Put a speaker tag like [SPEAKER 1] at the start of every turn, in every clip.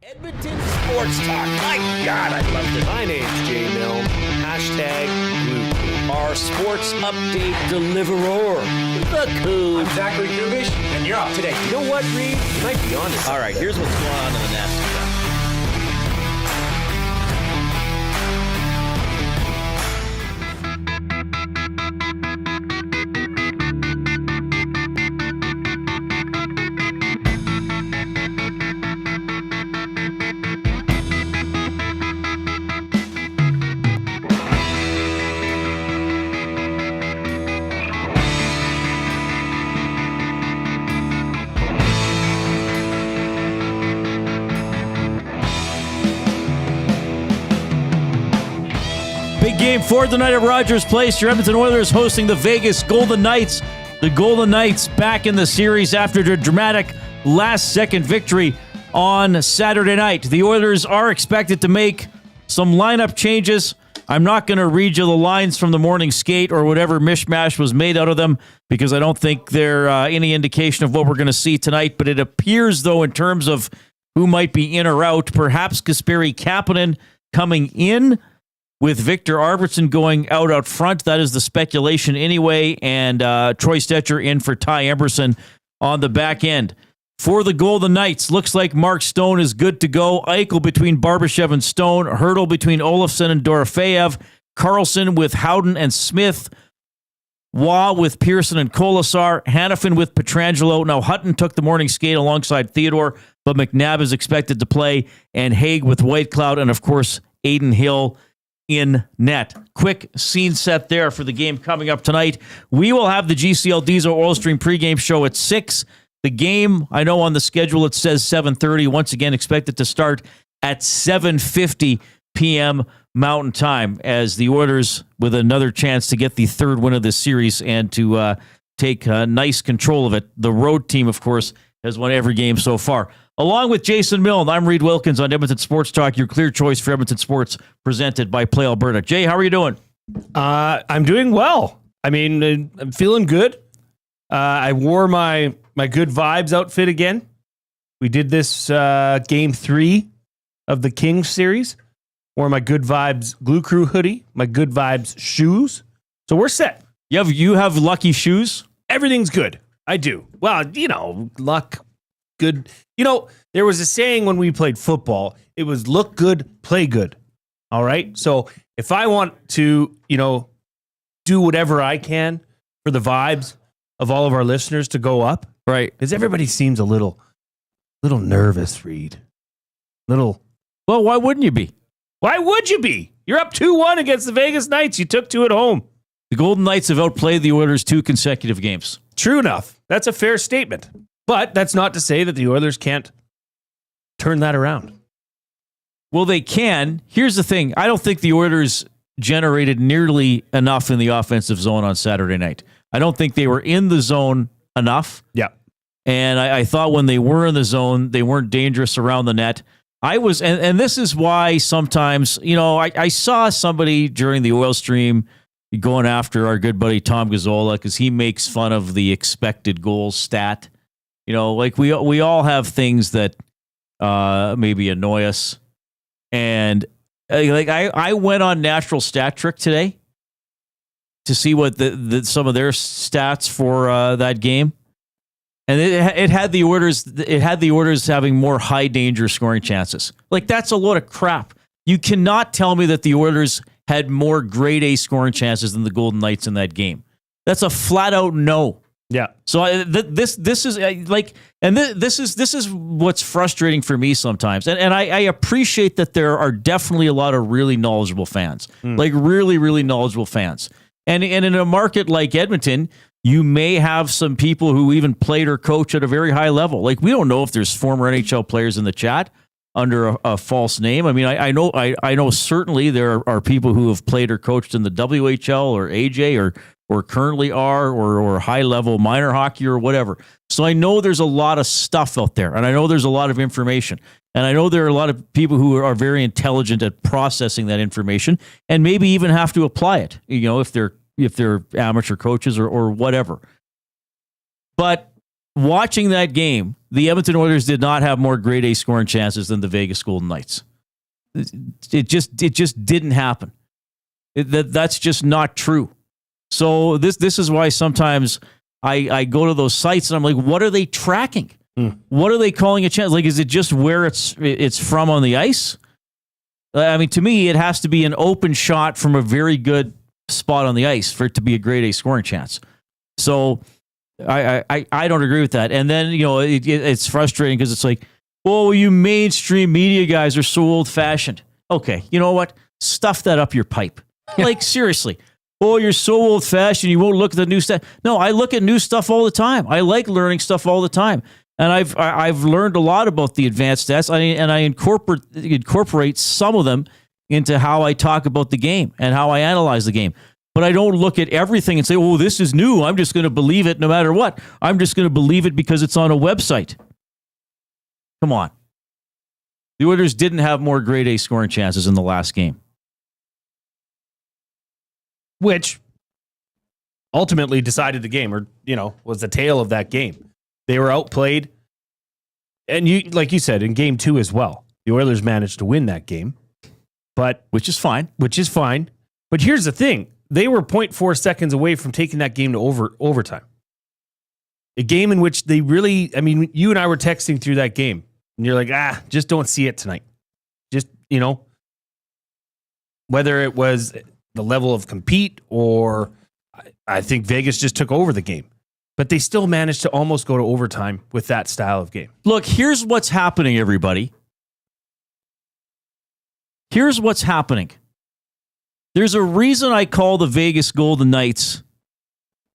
[SPEAKER 1] Edmonton Sports Talk. My God, I loved it.
[SPEAKER 2] My name's Jay Milne. #Luke.
[SPEAKER 1] Our sports update deliverer, the Coon.
[SPEAKER 2] I'm Zachary Kubish, and you're up today.
[SPEAKER 1] You know what, Reid?
[SPEAKER 2] You might be honest.
[SPEAKER 1] All right, here's what's going on in the Nest.
[SPEAKER 3] Big game for tonight at Rogers Place. Your Edmonton Oilers hosting the Vegas Golden Knights. The Golden Knights back in the series after their dramatic last-second victory on Saturday night. The Oilers are expected to make some lineup changes. I'm not going to read you the lines from the morning skate or whatever mishmash was made out of them because I don't think they're any indication of what we're going to see tonight. But it appears, though, in terms of who might be in or out, perhaps Kasperi Kapanen coming in, with Victor Arvidsson going out front. That is the speculation anyway. And Troy Stecher in for Ty Emberson on the back end. For the Golden Knights, looks like Mark Stone is good to go. Eichel between Barbashev and Stone. Hurdle between Olofsson and Dorofeyev. Carlson with Howden and Smith. Waugh with Pearson and Kolesar. Hannafin with Pietrangelo. Now Hutton took the morning skate alongside Theodore, but McNabb is expected to play. And Haig with Whitecloud. And of course, Aiden Hill in net. Quick scene set there for the game coming up tonight. We will have the GCL Diesel Oil Stream pregame show at 6. The game, I know on the schedule it says 7:30. Once again, expected to start at 7:50 p.m. Mountain Time as the Oilers with another chance to get the third win of this series and to take nice control of it. The road team, of course, has won every game so far. Along with Jason Milne, I'm Reid Wilkins on Edmonton Sports Talk, your clear choice for Edmonton sports, presented by Play Alberta. Jay, how are you doing?
[SPEAKER 2] I'm doing well. I mean, I'm feeling good. I wore my good vibes outfit again. We did this game 3 of the Kings series. Wore my good vibes Glue Crew hoodie, my good vibes shoes. So we're set.
[SPEAKER 3] You have lucky shoes?
[SPEAKER 2] Everything's good. I do. Well, luck, good. There was a saying when we played football, it was look good, play good. All right? So if I want to, do whatever I can for the vibes of all of our listeners to go up,
[SPEAKER 3] right?
[SPEAKER 2] Because everybody seems a little nervous, Reid.
[SPEAKER 3] Well, why wouldn't you be?
[SPEAKER 2] Why would you be? You're up 2-1 against the Vegas Knights. You took 2 at home.
[SPEAKER 3] The Golden Knights have outplayed the Oilers 2 consecutive games.
[SPEAKER 2] True enough. That's a fair statement. But that's not to say that the Oilers can't turn that around.
[SPEAKER 3] Well, they can. Here's the thing. I don't think the Oilers generated nearly enough in the offensive zone on Saturday night. I don't think they were in the zone enough.
[SPEAKER 2] Yeah.
[SPEAKER 3] And I thought when they were in the zone, they weren't dangerous around the net. And this is why sometimes, I saw somebody during the oil stream going after our good buddy Tom Gazzola because he makes fun of the expected goals stat. Like we all have things that maybe annoy us. And I went on Natural Stat Trick today to see what some of their stats for that game. And it had the Oilers having more high danger scoring chances. Like, that's a load of crap. You cannot tell me that the Oilers had more grade A scoring chances than the Golden Knights in that game. That's a flat out no.
[SPEAKER 2] Yeah.
[SPEAKER 3] So this is what's frustrating for me sometimes. And I appreciate that there are definitely a lot of really knowledgeable fans, like really, really knowledgeable fans. And in a market like Edmonton, you may have some people who even played or coach at a very high level. Like, we don't know if there's former NHL players in the chat under a false name. I mean, I know certainly there are people who have played or coached in the WHL or AJ or currently are or high level minor hockey or whatever. So I know there's a lot of stuff out there, and I know there's a lot of information, and I know there are a lot of people who are very intelligent at processing that information and maybe even have to apply it, if they're amateur coaches or whatever. But watching that game, the Edmonton Oilers did not have more grade A scoring chances than the Vegas Golden Knights. It just didn't happen. That's just not true. So this is why sometimes I go to those sites and I'm like, what are they tracking? What are they calling a chance? Like, is it just where it's from on the ice? I mean, to me, it has to be an open shot from a very good spot on the ice for it to be a grade A scoring chance. So I don't agree with that. And then, it's frustrating because it's like, oh, you mainstream media guys are so old-fashioned. Okay, you know what? Stuff that up your pipe. Like, seriously. Oh, you're so old-fashioned, you won't look at the new stuff. No, I look at new stuff all the time. I like learning stuff all the time. And I've learned a lot about the advanced stats, and I incorporate some of them into how I talk about the game and how I analyze the game. But I don't look at everything and say, oh, this is new. I'm just going to believe it no matter what. I'm just going to believe it because it's on a website. Come on. The Oilers didn't have more grade A scoring chances in the last game.
[SPEAKER 2] Which ultimately decided the game, or, was the tail of that game. They were outplayed. And like you said, in game 2 as well, the Oilers managed to win that game.
[SPEAKER 3] Which is fine.
[SPEAKER 2] But here's the thing. They were 0.4 seconds away from taking that game to overtime. A game in which they really, you and I were texting through that game. And you're like, just don't see it tonight. Just, whether it was the level of compete or I think Vegas just took over the game. But they still managed to almost go to overtime with that style of game.
[SPEAKER 3] Look, here's what's happening, everybody. Here's what's happening. There's a reason I call the Vegas Golden Knights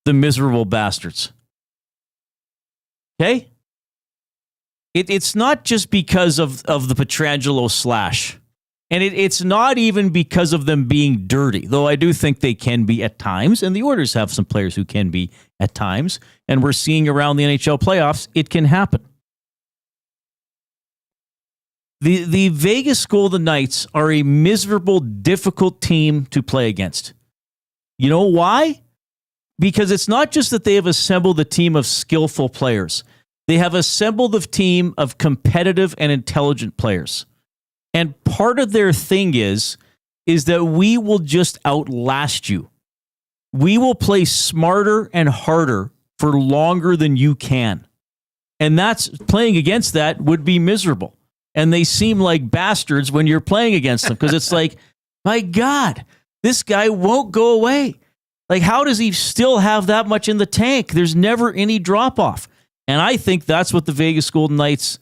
[SPEAKER 3] the miserable bastards. Okay? It's not just because of the Pietrangelo slash. And it's not even because of them being dirty, though I do think they can be at times, and the Oilers have some players who can be at times, and we're seeing around the NHL playoffs, it can happen. The Vegas Golden Knights are a miserable, difficult team to play against. You know why? Because it's not just that they have assembled a team of skillful players. They have assembled a team of competitive and intelligent players. And part of their thing is that we will just outlast you. We will play smarter and harder for longer than you can. And that's playing against that would be miserable. And they seem like bastards when you're playing against them because it's like, my God, this guy won't go away. Like, how does he still have that much in the tank? There's never any drop off. And I think that's what the Vegas Golden Knights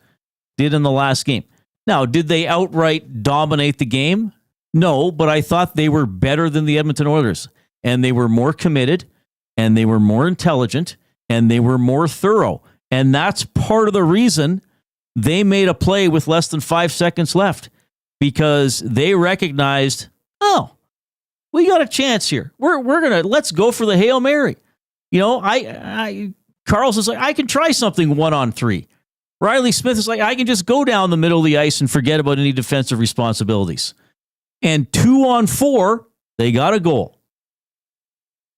[SPEAKER 3] did in the last game. Now, did they outright dominate the game? No, but I thought they were better than the Edmonton Oilers. And they were more committed, and they were more intelligent, and they were more thorough. And that's part of the reason they made a play with less than 5 seconds left, because they recognized, oh, we got a chance here. Let's go for the Hail Mary. Carlson's like, I can try something 1-on-3. Riley Smith is like, I can just go down the middle of the ice and forget about any defensive responsibilities. And 2-on-4, they got a goal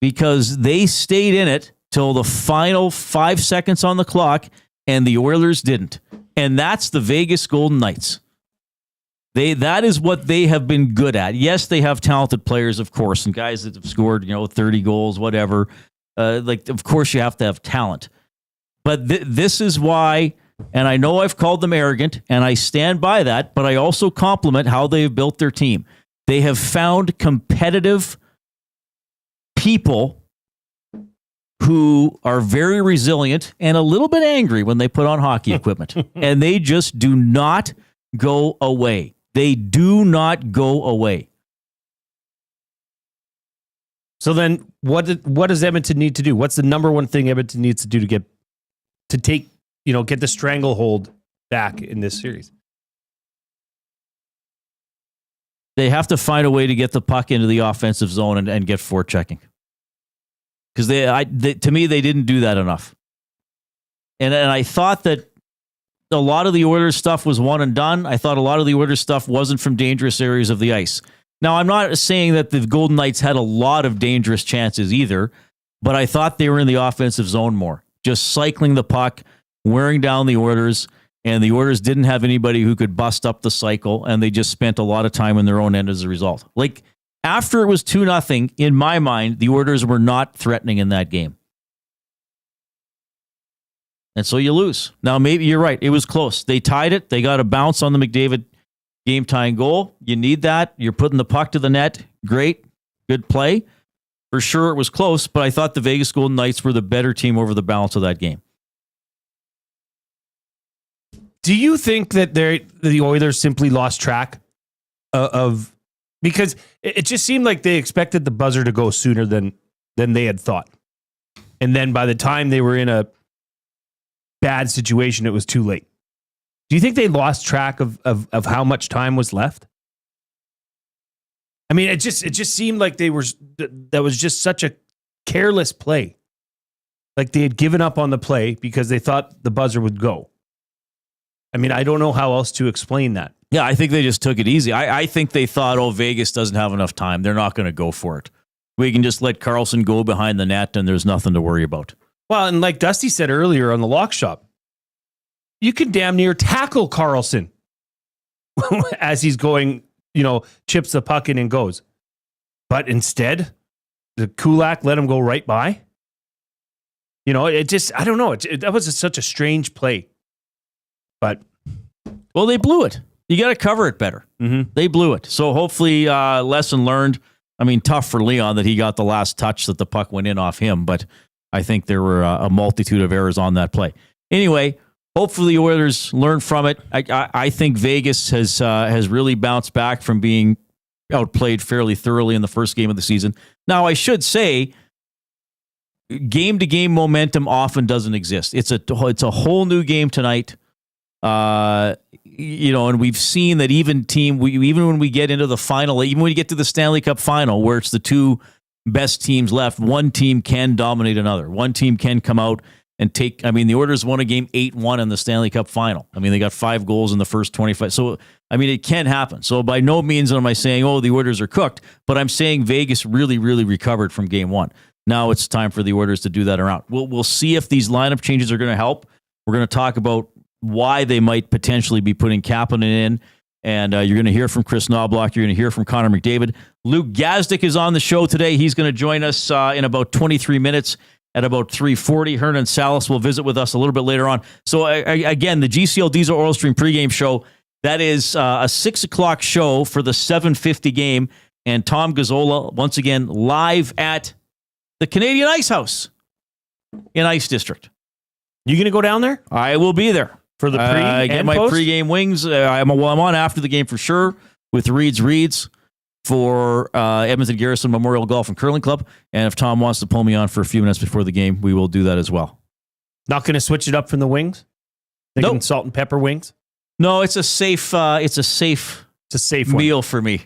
[SPEAKER 3] because they stayed in it till the final 5 seconds on the clock, and the Oilers didn't. And that's the Vegas Golden Knights. That is what they have been good at. Yes, they have talented players, of course, and guys that have scored, 30 goals, whatever. Of course, you have to have talent. But this is why, and I know I've called them arrogant, and I stand by that, but I also compliment how they've built their team. They have found competitive people who are very resilient and a little bit angry when they put on hockey equipment. And they just do not go away. They do not go away.
[SPEAKER 2] So then what does Edmonton need to do? What's the number one thing Edmonton needs to do to get the stranglehold back in this series?
[SPEAKER 3] They have to find a way to get the puck into the offensive zone and get forechecking. Because to me, they didn't do that enough. And I thought that a lot of the Oilers stuff was one and done. I thought a lot of the Oilers stuff wasn't from dangerous areas of the ice. Now, I'm not saying that the Golden Knights had a lot of dangerous chances either, but I thought they were in the offensive zone more, just cycling the puck, wearing down the Oilers, and the Oilers didn't have anybody who could bust up the cycle, and they just spent a lot of time in their own end as a result. Like, after it was 2-0, in my mind, the Oilers were not threatening in that game. And so you lose. Now, maybe you're right. It was close. They tied it. They got a bounce on the McDavid game-tying goal. You need that. You're putting the puck to the net. Great. Good play. For sure, it was close, but I thought the Vegas Golden Knights were the better team over the balance of that game.
[SPEAKER 2] Do you think that the Oilers simply lost track of because it just seemed like they expected the buzzer to go sooner than they had thought. And then by the time they were in a bad situation, it was too late. Do you think they lost track of how much time was left? I mean, it just seemed like that was just such a careless play. Like they had given up on the play because they thought the buzzer would go. I mean, I don't know how else to explain that.
[SPEAKER 3] Yeah, I think they just took it easy. I think they thought, Vegas doesn't have enough time. They're not going to go for it. We can just let Karlsson go behind the net and there's nothing to worry about.
[SPEAKER 2] Well, and like Dusty said earlier on the Lock Shop, you could damn near tackle Karlsson as he's going, chips the puck in and goes. But instead, the Kulak let him go right by. It just, I don't know. That was such a strange play. But,
[SPEAKER 3] well, they blew it. You got to cover it better.
[SPEAKER 2] Mm-hmm.
[SPEAKER 3] They blew it. So hopefully, lesson learned. I mean, tough for Leon that he got the last touch that the puck went in off him, but I think there were a multitude of errors on that play. Anyway, hopefully the Oilers learn from it. I think Vegas has really bounced back from being outplayed fairly thoroughly in the first game of the season. Now, I should say, game-to-game momentum often doesn't exist. It's a whole new game tonight. And we've seen that even when we get into the final, even when you get to the Stanley Cup final, where it's the two best teams left, one team can dominate another. One team can come out and take. I mean, the Oilers won a game 8-1 in the Stanley Cup final. I mean, they got 5 goals in the first 25. So, I mean, it can happen. So, by no means am I saying, the Oilers are cooked, but I'm saying Vegas really, really recovered from game 1. Now it's time for the Oilers to do that around. We'll see if these lineup changes are going to help. We're going to talk about why they might potentially be putting Kapanen in. And you're going to hear from Kris Knoblauch. You're going to hear from Connor McDavid. Luke Gazdic is on the show today. He's going to join us in about 23 minutes at about 3:40. Hernan Salas will visit with us a little bit later on. So, again, the GCL Diesel Oil Stream pregame show, that is a 6 o'clock show for the 7:50 game. And Tom Gazzola, once again, live at the Canadian Ice House in Ice District.
[SPEAKER 2] You going to go down there?
[SPEAKER 3] I will be there.
[SPEAKER 2] For the pre
[SPEAKER 3] I get my
[SPEAKER 2] post?
[SPEAKER 3] pregame wings. I'm on after the game for sure with Reeds for Edmonton Garrison Memorial Golf and Curling Club. And if Tom wants to pull me on for a few minutes before the game, we will do that as well.
[SPEAKER 2] Not going to switch it up from the wings?
[SPEAKER 3] Nope.
[SPEAKER 2] Salt and pepper wings?
[SPEAKER 3] No, it's a safe meal for me.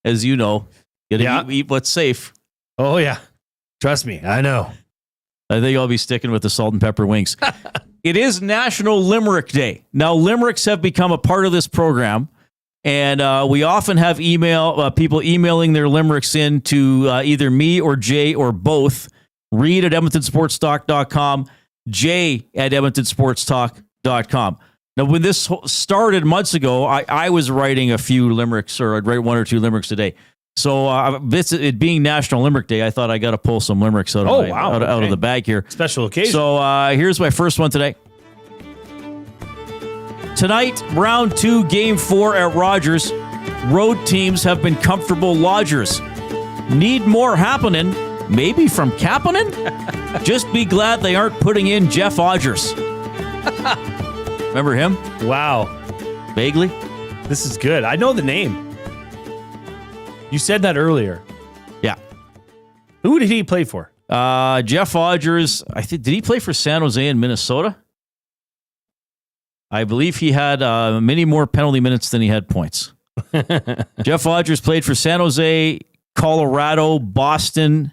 [SPEAKER 3] As you know, you gotta eat what's safe.
[SPEAKER 2] Oh yeah, trust me, I know.
[SPEAKER 3] I think I'll be sticking with the salt and pepper wings. It is National Limerick Day. Now, limericks have become a part of this program, and we often have people emailing their limericks in to either me or Jay or both. Reid at EdmontonSportsTalk.com, Jay at EdmontonSportsTalk.com. Now, when this started months ago, I was writing a few limericks, or I'd write 1 or 2 limericks a day. So it being National Limerick Day, I thought I got to pull some limericks out of the bag here.
[SPEAKER 2] Special occasion.
[SPEAKER 3] So here's my first one today. Tonight, round 2, game 4 at Rogers. Road teams have been comfortable lodgers. Need more happening, maybe from Kapanen? Just be glad they aren't putting in Jeff Odgers. Remember him?
[SPEAKER 2] Wow.
[SPEAKER 3] Vaguely?
[SPEAKER 2] This is good. I know the name. You said that earlier.
[SPEAKER 3] Yeah.
[SPEAKER 2] Who did he play for?
[SPEAKER 3] Jeff Odgers. Did he play for San Jose in Minnesota? I believe he had many more penalty minutes than he had points. Jeff Odgers played for San Jose, Colorado, Boston,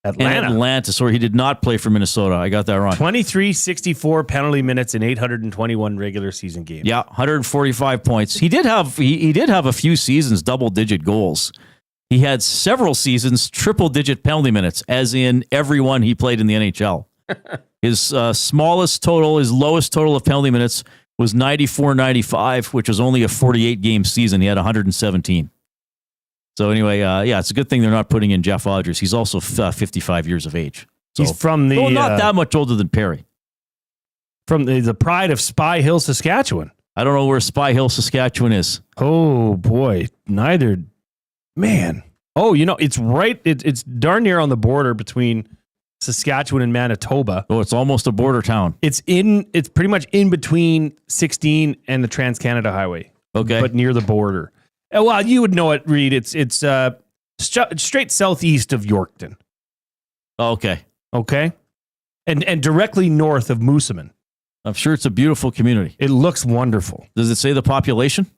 [SPEAKER 3] and Atlanta. Sorry, he did not play for Minnesota. I got that wrong.
[SPEAKER 2] 23-64 penalty minutes in 821 regular season games.
[SPEAKER 3] Yeah, 145 points. He did have a few seasons double-digit goals. He had several seasons triple-digit penalty minutes, as in everyone he played in the NHL. His smallest total, his lowest total of penalty minutes was 94-95, which was only a 48-game season. He had 117. So anyway, it's a good thing they're not putting in Jeff Odgers. He's also 55 years of age. So,
[SPEAKER 2] he's from the...
[SPEAKER 3] not that much older than Perry.
[SPEAKER 2] From the pride of Spy Hill, Saskatchewan.
[SPEAKER 3] I don't know where Spy Hill, Saskatchewan is.
[SPEAKER 2] Oh, boy. Neither... Man. Oh, it's right... It's darn near on the border between Saskatchewan and Manitoba.
[SPEAKER 3] Oh, it's almost a border town.
[SPEAKER 2] It's pretty much in between 16 and the Trans-Canada Highway.
[SPEAKER 3] Okay.
[SPEAKER 2] But near the border. Well, you would know it, Reid. It's straight southeast of Yorkton.
[SPEAKER 3] Okay.
[SPEAKER 2] Okay? And directly north of Moosomin.
[SPEAKER 3] I'm sure it's a beautiful community.
[SPEAKER 2] It looks wonderful.
[SPEAKER 3] Does it say the population?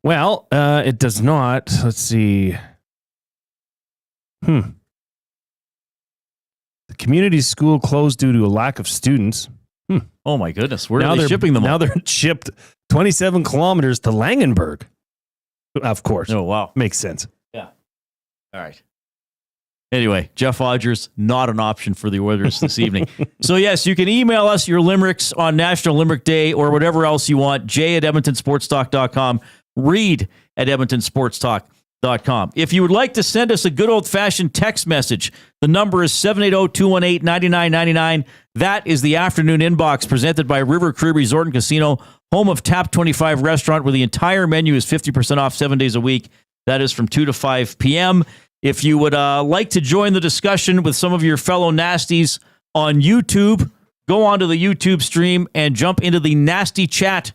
[SPEAKER 2] Well, it does not. Let's see. The community school closed due to a lack of students.
[SPEAKER 3] Oh, my goodness. Where are they shipping them?
[SPEAKER 2] Now they're shipped 27 kilometers to Langenberg. Of course.
[SPEAKER 3] Oh, wow.
[SPEAKER 2] Makes sense.
[SPEAKER 3] Yeah. All right. Anyway, Jeff Odgers, not an option for the Oilers this evening. So, yes, you can email us your limericks on National Limerick Day or whatever else you want. Jay@edmontonsportstalk.com. Reid at edmontonsportstalk.com. If you would like to send us a good old-fashioned text message, the number is 780-218-9999. That is the afternoon inbox presented by River Cree Resort and Casino, home of Tap 25 restaurant, where the entire menu is 50% off 7 days a week. That is from 2 to 5 p.m. If you would like to join the discussion with some of your fellow nasties on YouTube, go onto the YouTube stream and jump into the nasty chat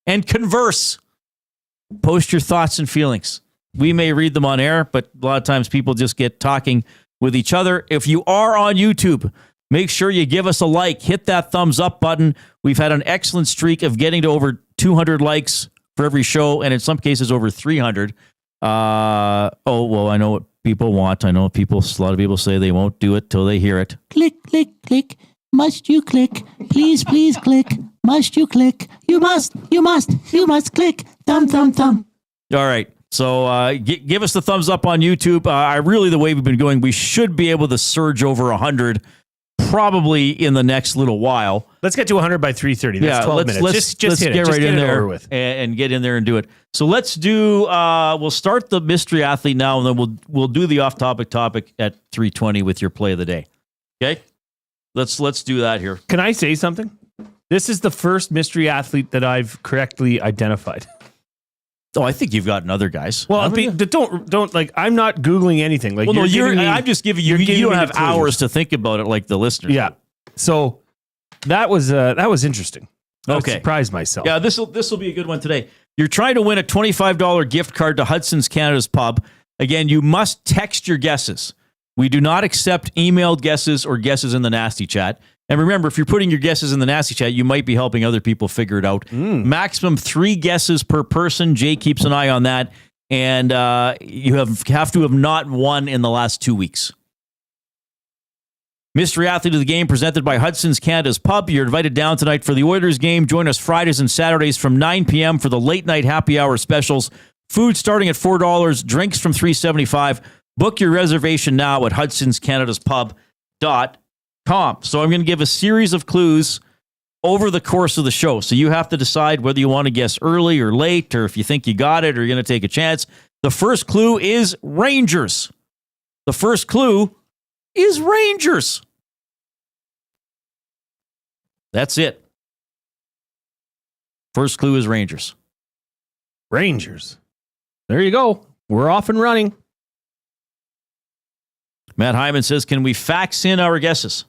[SPEAKER 3] and converse. Post your thoughts and feelings. We may read them on air, but a lot of times people just get talking with each other. If you are on YouTube, make sure you give us a like. Hit that thumbs up button. We've had an excellent streak of getting to over 200 likes for every show, and in some cases over 300. I know what people want. I know a lot of people say they won't do it till they hear it.
[SPEAKER 4] Click, click, click. Must you click? Please, please click. Must you click? You must click. Thumb, thumb, thumb.
[SPEAKER 3] All right. So give us the thumbs up on YouTube. The way we've been going, we should be able to surge over 100 probably in the next little while.
[SPEAKER 2] Let's get to 100 by 3:30. That's 12 minutes.
[SPEAKER 3] Let's
[SPEAKER 2] hit
[SPEAKER 3] get
[SPEAKER 2] it.
[SPEAKER 3] right in there
[SPEAKER 2] with.
[SPEAKER 3] and get in there and do it. So let's do. We'll start the mystery athlete now, and then we'll do the off-topic topic at 3:20 with your play of the day. Okay, let's do that here.
[SPEAKER 2] Can I say something? This is the first mystery athlete that I've correctly identified.
[SPEAKER 3] Oh, I think you've gotten other guys.
[SPEAKER 2] Well, don't like. I'm not Googling anything. Like,
[SPEAKER 3] I'm just giving you. You don't have hours to think about it like the listeners.
[SPEAKER 2] Yeah. So that was interesting. I surprised myself.
[SPEAKER 3] Yeah, this will be a good one today. You're trying to win a $25 gift card to Hudson's Canada's Pub. Again, you must text your guesses. We do not accept emailed guesses or guesses in the nasty chat. And remember, if you're putting your guesses in the nasty chat, you might be helping other people figure it out. Maximum 3 guesses per person. Jay keeps an eye on that. And you have to have not won in the last 2 weeks. Mystery Athlete of the Game presented by Hudson's Canada's Pub. You're invited down tonight for the Oilers game. Join us Fridays and Saturdays from 9 p.m. for the late night happy hour specials. Food starting at $4, drinks from $3.75. Book your reservation now at hudsonscanadaspub.com. So I'm going to give a series of clues over the course of the show. So you have to decide whether you want to guess early or late, or if you think you got it or you're going to take a chance. The first clue is Rangers. First clue is Rangers. That's it. First clue is Rangers.
[SPEAKER 2] Rangers. There you go. We're off and running.
[SPEAKER 3] Matt Hyman says, can we fax in our guesses?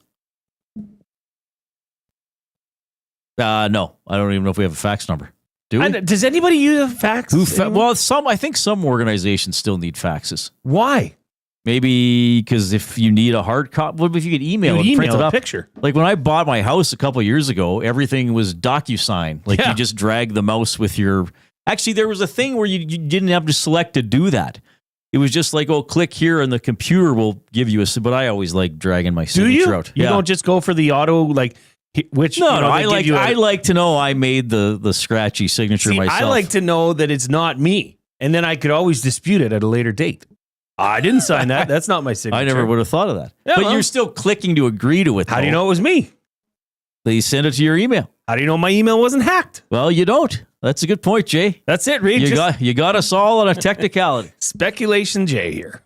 [SPEAKER 3] No, I don't even know if we have a fax number. Do we?
[SPEAKER 2] Does anybody use a fax?
[SPEAKER 3] I think some organizations still need faxes.
[SPEAKER 2] Why?
[SPEAKER 3] Maybe because if you need a hard copy, what if you could email it, print it up?
[SPEAKER 2] Picture.
[SPEAKER 3] Like when I bought my house a couple of years ago, everything was DocuSign. Like you just drag the mouse with your. Actually, there was a thing where you didn't have to select to do that. It was just like, click here and the computer will give you but I always like dragging my signature out.
[SPEAKER 2] You don't just go for the auto, like, which,
[SPEAKER 3] no, I like to know I made the scratchy signature myself.
[SPEAKER 2] I like to know that it's not me. And then I could always dispute it at a later date. I didn't sign that. That's not my signature.
[SPEAKER 3] I never would have thought of that.
[SPEAKER 2] Yeah,
[SPEAKER 3] but
[SPEAKER 2] well.
[SPEAKER 3] you're still clicking to agree to it.
[SPEAKER 2] How do you know it was me?
[SPEAKER 3] They send it to your email.
[SPEAKER 2] How do you know my email wasn't hacked?
[SPEAKER 3] Well, you don't. That's a good point, Jay.
[SPEAKER 2] That's it, Reid.
[SPEAKER 3] You got us all on a technicality.
[SPEAKER 2] Speculation Jay here.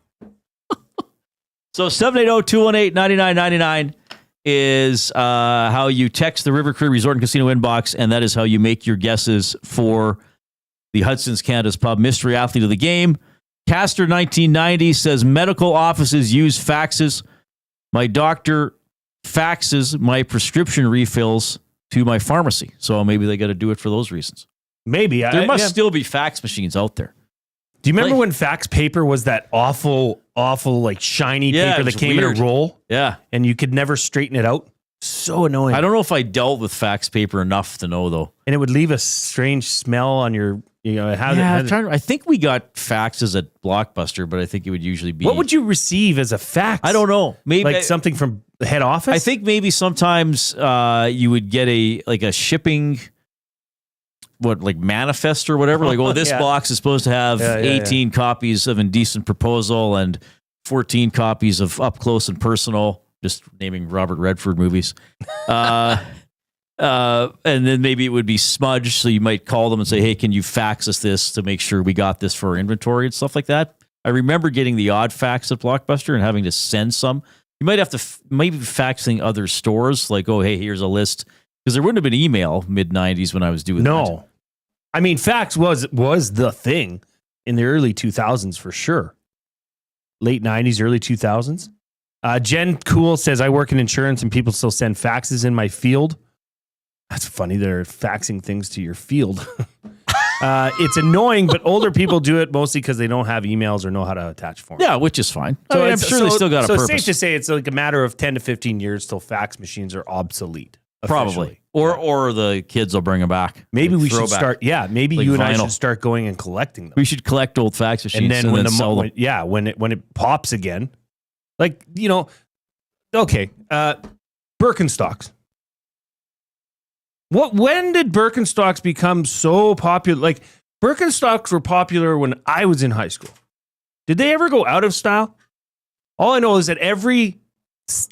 [SPEAKER 3] So 780-218-9999 is how you text the River Cree Resort and Casino inbox, and that is how you make your guesses for the Hudson's Canada's Pub Mystery Athlete of the Game. Castor 1990 says medical offices use faxes. My doctor faxes my prescription refills to my pharmacy. So maybe they got to do it for those reasons.
[SPEAKER 2] Maybe.
[SPEAKER 3] There must still be fax machines out there.
[SPEAKER 2] Do you remember when fax paper was that awful, like shiny paper that came in a roll?
[SPEAKER 3] Yeah.
[SPEAKER 2] And you could never straighten it out? So annoying.
[SPEAKER 3] I don't know if I dealt with fax paper enough to know, though.
[SPEAKER 2] And it would leave a strange smell on your,
[SPEAKER 3] I think we got faxes at Blockbuster, but I think it would usually be...
[SPEAKER 2] What would you receive as a fax?
[SPEAKER 3] I don't know. Maybe
[SPEAKER 2] like something from the head office?
[SPEAKER 3] I think maybe sometimes you would get a shipping... manifest or whatever, this box is supposed to have 18 copies of Indecent Proposal and 14 copies of Up Close and Personal, just naming Robert Redford movies. And then maybe it would be smudged, so you might call them and say, hey, can you fax us this to make sure we got this for our inventory and stuff like that. I remember getting the odd fax at Blockbuster and having to send some. You might have to maybe faxing other stores, like, oh, hey, here's a list. Because there wouldn't have been email mid-90s when I was doing that.
[SPEAKER 2] No. I mean, fax was the thing in the early 2000s for sure. Late 90s, early 2000s. Jen Cool says, I work in insurance and people still send faxes in my field. That's funny. They're faxing things to your field. It's annoying, but older people do it mostly because they don't have emails or know how to attach forms.
[SPEAKER 3] Yeah, which is fine. So I'm sure they still got a purpose.
[SPEAKER 2] So it's safe to say it's like a matter of 10 to 15 years till fax machines are obsolete.
[SPEAKER 3] Probably. Or the kids will bring them back.
[SPEAKER 2] Maybe we should start. Yeah, maybe you and I should start going and collecting them.
[SPEAKER 3] We should collect old fax machines
[SPEAKER 2] and then when it pops again, okay, Birkenstocks. When did Birkenstocks become so popular? Like Birkenstocks were popular when I was in high school. Did they ever go out of style? All I know is that every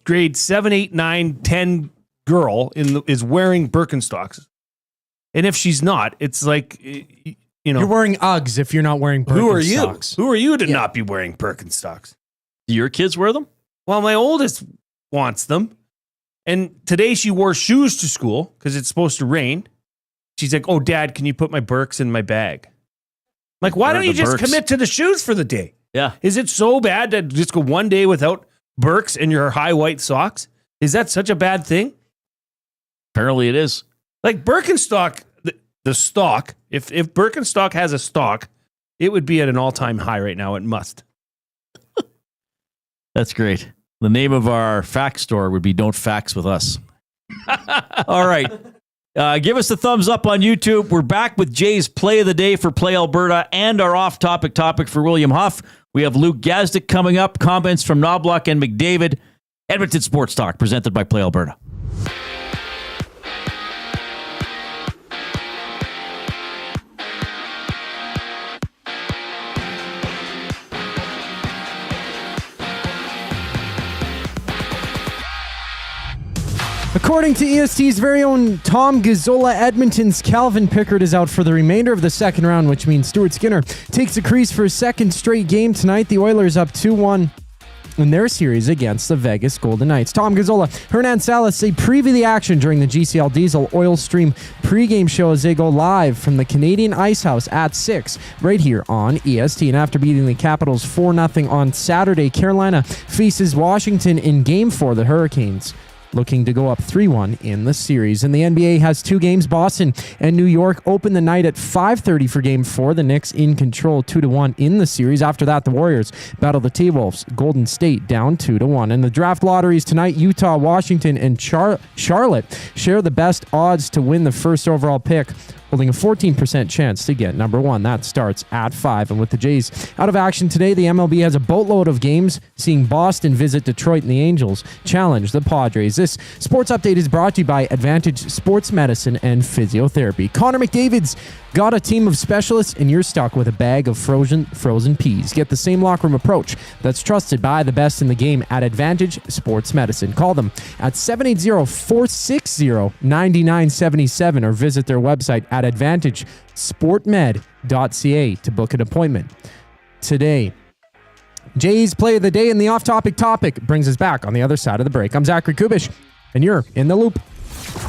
[SPEAKER 2] grade 7, 8, 9, 10 girl is wearing Birkenstocks, and if she's not, it's like
[SPEAKER 5] you're wearing Uggs if you're not wearing Birkenstocks.
[SPEAKER 2] Who are you to not be wearing Birkenstocks?
[SPEAKER 3] Do your kids wear them?
[SPEAKER 2] Well, my oldest wants them, and today she wore shoes to school because it's supposed to rain. She's like, "Oh, Dad, can you put my Birks in my bag?" Like, why don't you just commit to the shoes for the day?
[SPEAKER 3] Yeah,
[SPEAKER 2] is it so bad to just go one day without Birks and your high white socks? Is that such a bad thing?
[SPEAKER 3] Apparently it is.
[SPEAKER 2] Like Birkenstock, the stock, if Birkenstock has a stock, it would be at an all-time high right now. It must.
[SPEAKER 3] That's great. The name of our fax store would be Don't Fax With Us. All right. Give us a thumbs up on YouTube. We're back with Jay's Play of the Day for Play Alberta and our off-topic topic for William Huff. We have Luke Gazdic coming up, comments from Knoblauch and McDavid. Edmonton Sports Talk, presented by Play Alberta.
[SPEAKER 5] According to EST's very own Tom Gazzola, Edmonton's Calvin Pickard is out for the remainder of the second round, which means Stuart Skinner takes a crease for a second straight game tonight. The Oilers up 2-1 in their series against the Vegas Golden Knights. Tom Gazzola, Hernan Salas, they preview the action during the GCL Diesel Oil Stream pregame show as they go live from the Canadian Ice House at 6 right here on EST. And after beating the Capitals 4-0 on Saturday, Carolina faces Washington in Game 4. The Hurricanes looking to go up 3-1 in the series. And the NBA has two games. Boston and New York open the night at 5:30 for Game 4. The Knicks in control 2-1 in the series. After that, the Warriors battle the T-Wolves. Golden State down 2-1. And the draft lotteries tonight, Utah, Washington, and Charlotte share the best odds to win the first overall pick, holding a 14% chance to get number one. That starts at 5. And with the Jays out of action today, the MLB has a boatload of games, seeing Boston visit Detroit and the Angels challenge the Padres. This sports update is brought to you by Advantage Sports Medicine and Physiotherapy. Connor McDavid's Got a team of specialists and you're stuck with a bag of frozen peas. Get the same locker room approach that's trusted by the best in the game at Advantage Sports Medicine. Call them at 780-460-9977 or visit their website at advantagesportmed.ca to book an appointment today. Jay's Play of the Day and the off-topic topic brings us back on the other side of the break. I'm Zachary Kubish, and you're in the loop.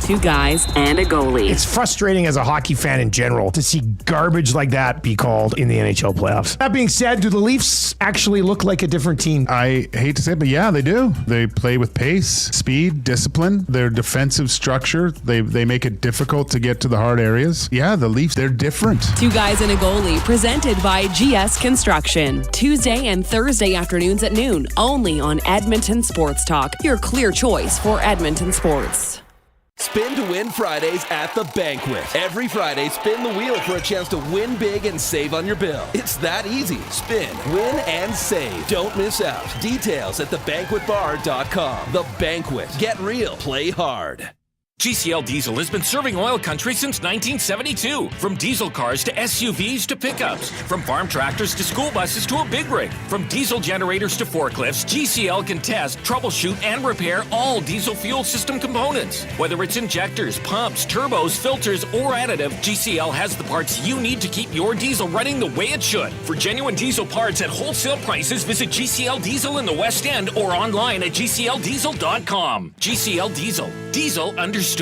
[SPEAKER 6] Two guys and a goalie.
[SPEAKER 7] It's frustrating as a hockey fan in general to see garbage like that be called in the NHL playoffs. That being said, do the Leafs actually look like a different team?
[SPEAKER 8] I hate to say it, but yeah, they do. They play with pace, speed, discipline. Their defensive structure, they make it difficult to get to the hard areas. Yeah, the Leafs, they're different.
[SPEAKER 6] Two guys and a goalie, presented by GS Construction. Tuesday and Thursday afternoons at noon, only on Edmonton Sports Talk, your clear choice for Edmonton sports.
[SPEAKER 1] Spin to win Fridays at the Banquet. Every Friday, spin the wheel for a chance to win big and save on your bill. It's that easy. Spin, win, and save. Don't miss out. Details at thebanquetbar.com. The Banquet. Get real. Play hard.
[SPEAKER 9] GCL Diesel has been serving oil country since 1972. From diesel cars to SUVs to pickups. From farm tractors to school buses to a big rig. From diesel generators to forklifts, GCL can test, troubleshoot, and repair all diesel fuel system components. Whether it's injectors, pumps, turbos, filters, or additive, GCL has the parts you need to keep your diesel running the way it should. For genuine diesel parts at wholesale prices, visit GCL Diesel in the West End or online at GCLDiesel.com. GCL Diesel. Diesel understood.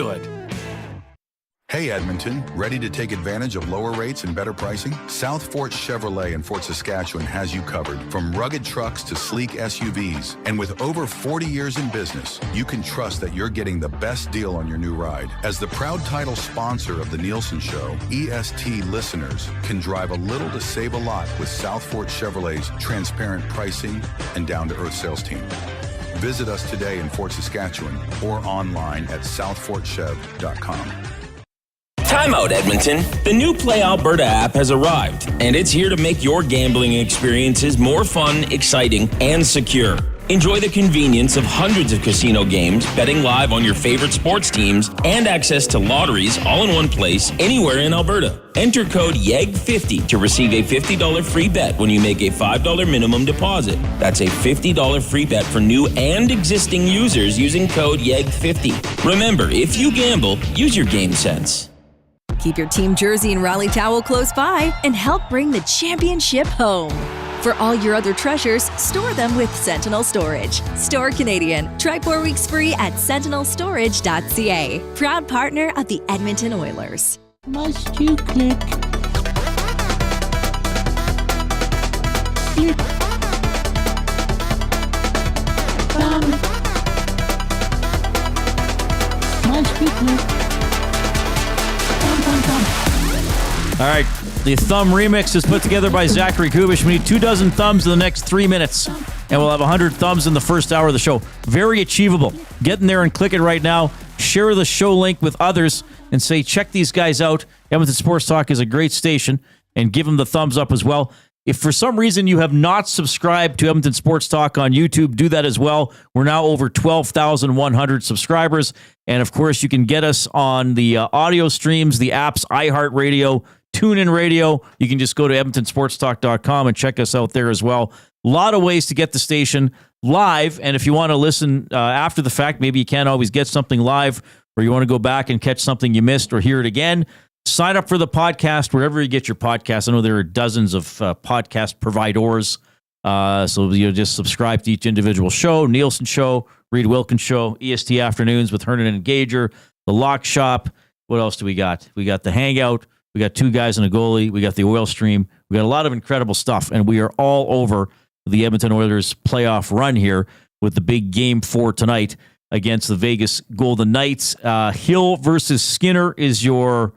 [SPEAKER 10] Hey Edmonton, ready to take advantage of lower rates and better pricing? South Fort Chevrolet in Fort Saskatchewan has you covered. From rugged trucks to sleek SUVs. And with over 40 years in business, you can trust that you're getting the best deal on your new ride. As the proud title sponsor of the Nielsen Show, EST listeners can drive a little to save a lot with South Fort Chevrolet's transparent pricing and down-to-earth sales team. Visit us today in Fort Saskatchewan or online at southfortchev.com.
[SPEAKER 11] Time out, Edmonton. The new Play Alberta app has arrived, and it's here to make your gambling experiences more fun, exciting, and secure. Enjoy the convenience of hundreds of casino games, betting live on your favorite sports teams, and access to lotteries all in one place, anywhere in Alberta. Enter code YEG50 to receive a $50 free bet when you make a $5 minimum deposit. That's a $50 free bet for new and existing users using code YEG50. Remember, if you gamble, use your game sense.
[SPEAKER 12] Keep your team jersey and rally towel close by and help bring the championship home. For all your other treasures, store them with Sentinel Storage. Store Canadian. Try 4 weeks free at sentinelstorage.ca. Proud partner of the Edmonton Oilers.
[SPEAKER 4] Must you click? Click. Thumb. Must you click? Thumb, thumb, thumb.
[SPEAKER 3] All right. The thumb remix is put together by Zachary Kubish. We need 24 thumbs in the next 3 minutes, and we'll have 100 thumbs in the first hour of the show. Very achievable. Get in there and click it right now. Share the show link with others and say, check these guys out. Edmonton Sports Talk is a great station, and give them the thumbs up as well. If for some reason you have not subscribed to Edmonton Sports Talk on YouTube, do that as well. We're now over 12,100 subscribers. And of course, you can get us on the audio streams, the apps, iHeartRadio, TuneIn Radio. You can just go to edmontonsportstalk.com and check us out there as well. A lot of ways to get the station live. And if you want to listen after the fact, maybe you can't always get something live, or you want to go back and catch something you missed or hear it again, sign up for the podcast wherever you get your podcasts. I know there are dozens of podcast providers. So you just subscribe to each individual show. Nielsen Show, Reid Wilkins Show, EST Afternoons with Hernan and Gager, The Lock Shop. What else do we got? We got The Hangout. We got Two Guys and a Goalie. We got the Oil Stream. We got a lot of incredible stuff, and we are all over the Edmonton Oilers playoff run here with the big Game 4 tonight against the Vegas Golden Knights. Hill versus Skinner is your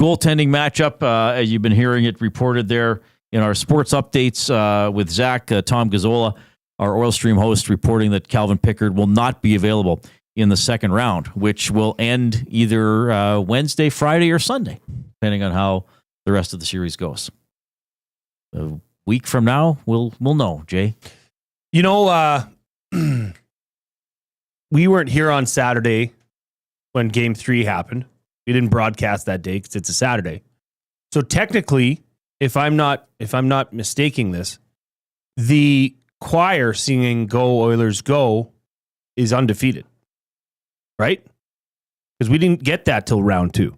[SPEAKER 3] goaltending matchup. As you've been hearing it reported there in our sports updates with Zach, Tom Gazzola, our Oil Stream host, reporting that Calvin Pickard will not be available in the second round, which will end either Wednesday, Friday, or Sunday, depending on how the rest of the series goes. A week from now, we'll know, Jay.
[SPEAKER 2] You know, we weren't here on Saturday when Game 3 happened. We didn't broadcast that day because it's a Saturday. So technically, if I'm not mistaking this, the choir singing "Go Oilers Go" is undefeated, right? Because we didn't get that till round 2.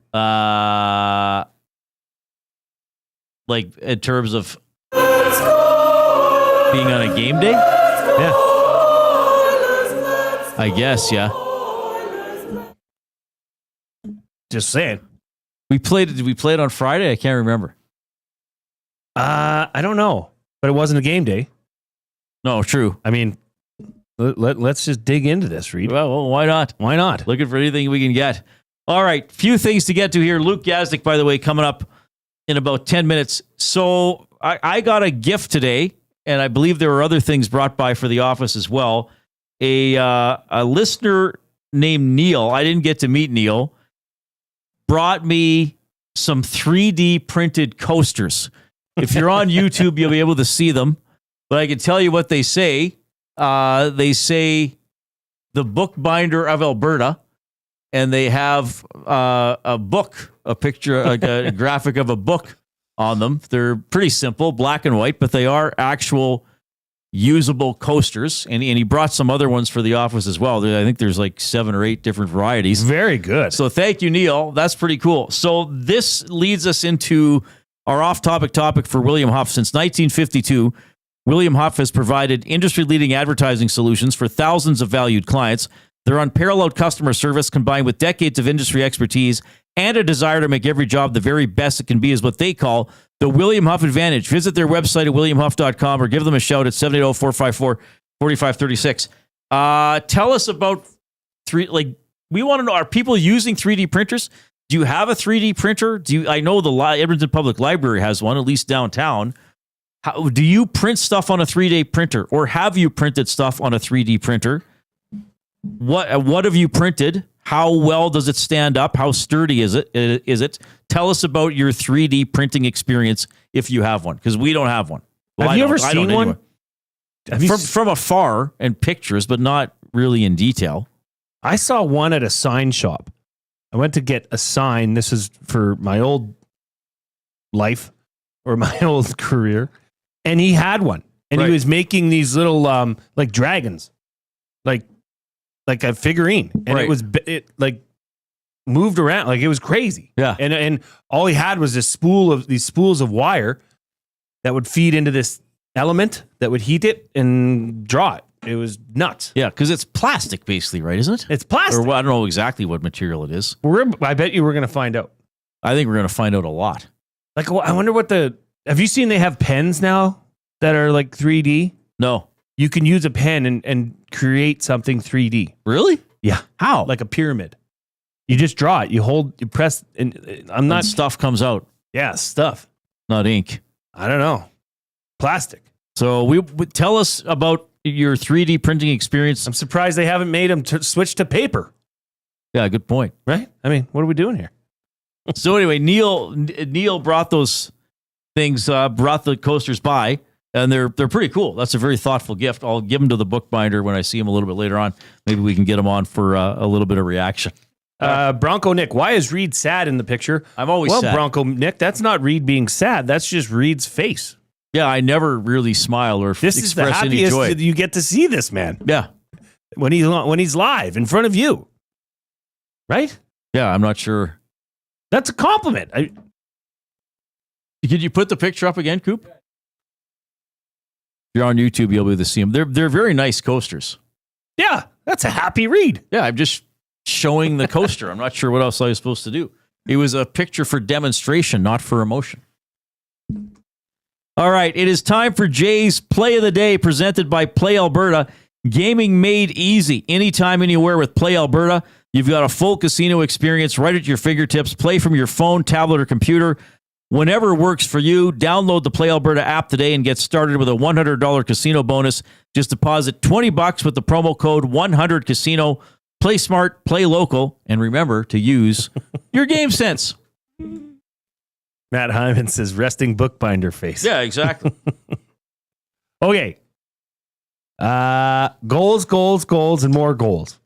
[SPEAKER 3] Like in terms of being on a game day?
[SPEAKER 2] Yeah.
[SPEAKER 3] I guess, yeah.
[SPEAKER 2] Just saying.
[SPEAKER 3] Did we play it on Friday? I can't remember.
[SPEAKER 2] I don't know, but it wasn't a game day.
[SPEAKER 3] No, true.
[SPEAKER 2] I mean, let's just dig into this, Reid.
[SPEAKER 3] Well, why not?
[SPEAKER 2] Why not?
[SPEAKER 3] Looking for anything we can get. All right, few things to get to here. Luke Gazdic, by the way, coming up in about 10 minutes. So I got a gift today, and I believe there were other things brought by for the office as well. A listener named Neil, I didn't get to meet Neil, brought me some 3D printed coasters. If you're on YouTube, you'll be able to see them. But I can tell you what they say. They say the Bookbinder of Alberta, and they have a book, a picture, a graphic of a book on them. They're pretty simple, black and white, but they are actual usable coasters. And he brought some other ones for the office as well. I think there's like 7 or 8 different varieties.
[SPEAKER 2] Very good.
[SPEAKER 3] So thank you, Neil. That's pretty cool. So this leads us into our off-topic topic for William Huff. Since 1952, William Huff has provided industry-leading advertising solutions for thousands of valued clients. Their unparalleled customer service, combined with decades of industry expertise and a desire to make every job the very best it can be, is what they call the William Huff Advantage. Visit their website at williamhuff.com or give them a shout at 780-454-4536. Tell us about we want to know, are people using 3D printers? Do you have a 3D printer? I know the Edmonton Public Library has one, at least downtown. How do you print stuff on a 3D printer, or have you printed stuff on a 3D printer? What have you printed? How well does it stand up? How sturdy is it? Tell us about your 3D printing experience if you have one, because we don't have one. Well,
[SPEAKER 2] have you ever seen one?
[SPEAKER 3] From afar and pictures, but not really in detail.
[SPEAKER 2] I saw one at a sign shop. I went to get a sign. This is for my old life or my old career. And he had one. And he was making these little like dragons. Like a figurine. And it moved around. Like, it was crazy.
[SPEAKER 3] Yeah.
[SPEAKER 2] And all he had was these spools of wire that would feed into this element that would heat it and draw it. It was nuts.
[SPEAKER 3] Yeah, because it's plastic, basically, right? Isn't it?
[SPEAKER 2] It's plastic.
[SPEAKER 3] Or I don't know exactly what material it is.
[SPEAKER 2] I bet you we're going to find out.
[SPEAKER 3] I think we're going to find out a lot.
[SPEAKER 2] Like, I wonder have you seen they have pens now that are like 3D?
[SPEAKER 3] No.
[SPEAKER 2] You can use a pen and create something 3D.
[SPEAKER 3] Really?
[SPEAKER 2] Yeah.
[SPEAKER 3] How?
[SPEAKER 2] Like a pyramid. You just draw it. You press, and
[SPEAKER 3] and stuff comes out.
[SPEAKER 2] Yeah, stuff.
[SPEAKER 3] Not ink.
[SPEAKER 2] I don't know. Plastic.
[SPEAKER 3] So we tell us about your 3D printing experience.
[SPEAKER 2] I'm surprised they haven't made them switch to paper.
[SPEAKER 3] Yeah, good point.
[SPEAKER 2] Right? I mean, what are we doing here?
[SPEAKER 3] So anyway, Neil brought those things, brought the coasters by, and they're pretty cool. That's a very thoughtful gift. I'll give them to the bookbinder when I see him a little bit later on. Maybe we can get him on for a little bit of reaction.
[SPEAKER 2] Bronco Nick, why is Reid sad in the picture?
[SPEAKER 3] I'm always sad.
[SPEAKER 2] Well, Bronco Nick, that's not Reid being sad. That's just Reid's face.
[SPEAKER 3] Yeah, I never really smile or
[SPEAKER 2] this
[SPEAKER 3] express
[SPEAKER 2] is the
[SPEAKER 3] any
[SPEAKER 2] happiest
[SPEAKER 3] joy.
[SPEAKER 2] you get to see this man.
[SPEAKER 3] Yeah,
[SPEAKER 2] when he's live in front of you, right?
[SPEAKER 3] Yeah, I'm not sure.
[SPEAKER 2] That's a compliment.
[SPEAKER 3] Could you put the picture up again, Coop? If you're on YouTube, you'll be able to see them. They're very nice coasters.
[SPEAKER 2] Yeah, that's a happy Reid.
[SPEAKER 3] Yeah, I'm just showing the coaster. I'm not sure what else I was supposed to do. It was a picture for demonstration, not for emotion. All right, it is time for Jay's Play of the Day, presented by Play Alberta. Gaming made easy. Anytime, anywhere with Play Alberta. You've got a full casino experience right at your fingertips. Play from your phone, tablet, or computer. Whenever works for you, download the Play Alberta app today and get started with a $100 casino bonus. Just deposit $20 with the promo code 100casino. Play smart, play local, and remember to use your game sense.
[SPEAKER 2] Matt Hyman says, resting bookbinder face.
[SPEAKER 3] Yeah, exactly.
[SPEAKER 2] Okay. Goals, goals, goals, and more goals.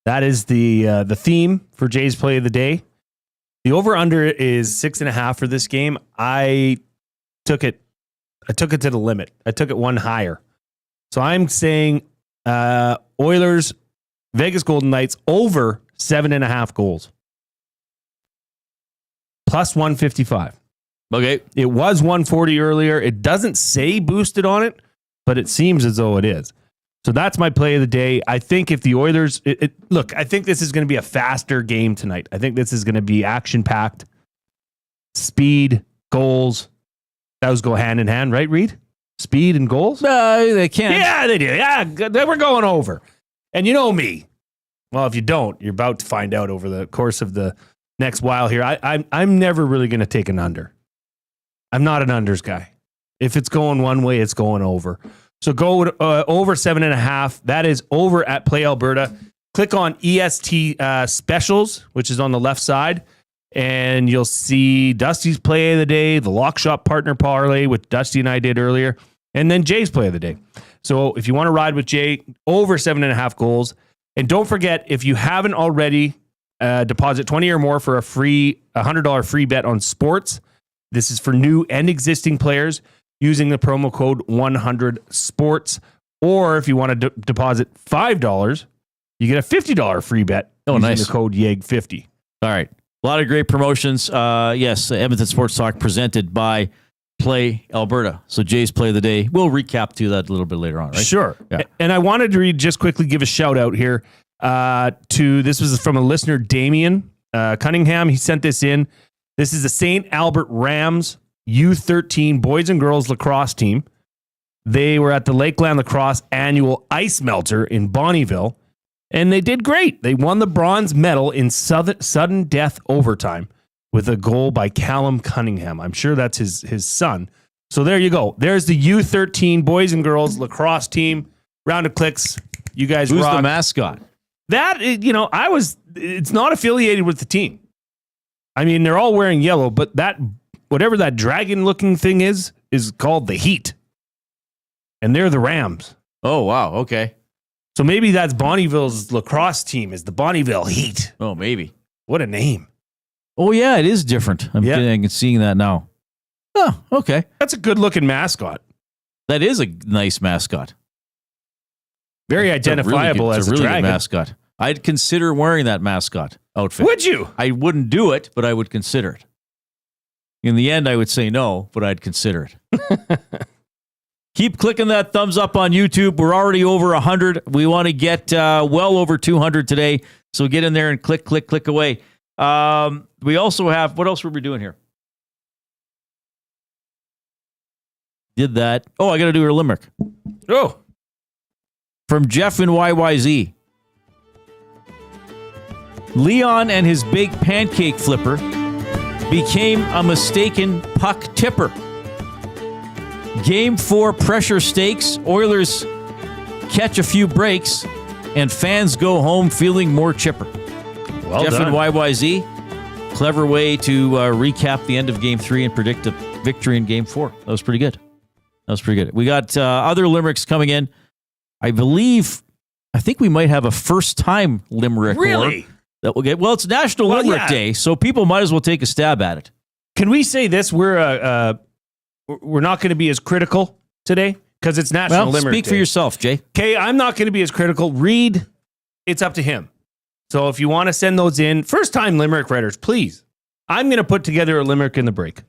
[SPEAKER 2] That is the theme for Jay's Play of the Day. The over-under is 6.5 for this game. I took it to the limit. I took it one higher. So I'm saying Oilers, Vegas Golden Knights over 7.5 goals. Plus 155.
[SPEAKER 3] Okay.
[SPEAKER 2] It was 140 earlier. It doesn't say boosted on it, but it seems as though it is. So that's my play of the day. I think if the Oilers... Look, I think this is going to be a faster game tonight. I think this is going to be action-packed. Speed, goals. Those go hand in hand, right, Reid? Speed and goals?
[SPEAKER 3] They can't.
[SPEAKER 2] Yeah, they do. Yeah, they were going over. And you know me. Well, if you don't, you're about to find out over the course of the next while here. I'm never really going to take an under. I'm not an unders guy. If it's going one way, it's going over. So go over 7.5. That is over at Play Alberta. Click on EST specials, which is on the left side, and you'll see Dusty's play of the day, the Lock Shop partner parlay, which Dusty and I did earlier, and then Jay's play of the day. So if you want to ride with Jay, over 7.5 goals. And don't forget, if you haven't already, deposit 20 or more for a free $100 free bet on sports. This is for new and existing players using the promo code 100sports. Or if you want to deposit $5, you get a $50 free bet using the code YEG50.
[SPEAKER 3] All right. A lot of great promotions. Yes, Edmonton Sports Talk presented by Play Alberta. So Jay's play of the day. We'll recap to that a little bit later on, right?
[SPEAKER 2] Sure.
[SPEAKER 3] Yeah.
[SPEAKER 2] And I wanted to just quickly give a shout out here this was from a listener, Damian Cunningham. He sent this in. This is the St. Albert Rams U13 boys and girls lacrosse team. They were at the Lakeland Lacrosse Annual Ice Melter in Bonnyville, and they did great. They won the bronze medal in sudden death overtime with a goal by Callum Cunningham. I'm sure that's his son. So there you go. There's the U13 boys and girls lacrosse team. Round of clicks. You guys rock.
[SPEAKER 3] Who's the mascot?
[SPEAKER 2] That, it's not affiliated with the team. I mean, they're all wearing yellow, but that, whatever that dragon-looking thing is called the Heat. And they're the Rams.
[SPEAKER 3] Oh, wow. Okay.
[SPEAKER 2] So maybe that's Bonnyville's lacrosse team is the Bonnyville Heat.
[SPEAKER 3] Oh, maybe.
[SPEAKER 2] What a name.
[SPEAKER 3] Oh, yeah, it is different. I'm seeing that now. Oh, okay.
[SPEAKER 2] That's a good-looking mascot.
[SPEAKER 3] That is a nice mascot.
[SPEAKER 2] Very identifiable as a
[SPEAKER 3] really
[SPEAKER 2] dragon.
[SPEAKER 3] Good mascot. I'd consider wearing that mascot outfit.
[SPEAKER 2] Would you?
[SPEAKER 3] I wouldn't do it, but I would consider it. In the end, I would say no, but I'd consider it. Keep clicking that thumbs up on YouTube. We're already over 100. We want to get well over 200 today. So get in there and click away. We also have, what else were we doing here? Did that. Oh, I got to do a limerick.
[SPEAKER 2] Oh.
[SPEAKER 3] From Jeff in YYZ. Leon and his big pancake flipper became a mistaken puck tipper. Game 4 pressure stakes. Oilers catch a few breaks, and fans go home feeling more chipper.
[SPEAKER 2] Well
[SPEAKER 3] Jeff
[SPEAKER 2] done.
[SPEAKER 3] and YYZ. Clever way to recap the end of Game 3 and predict a victory in Game 4. That was pretty good. We got other limericks coming in. I think we might have a first-time limerick.
[SPEAKER 2] Really?
[SPEAKER 3] That we'll get. Well, it's National Limerick Day, so people might as well take a stab at it.
[SPEAKER 2] Can we say this? We're not going to be as critical today because it's National Limerick Day.
[SPEAKER 3] Speak for yourself, Jay.
[SPEAKER 2] Okay, I'm not going to be as critical. Reid, it's up to him. So if you want to send those in, first-time limerick writers, please. I'm going to put together a limerick in the break.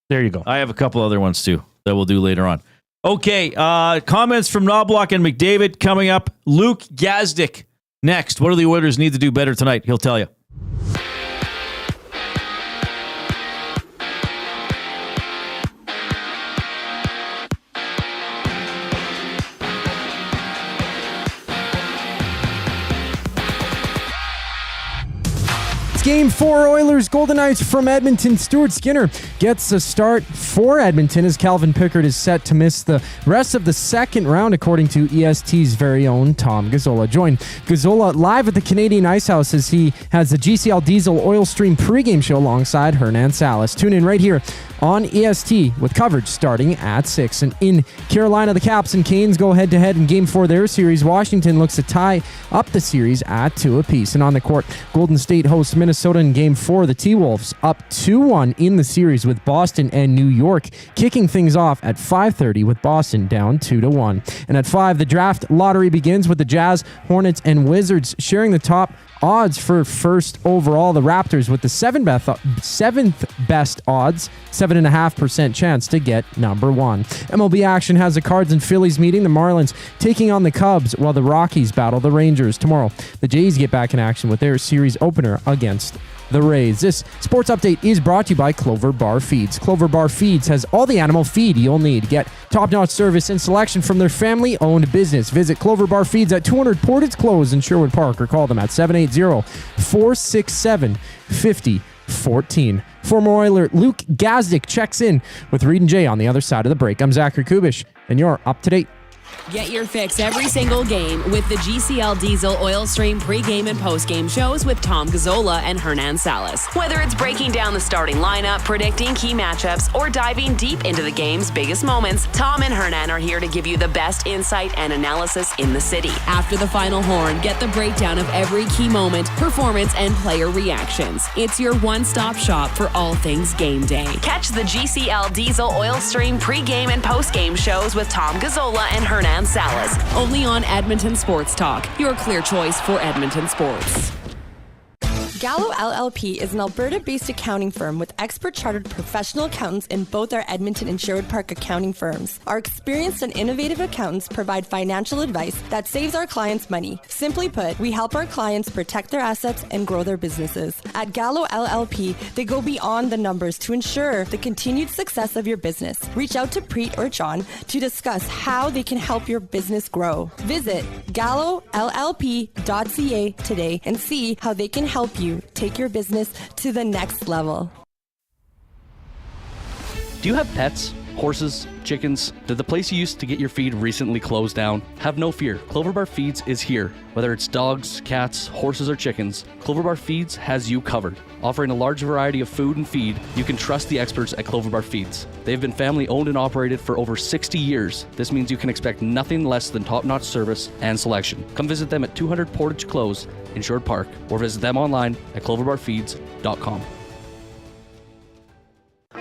[SPEAKER 2] There you go.
[SPEAKER 3] I have a couple other ones, too, that we'll do later on. Okay, comments from Knoblauch and McDavid coming up. Luke Gazdic next. What do the Oilers need to do better tonight? He'll tell you.
[SPEAKER 5] Game 4, Oilers Golden Knights from Edmonton. Stuart Skinner gets a start for Edmonton as Calvin Pickard is set to miss the rest of the second round, according to EST's very own Tom Gazzola. Join Gazzola live at the Canadian Ice House as he has the GCL Diesel Oil Stream pregame show alongside Hernan Salas. Tune in right here on EST with coverage starting at 6. And in Carolina, the Caps and Canes go head-to-head in Game 4 of their series. Washington looks to tie up the series at 2 apiece. And on the court, Golden State hosts Minnesota Minnesota in Game 4. The T-Wolves up 2-1 in the series with Boston and New York, kicking things off at 5:30 with Boston down 2-1. And at 5, the draft lottery begins with the Jazz, Hornets, and Wizards sharing the top odds for first overall. The Raptors with the seventh best odds, 7.5% chance to get number 1. MLB action has the Cards and Phillies meeting. The Marlins taking on the Cubs while the Rockies battle the Rangers. Tomorrow, the Jays get back in action with their series opener against the Rays. This sports update is brought to you by Clover Bar Feeds. Clover Bar Feeds has all the animal feed you'll need. Get top-notch service and selection from their family-owned business. Visit Clover Bar Feeds at 200 Portage Close in Sherwood Park or call them at 780-467-5014. Former Oiler Luke Gazdic checks in with Reid and Jay on the other side of the break. I'm Zachary Kubish, and you're up to date.
[SPEAKER 6] Get your fix every single game with the GCL Diesel Oil Stream pregame and postgame shows with Tom Gazzola and Hernan Salas. Whether it's breaking down the starting lineup, predicting key matchups, or diving deep into the game's biggest moments, Tom and Hernan are here to give you the best insight and analysis in the city. After the final horn, get the breakdown of every key moment, performance, and player reactions. It's your one-stop shop for all things game day. Catch the GCL Diesel Oil Stream pregame and postgame shows with Tom Gazzola and Hernan Salas, only on Edmonton Sports Talk, your clear choice for Edmonton sports.
[SPEAKER 13] Gallo LLP is an Alberta-based accounting firm with expert chartered professional accountants in both our Edmonton and Sherwood Park accounting firms. Our experienced and innovative accountants provide financial advice that saves our clients money. Simply put, we help our clients protect their assets and grow their businesses. At Gallo LLP, they go beyond the numbers to ensure the continued success of your business. Reach out to Preet or John to discuss how they can help your business grow. Visit gallollp.ca today and see how they can help you take your business to the next level.
[SPEAKER 14] Do you have pets? Horses? Chickens? Did the place you used to get your feed recently close down? Have no fear. Clover Bar Feeds is here. Whether it's dogs, cats, horses, or chickens, Clover Bar Feeds has you covered. Offering a large variety of food and feed, you can trust the experts at Clover Bar Feeds. They've been family owned and operated for over 60 years. This means you can expect nothing less than top-notch service and selection. Come visit them at 200 Portage Close in Sherwood Park or visit them online at cloverbarfeeds.com.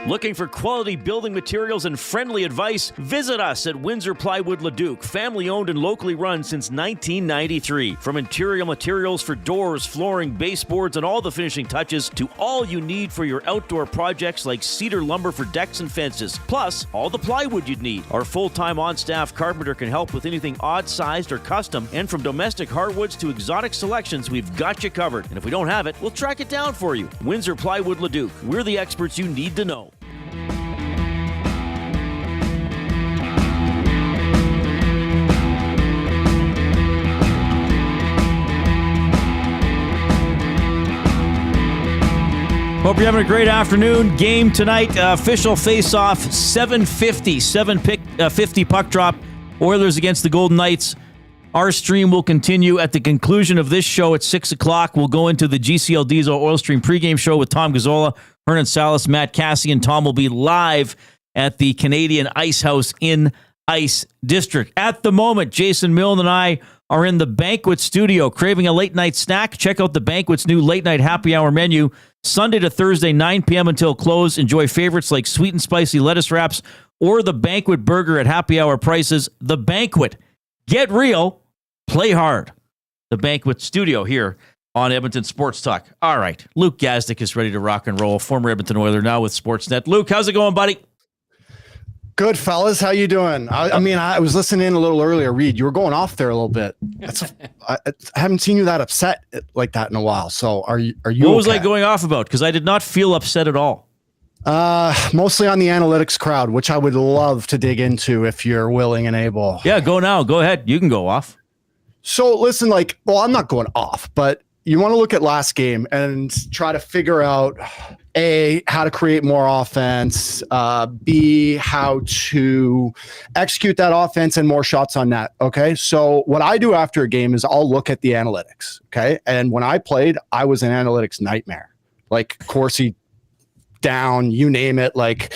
[SPEAKER 3] Looking for quality building materials and friendly advice? Visit us at Windsor Plywood Leduc, family owned and locally run since 1993. From interior materials for doors, flooring, baseboards, and all the finishing touches to all you need for your outdoor projects like cedar lumber for decks and fences, plus all the plywood you'd need. Our full-time on-staff carpenter can help with anything odd-sized or custom, and from domestic hardwoods to exotic selections, we've got you covered. And if we don't have it, we'll track it down for you. Windsor Plywood Leduc, we're the experts you need to know. Hope you're having a great afternoon. Game tonight, official face-off, 7:50 puck drop. Oilers against the Golden Knights. Our stream will continue at the conclusion of this show at 6 o'clock. We'll go into the GCL Diesel Oil Stream pregame show with Tom Gazzola, Hernan Salas, Matt Cassian. Tom will be live at the Canadian Ice House in Ice District. At the moment, Jason Milne and I are in the Banquet studio. Craving a late night snack? Check out the Banquet's new late night happy hour menu. Sunday to Thursday, 9 p.m. until close. Enjoy favorites like sweet and spicy lettuce wraps or the Banquet burger at happy hour prices. The Banquet. Get real. Play hard. The Banquet studio here on Edmonton Sports Talk. All right. Luke Gazdic is ready to rock and roll. Former Edmonton Oiler, now with Sportsnet. Luke, how's it going, buddy?
[SPEAKER 15] Good, fellas. How you doing? I was listening in a little earlier. Reid, you were going off there a little bit. I haven't seen you that upset like that in a while. So are you
[SPEAKER 3] What was I going off about? Because I did not feel upset at all.
[SPEAKER 15] Mostly on the analytics crowd, which I would love to dig into if you're willing and able.
[SPEAKER 3] Yeah, go now. Go ahead. You can go off.
[SPEAKER 15] So listen, I'm not going off, but you want to look at last game and try to figure out A, how to create more offense, B, how to execute that offense and more shots on net. Okay. So what I do after a game is I'll look at the analytics. Okay. And when I played, I was an analytics nightmare. Like Corsi down, you name it. Like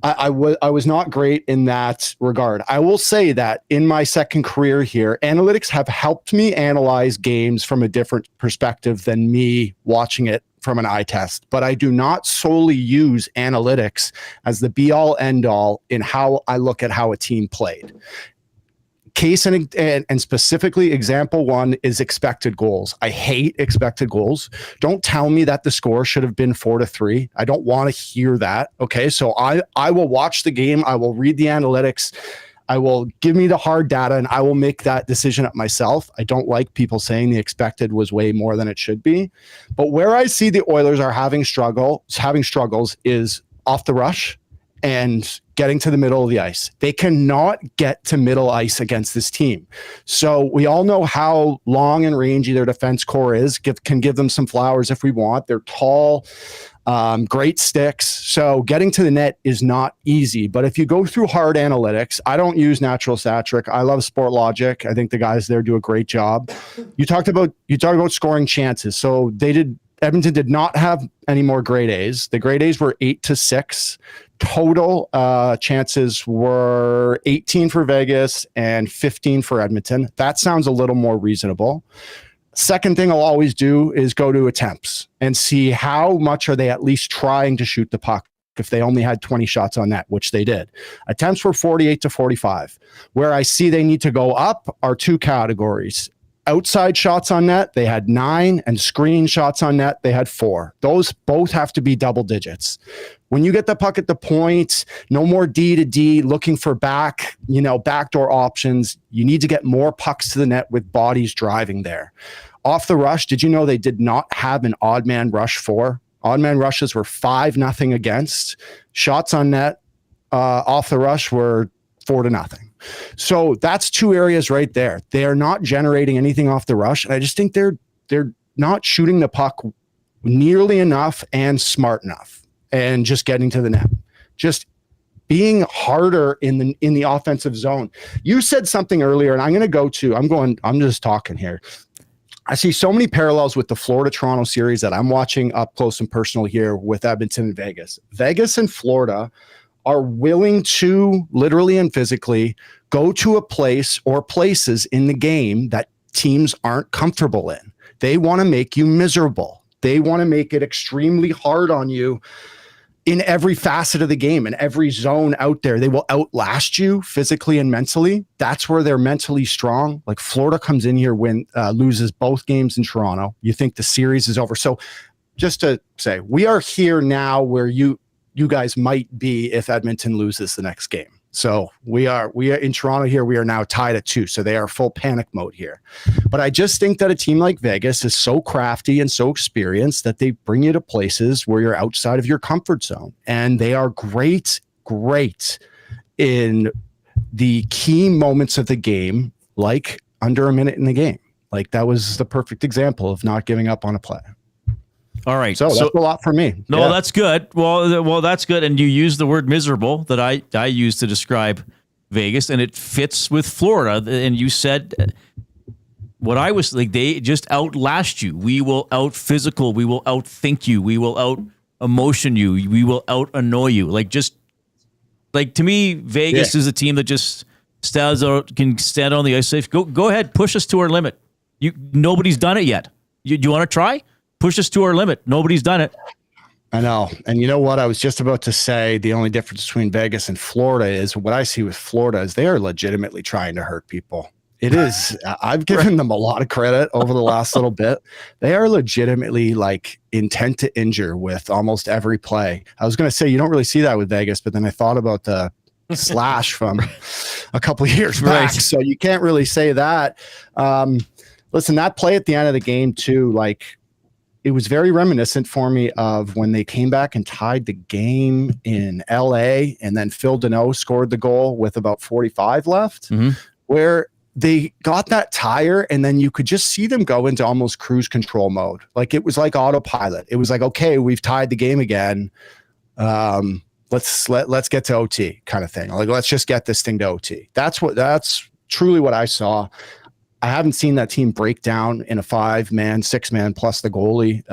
[SPEAKER 15] I was not great in that regard. I will say that in my second career here, analytics have helped me analyze games from a different perspective than me watching it from an eye test, but I do not solely use analytics as the be all end all in how I look at how a team played. Case and specifically example one is expected goals. I hate expected goals. Don't tell me that the score should have been 4-3. I don't want to hear that. Okay. So I will watch the game. I will read the analytics. I will give me the hard data and I will make that decision up myself. I don't like people saying the expected was way more than it should be. But where I see the Oilers are having struggles is off the rush and getting to the middle of the ice. They cannot get to middle ice against this team. So we all know how long and rangy their defense core is. Can give them some flowers if we want. They're tall, great sticks. So getting to the net is not easy. But if you go through hard analytics, I don't use Natural Stat Trick. I love Sport Logic. I think the guys there do a great job. You talked about scoring chances. So Edmonton did not have any more grade A's. The grade A's were 8-6. Total chances were 18 for Vegas and 15 for Edmonton. That sounds a little more reasonable. Second thing I'll always do is go to attempts and see how much are they at least trying to shoot the puck if they only had 20 shots on net, which they did. Attempts were 48-45. Where I see they need to go up are two categories. Outside shots on net, they had 9, and screen shots on net, they had 4. Those both have to be double digits. When you get the puck at the point, no more D to D, looking for backdoor options. You need to get more pucks to the net with bodies driving there. Off the rush, did you know they did not have an odd man rush for? Odd man rushes were 5-0 against. Shots on net off the rush were 4-0. So that's two areas right there. They are not generating anything off the rush. And I just think they're not shooting the puck nearly enough and smart enough and just getting to the net. Just being harder in the offensive zone. You said something earlier, and I'm just talking here. I see so many parallels with the Florida-Toronto series that I'm watching up close and personal here with Edmonton and Vegas. Vegas and Florida are willing to literally and physically go to a place or places in the game that teams aren't comfortable in. They want to make you miserable. They want to make it extremely hard on you in every facet of the game, in every zone out there. They will outlast you physically and mentally. That's where they're mentally strong. Like Florida comes in here, loses both games in Toronto. You think the series is over. So just to say, we are here now where you guys might be if Edmonton loses the next game. So we are in Toronto here. We are now tied at 2. So they are full panic mode here. But I just think that a team like Vegas is so crafty and so experienced that they bring you to places where you're outside of your comfort zone. And they are great in the key moments of the game, like under a minute in the game. Like that was the perfect example of not giving up on a play.
[SPEAKER 3] All right.
[SPEAKER 15] So that's a lot for me.
[SPEAKER 3] No, that's good. Well, that's good. And you use the word miserable that I use to describe Vegas, and it fits with Florida. And you said what I was like, they just outlast you. We will out physical. We will outthink you. We will out emotion you. We will out annoy you. To me, Vegas is a team that just can stand on the ice safe. Go ahead, push us to our limit. Nobody's done it yet. You want to try? Push us to our limit. Nobody's done it.
[SPEAKER 15] I know. And you know what? I was just about to say the only difference between Vegas and Florida is what I see with Florida is they are legitimately trying to hurt people. It is. I've given them a lot of credit over the last little bit. They are legitimately like intent to injure with almost every play. I was going to say you don't really see that with Vegas, but then I thought about the slash from a couple of years back. So you can't really say that. Listen, that play at the end of the game too, it was very reminiscent for me of when they came back and tied the game in LA and then Phil Deneau scored the goal with about 45 left, where they got that tire and then you could just see them go into almost cruise control mode. Like it was like autopilot. It was like, okay, we've tied the game again. Let's get to OT kind of thing. Like, let's just get this thing to OT. That's truly what I saw. I haven't seen that team break down in a 5-man, 6-man plus the goalie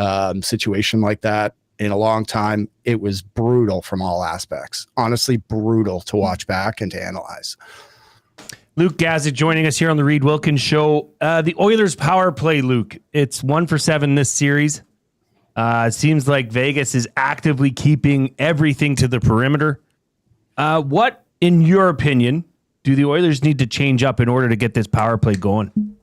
[SPEAKER 15] situation like that in a long time. It was brutal from all aspects. Honestly, brutal to watch back and to analyze.
[SPEAKER 2] Luke Gazdic joining us here on the Reid Wilkins Show. The Oilers power play, Luke. It's 1 for 7 this series. It seems like Vegas is actively keeping everything to the perimeter. What, in your opinion, do the Oilers need to change up in order to get this power play going?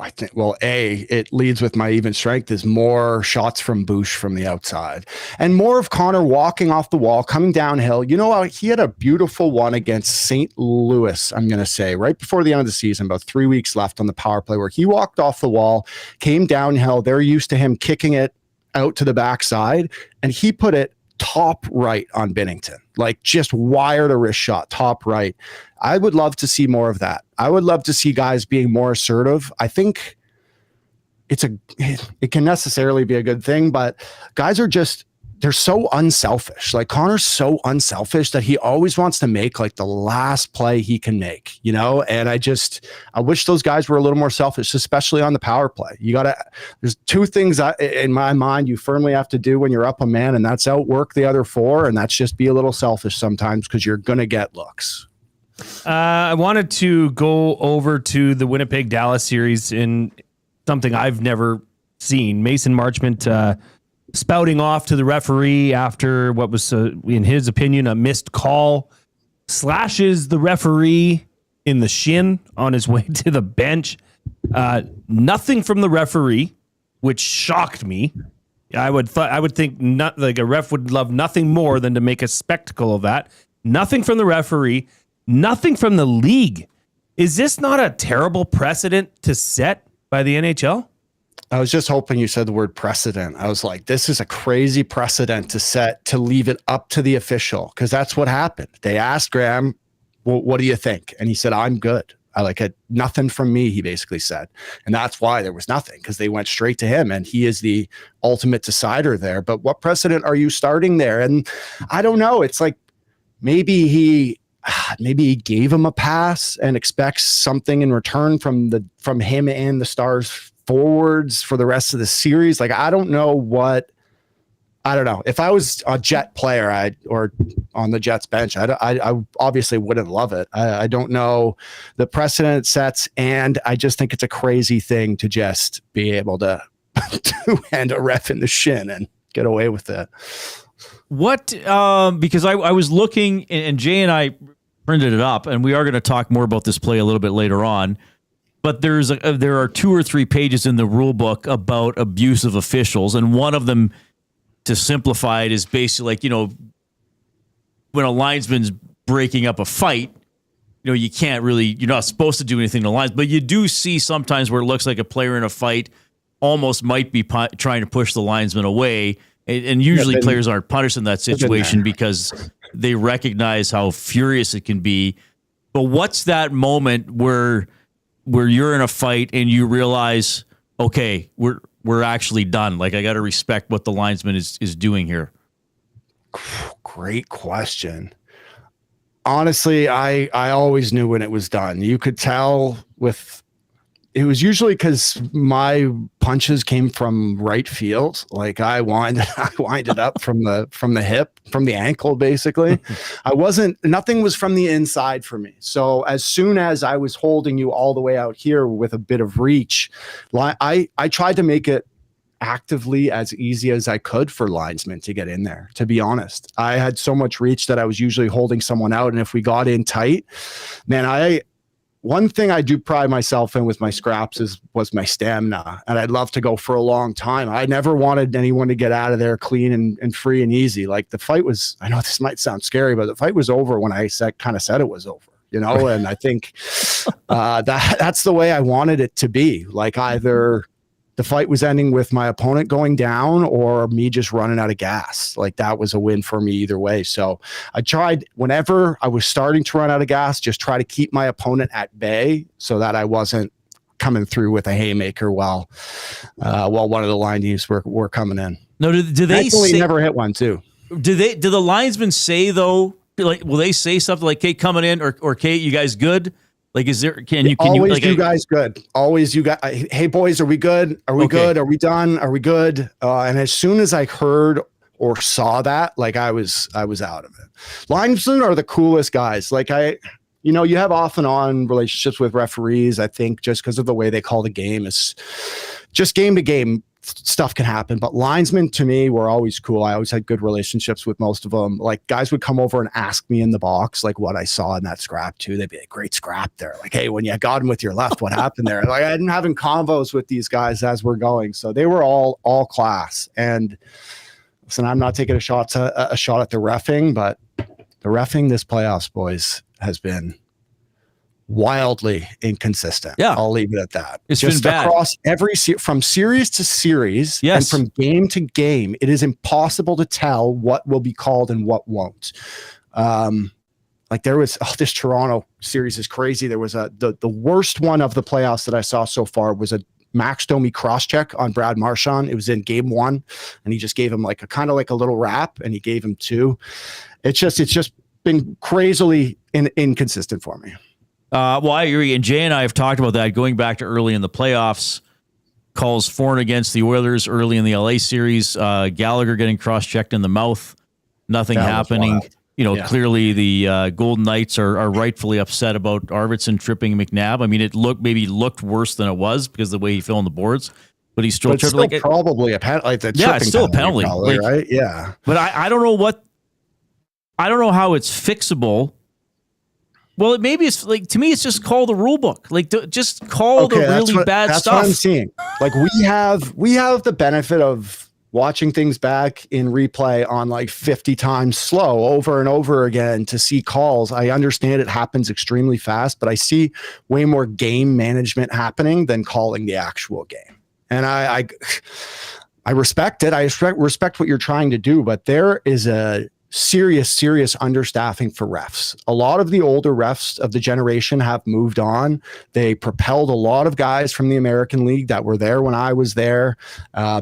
[SPEAKER 15] I think, well, it leads with my even strength is more shots from Bush from the outside and more of Connor walking off the wall, coming downhill. You know, he had a beautiful one against St. Louis, I'm going to say, right before the end of the season, about 3 weeks left on the power play, where he walked off the wall, came downhill. They're used to him kicking it out to the backside, and he put it top right on Binnington, like just wired a wrist shot, top right. I would love to see more of that. I would love to see guys being more assertive. I think it can necessarily be a good thing, but guys are just, they're so unselfish. Like Connor's so unselfish that he always wants to make like the last play he can make, you know? And I wish those guys were a little more selfish, especially on the power play. There's two things in my mind you firmly have to do when you're up a man, and that's outwork the other four. And that's just be a little selfish sometimes because you're going to get looks.
[SPEAKER 2] I wanted to go over to the Winnipeg-Dallas series in something I've never seen. Mason Marchment spouting off to the referee after what was, in his opinion, a missed call, slashes the referee in the shin on his way to the bench. Nothing from the referee, which shocked me. I would think not like a ref would love nothing more than to make a spectacle of that. Nothing from the referee. Nothing from the league. Is this not a terrible precedent to set by the NHL?
[SPEAKER 15] I was just hoping you said the word precedent. I was like, this is a crazy precedent to set, to leave it up to the official, because that's what happened. They asked Graham, well, what do you think? And he said, I'm good. I like it. Nothing from me, he basically said. And that's why there was nothing, because they went straight to him, and he is the ultimate decider there. But what precedent are you starting there? And I don't know. It's like maybe he gave him a pass and expects something in return from him and the Stars forwards for the rest of the series. Like, I don't know. If I was a Jet player, or on the Jets bench, I obviously wouldn't love it. I don't know the precedent it sets, and I just think it's a crazy thing to just be able to hand a ref in the shin and get away with it.
[SPEAKER 3] What, because I was looking, and Jay and I printed it up, and we are going to talk more about this play a little bit later on, but there are 2 or 3 pages in the rule book about abuse of officials, and one of them, to simplify it, is basically like, you know, when a linesman's breaking up a fight, you know, you're not supposed to do anything to the lines, but you do see sometimes where it looks like a player in a fight almost might be trying to push the linesman away. And usually players aren't punished in that situation because they recognize how furious it can be. But what's that moment where you're in a fight and you realize, okay, we're actually done. Like, I got to respect what the linesman is doing here.
[SPEAKER 15] Great question. Honestly, I always knew when it was done. You could tell it was usually because my punches came from right field. Like I winded up from the hip, from the ankle, basically. Nothing was from the inside for me. So as soon as I was holding you all the way out here with a bit of reach, I tried to make it actively as easy as I could for linesmen to get in there. To be honest, I had so much reach that I was usually holding someone out. And if we got in tight, man, one thing I do pride myself in with my scraps was my stamina, and I'd love to go for a long time. I never wanted anyone to get out of there clean and free and easy. Like the fight was, I know this might sound scary, but the fight was over when I kind of said it was over, you know? And I think that's the way I wanted it to be. Like either the fight was ending with my opponent going down or me just running out of gas. Like that was a win for me either way. So I tried, whenever I was starting to run out of gas, just try to keep my opponent at bay so that I wasn't coming through with a haymaker while one of the lineys were coming in.
[SPEAKER 3] No, do they say,
[SPEAKER 15] never hit one too?
[SPEAKER 3] Do the linesmen say though, like, will they say something like, "Kate coming in," or "Kate, you guys good"? Like, is there,
[SPEAKER 15] always you guys good? Always you guys, hey boys, are we good? Are we good? Are we done? Are we good? And as soon as I heard or saw that, like I was out of it. Linesmen are the coolest guys. Like you have off and on relationships with referees. I think just because of the way they call the game is just game to game. stuff can happen, but linesmen to me were always cool. I always had good relationships with most of them. Like guys would come over and ask me in the box, like what I saw in that scrap too. They'd be like, great scrap there. Like, hey, when you got him with your left, what happened there? Like I've been having convos with these guys as we're going. So they were all class. And listen, I'm not taking a shot at the reffing, but the reffing this playoffs, boys, has been wildly inconsistent.
[SPEAKER 3] Yeah,
[SPEAKER 15] I'll leave it at that.
[SPEAKER 3] It's
[SPEAKER 15] just
[SPEAKER 3] been bad
[SPEAKER 15] across from series to series,
[SPEAKER 3] yes,
[SPEAKER 15] and from game to game. It is impossible to tell what will be called and what won't. Like there was this Toronto series is crazy. There was the worst one of the playoffs that I saw so far was a Max Domi cross-check on Brad Marchand. It was in game 1, and he just gave him like a little wrap, and he gave him 2. It's just been crazily inconsistent for me.
[SPEAKER 3] Well, I agree. And Jay and I have talked about that going back to early in the playoffs. Calls for and against the Oilers early in the LA series. Gallagher getting cross-checked in the mouth. Nothing happening. Clearly the Golden Knights are rightfully upset about Arvidsson tripping McNabb. I mean, it looked worse than it was because of the way he fell on the boards. But he's still tripping. Like
[SPEAKER 15] probably a penalty.
[SPEAKER 3] Yeah, it's still a penalty.
[SPEAKER 15] Probably, right? Yeah.
[SPEAKER 3] But I don't know how it's fixable. Well, maybe it's like, to me, it's just call the rule book. Like, just call the really bad stuff.
[SPEAKER 15] That's what I'm seeing. Like we have the benefit of watching things back in replay on like 50 times slow over and over again to see calls. I understand it happens extremely fast, but I see way more game management happening than calling the actual game. And I respect it. I respect what you're trying to do, but there is a serious understaffing for refs. A lot of the older refs of the generation have moved on. They propelled a lot of guys from the American League that were there when I was there.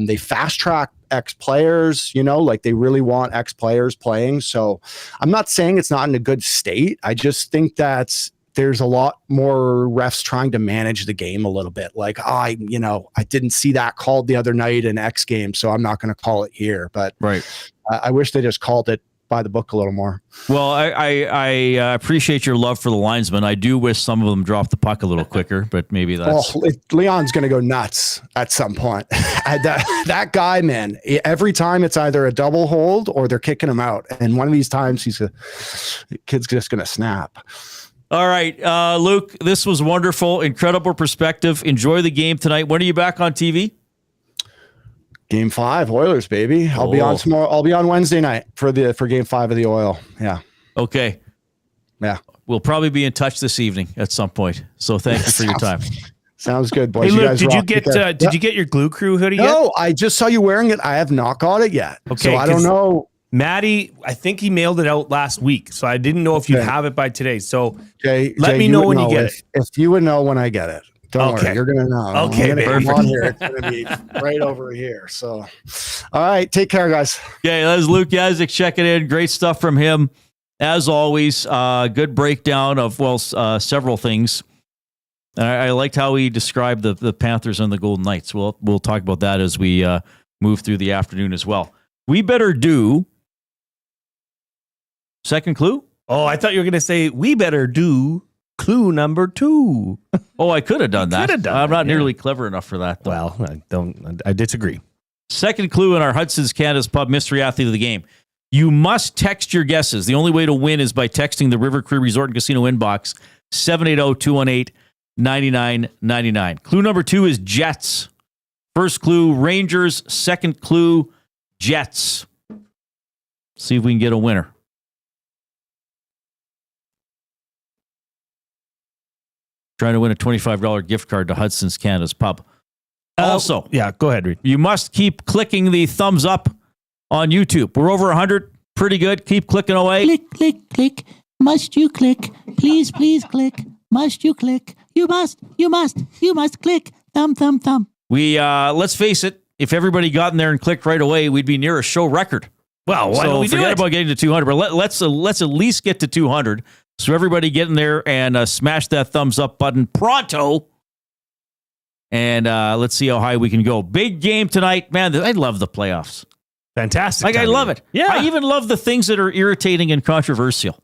[SPEAKER 15] They fast-track ex-players, like they really want ex-players playing. So I'm not saying it's not in a good state. I just think that there's a lot more refs trying to manage the game a little bit. Like, I didn't see that called the other night in X game, so I'm not going to call it here. But
[SPEAKER 3] right.
[SPEAKER 15] I wish they just called it by the book a little more.
[SPEAKER 3] Well, I appreciate your love for the linesmen. I do wish some of them dropped the puck a little quicker, but maybe that's...
[SPEAKER 15] Well, Leon's going to go nuts at some point. that guy, man, every time it's either a double hold or they're kicking him out. And one of these times the kid's just going to snap.
[SPEAKER 3] All right, Luke, this was wonderful. Incredible perspective. Enjoy the game tonight. When are you back on TV?
[SPEAKER 15] Game 5, Oilers, baby. I'll be on tomorrow. I'll be on Wednesday night for Game 5 of the Oil. Yeah.
[SPEAKER 3] Okay.
[SPEAKER 15] Yeah.
[SPEAKER 3] We'll probably be in touch this evening at some point. So thank you for your time.
[SPEAKER 15] Sounds good, boys.
[SPEAKER 2] Hey,
[SPEAKER 15] you
[SPEAKER 2] Luke,
[SPEAKER 15] guys
[SPEAKER 2] did you get your Glue Crew hoodie yet?
[SPEAKER 15] No, I just saw you wearing it. I have not got it yet.
[SPEAKER 2] Okay,
[SPEAKER 15] so I don't know.
[SPEAKER 2] Maddie, I think he mailed it out last week, so I didn't know if you'd have it by today. So
[SPEAKER 15] Jay,
[SPEAKER 2] let me know when you get it.
[SPEAKER 15] If you would know when I get it. Don't worry, you're going to know.
[SPEAKER 2] Okay,
[SPEAKER 15] I'm on here. It's going to be right over here. So, all right, take care, guys.
[SPEAKER 3] Okay, that is Luke Gazdic checking in. Great stuff from him. As always, good breakdown of, several things. I liked how he described the Panthers and the Golden Knights. We'll talk about that as we move through the afternoon as well. We better do second clue?
[SPEAKER 2] Oh, I thought you were going to say we better do clue number 2.
[SPEAKER 3] Oh, I could have done that. I'm not nearly clever enough for that, though.
[SPEAKER 2] Well, I disagree.
[SPEAKER 3] Second clue in our Hudson's Canada's Pub Mystery Athlete of the Game. You must text your guesses. The only way to win is by texting the River Cree Resort and Casino inbox, 780-218-9999. Clue number 2 is Jets. First clue, Rangers. Second clue, Jets. See if we can get a winner. Trying to win a $25 gift card to Hudson's Canada's Pub. Also,
[SPEAKER 2] go ahead, Reid.
[SPEAKER 3] You must keep clicking the thumbs up on YouTube. We're over 100. Pretty good. Keep clicking away.
[SPEAKER 4] Click, click, click. Must you click? Please, please click. Must you click? You must click. Thumb, thumb, thumb.
[SPEAKER 3] We, let's face it, if everybody got in there and clicked right away, we'd be near a show record.
[SPEAKER 2] Well, why don't we
[SPEAKER 3] forget about getting to 200, but let's at least get to 200. So everybody get in there and smash that thumbs up button pronto. And let's see how high we can go. Big game tonight. Man, I love the playoffs.
[SPEAKER 2] Fantastic.
[SPEAKER 3] I love it.
[SPEAKER 2] Yeah.
[SPEAKER 3] I even love the things that are irritating and controversial.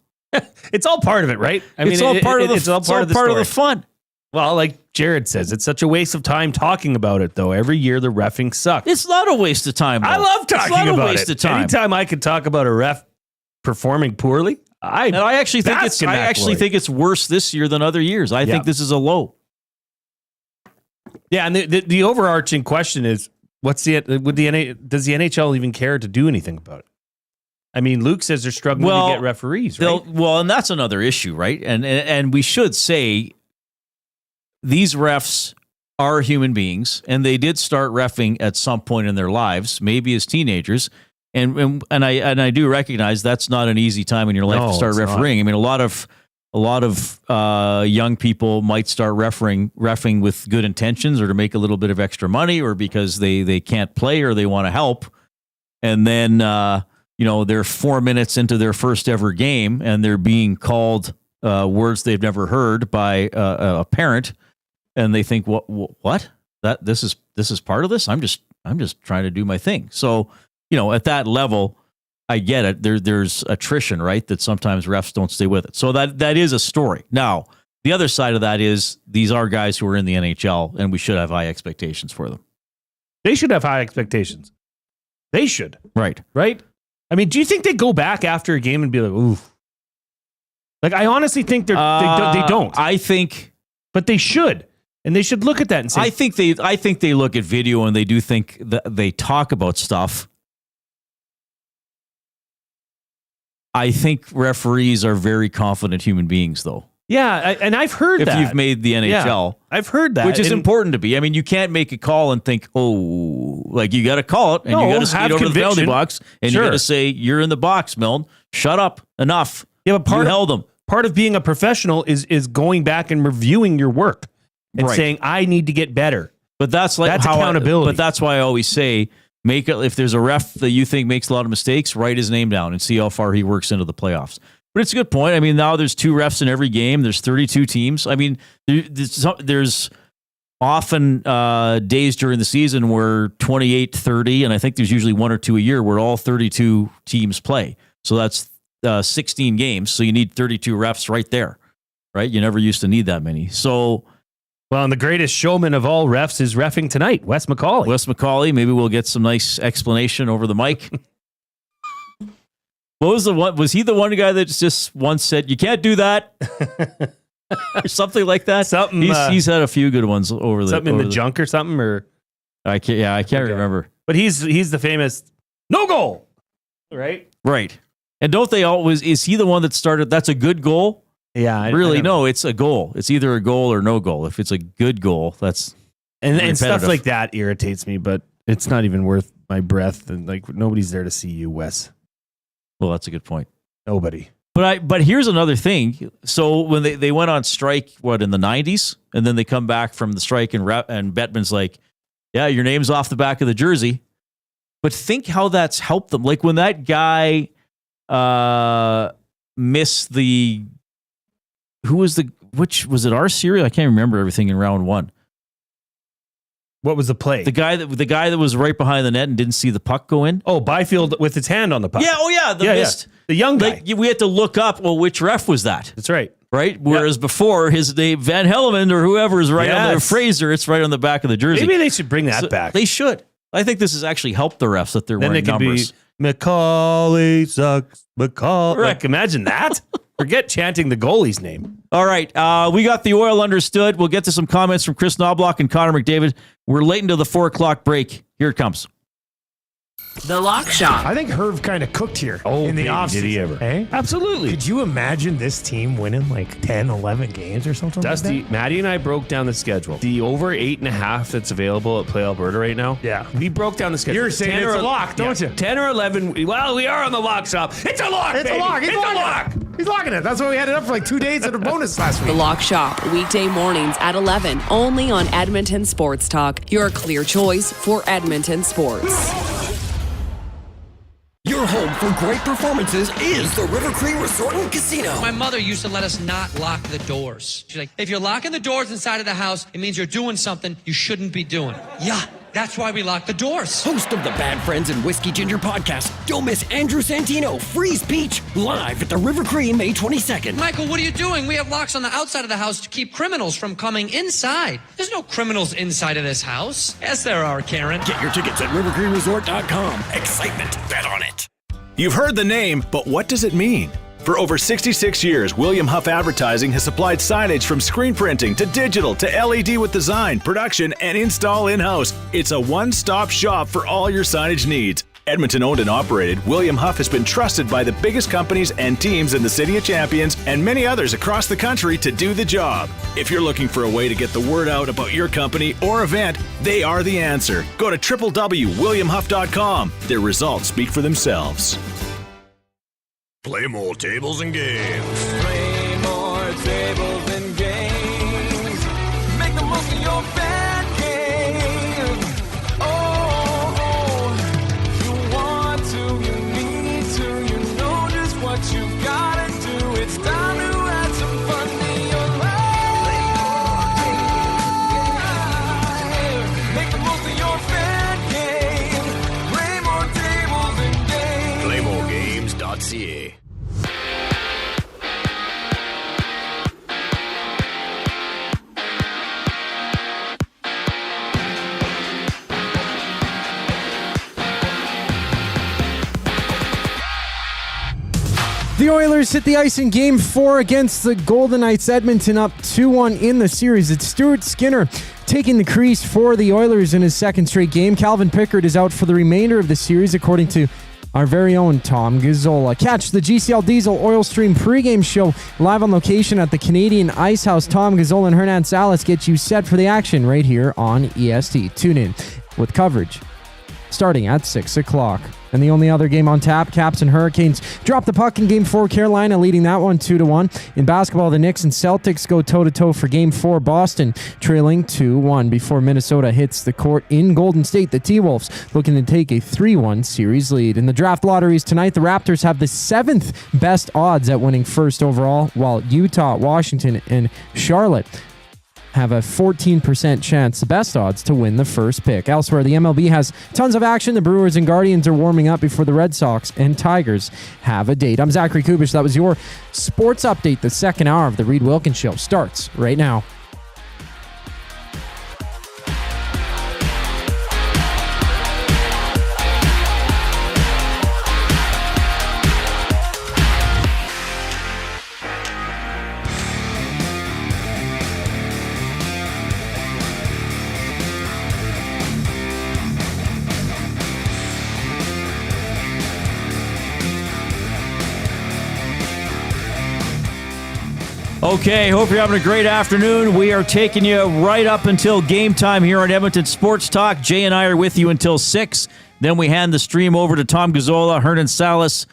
[SPEAKER 2] It's all part of it, right?
[SPEAKER 3] It's all part of the fun.
[SPEAKER 2] Well, like Jared says, it's such a waste of time talking about it, though. Every year the reffing sucks.
[SPEAKER 3] It's not a waste of time, though.
[SPEAKER 2] I love talking
[SPEAKER 3] it's not
[SPEAKER 2] about
[SPEAKER 3] a waste
[SPEAKER 2] it.
[SPEAKER 3] Of time.
[SPEAKER 2] Anytime I can talk about a ref performing poorly, I actually
[SPEAKER 3] think it's worse this year than other years. I think this is a low.
[SPEAKER 2] Yeah, and the overarching question is, does the NHL even care to do anything about it? I mean, Luke says they're struggling to get referees, right?
[SPEAKER 3] Well, and that's another issue, right? And we should say these refs are human beings, and they did start reffing at some point in their lives, maybe as teenagers. And I do recognize that's not an easy time in your life to start refereeing. I mean, a lot of young people might start reffing with good intentions, or to make a little bit of extra money, or because they can't play or they want to help. And then they're 4 minutes into their first ever game, and they're being called words they've never heard by a parent, and they think, what? That this is part of this? I'm just trying to do my thing. So, at that level, I get it. There's attrition, right? That sometimes refs don't stay with it. So that is a story. Now, the other side of that is these are guys who are in the NHL, and we should have high expectations for them.
[SPEAKER 2] They should have high expectations. They should.
[SPEAKER 3] Right.
[SPEAKER 2] I mean, do you think they go back after a game and be like, ooh? Like, I honestly think they don't.
[SPEAKER 3] I think...
[SPEAKER 2] But they should. And they should look at that and say...
[SPEAKER 3] I think they look at video, and they do think that they talk about stuff. I think referees are very confident human beings, though.
[SPEAKER 2] Yeah, and I've heard that.
[SPEAKER 3] If you've made the NHL.
[SPEAKER 2] Yeah, I've heard that.
[SPEAKER 3] Which is important to be. I mean, you can't make a call and think, you got to call it, and you got to skate over to the penalty box, and you got to say, you're in the box, Milne. Shut up. Enough.
[SPEAKER 2] Yeah, but
[SPEAKER 3] you held them.
[SPEAKER 2] Part of being a professional is going back and reviewing your work and saying, I need to get better.
[SPEAKER 3] But that's
[SPEAKER 2] accountability.
[SPEAKER 3] But that's why I always say, if there's a ref that you think makes a lot of mistakes, write his name down and see how far he works into the playoffs. But it's a good point. I mean, now there's 2 refs in every game. There's 32 teams. I mean, there's often days during the season where 28, 30, and I think there's usually 1 or 2 a year where all 32 teams play. So that's 16 games. So you need 32 refs right there, right? You never used to need that many. So...
[SPEAKER 2] Well, and the greatest showman of all refs is reffing tonight, Wes McCauley.
[SPEAKER 3] Maybe we'll get some nice explanation over the mic. What was the one? Was he the one guy that just once said, you can't do that? Or something like that?
[SPEAKER 2] Something.
[SPEAKER 3] He's had a few good ones over the...
[SPEAKER 2] Something in the junk or something? Or
[SPEAKER 3] I can't remember.
[SPEAKER 2] But he's the famous no goal, right?
[SPEAKER 3] Right. And don't they always... Is he the one that started, that's a good goal?
[SPEAKER 2] Yeah,
[SPEAKER 3] no, it's a goal. It's either a goal or no goal. If it's a good goal, that's
[SPEAKER 2] and stuff like that irritates me, but it's not even worth my breath. And like, nobody's there to see you, Wes.
[SPEAKER 3] Well, that's a good point.
[SPEAKER 2] Nobody.
[SPEAKER 3] But here's another thing. So when they went on strike, in the 90s, and then they come back from the strike, and Bettman's like, yeah, your name's off the back of the jersey. But think how that's helped them. Like when that guy missed the... which was it, our series? I can't remember everything in round 1.
[SPEAKER 2] What was the play?
[SPEAKER 3] The guy that was right behind the net and didn't see the puck go in.
[SPEAKER 2] Oh, Byfield with his hand on the puck.
[SPEAKER 3] Yeah.
[SPEAKER 2] The young guy.
[SPEAKER 3] We had to look up, which ref was that?
[SPEAKER 2] That's right.
[SPEAKER 3] Right? Whereas before, his name, Van Hellemond or whoever is right on the Fraser, it's right on the back of the jersey.
[SPEAKER 2] Maybe they should bring that back.
[SPEAKER 3] They should. I think this has actually helped the refs that they're wearing numbers.
[SPEAKER 2] McCauley sucks. McCauley. Right. Like, imagine that. Forget chanting the goalie's name.
[SPEAKER 3] All right. We got the Oil understood. We'll get to some comments from Kris Knoblauch and Connor McDavid. We're late into the 4 o'clock break. Here it comes.
[SPEAKER 6] The Lock Shop.
[SPEAKER 7] I think Herb kind of cooked here in the offseason.
[SPEAKER 2] Did he ever?
[SPEAKER 7] Hey?
[SPEAKER 2] Absolutely.
[SPEAKER 7] Could you imagine this team winning like 10, 11 games or something
[SPEAKER 2] Dusty,
[SPEAKER 7] like that?
[SPEAKER 2] Maddie and I broke down the schedule. The over 8.5 that's available at Play Alberta right now.
[SPEAKER 7] Yeah.
[SPEAKER 2] We broke down the schedule.
[SPEAKER 7] You're saying it's a lock, don't you?
[SPEAKER 2] 10 or 11. Well, we are on the Lock Shop. It's a lock,
[SPEAKER 7] It's
[SPEAKER 2] baby.
[SPEAKER 7] a lock.
[SPEAKER 2] It's a lock.
[SPEAKER 7] He's locking it. That's why we had it up for like 2 days at a bonus last week.
[SPEAKER 6] The Lock Shop, weekday mornings at 11, only on Edmonton Sports Talk, your clear choice for Edmonton sports.
[SPEAKER 16] Your home for great performances is the River Cree Resort and Casino.
[SPEAKER 17] My mother used to let us not lock the doors. She's like, if you're locking the doors inside of the house, it means you're doing something you shouldn't be doing.
[SPEAKER 16] Yeah,
[SPEAKER 17] That's why we lock the doors.
[SPEAKER 16] Host of the Bad Friends and Whiskey Ginger podcast, don't miss Andrew Santino, Freeze Peach, live at the River Cree May 22nd.
[SPEAKER 17] Michael, what are you doing? We have locks on the outside of the house to keep criminals from coming inside. There's no criminals inside of this house. Yes, there are, Karen.
[SPEAKER 16] Get your tickets at rivercreeresort.com. Excitement, bet on it.
[SPEAKER 18] You've heard the name, but what does it mean? For over 66 years, William Huff Advertising has supplied signage from screen printing to digital to LED with design, production, and install in-house. It's a one-stop shop for all your signage needs. Edmonton owned and operated, William Huff has been trusted by the biggest companies and teams in the City of Champions and many others across the country to do the job. If you're looking for a way to get the word out about your company or event, they are the answer. Go to www.williamhuff.com. Their results speak for themselves.
[SPEAKER 19] Play more tables and games.
[SPEAKER 20] Play more tables and games. Make the most of your bad game. Oh, you want to, you need to, you know just what you've got to do. It's time to add some fun to your life. Make the most of your bad game. Play more tables and games.
[SPEAKER 19] PlayMoreGames.ca.
[SPEAKER 5] The Oilers hit the ice in Game 4 against the Golden Knights. Edmonton up 2-1 in the series. It's Stuart Skinner taking the crease for the Oilers in his second straight game. Calvin Pickard is out for the remainder of the series, according to our very own Tom Gazzola. Catch the GCL Diesel Oil Stream pregame show live on location at the Canadian Ice House. Tom Gazzola and Hernan Salas get you set for the action right here on EST. Tune in with coverage starting at 6 o'clock. And the only other game on tap, Caps and Hurricanes drop the puck in Game 4. Carolina leading that one 2-1. In basketball, the Knicks and Celtics go toe-to-toe for Game 4. Boston trailing 2-1 before Minnesota hits the court in Golden State. The T-Wolves looking to take a 3-1 series lead. In the draft lotteries tonight, the Raptors have the 7th best odds at winning first overall, while Utah, Washington, and Charlotte have a 14% chance, the best odds, to win the first pick. Elsewhere, the MLB has tons of action. The Brewers and Guardians are warming up before the Red Sox and Tigers have a date. I'm Zachary Kubish. That was your sports update. The second hour of the Reid Wilkins Show starts right now.
[SPEAKER 3] Okay, hope you're having a great afternoon. We are taking you right up until game time here on Edmonton Sports Talk. Jay and I are with you until 6. Then we hand the stream over to Tom Gazzola, Hernan Salas,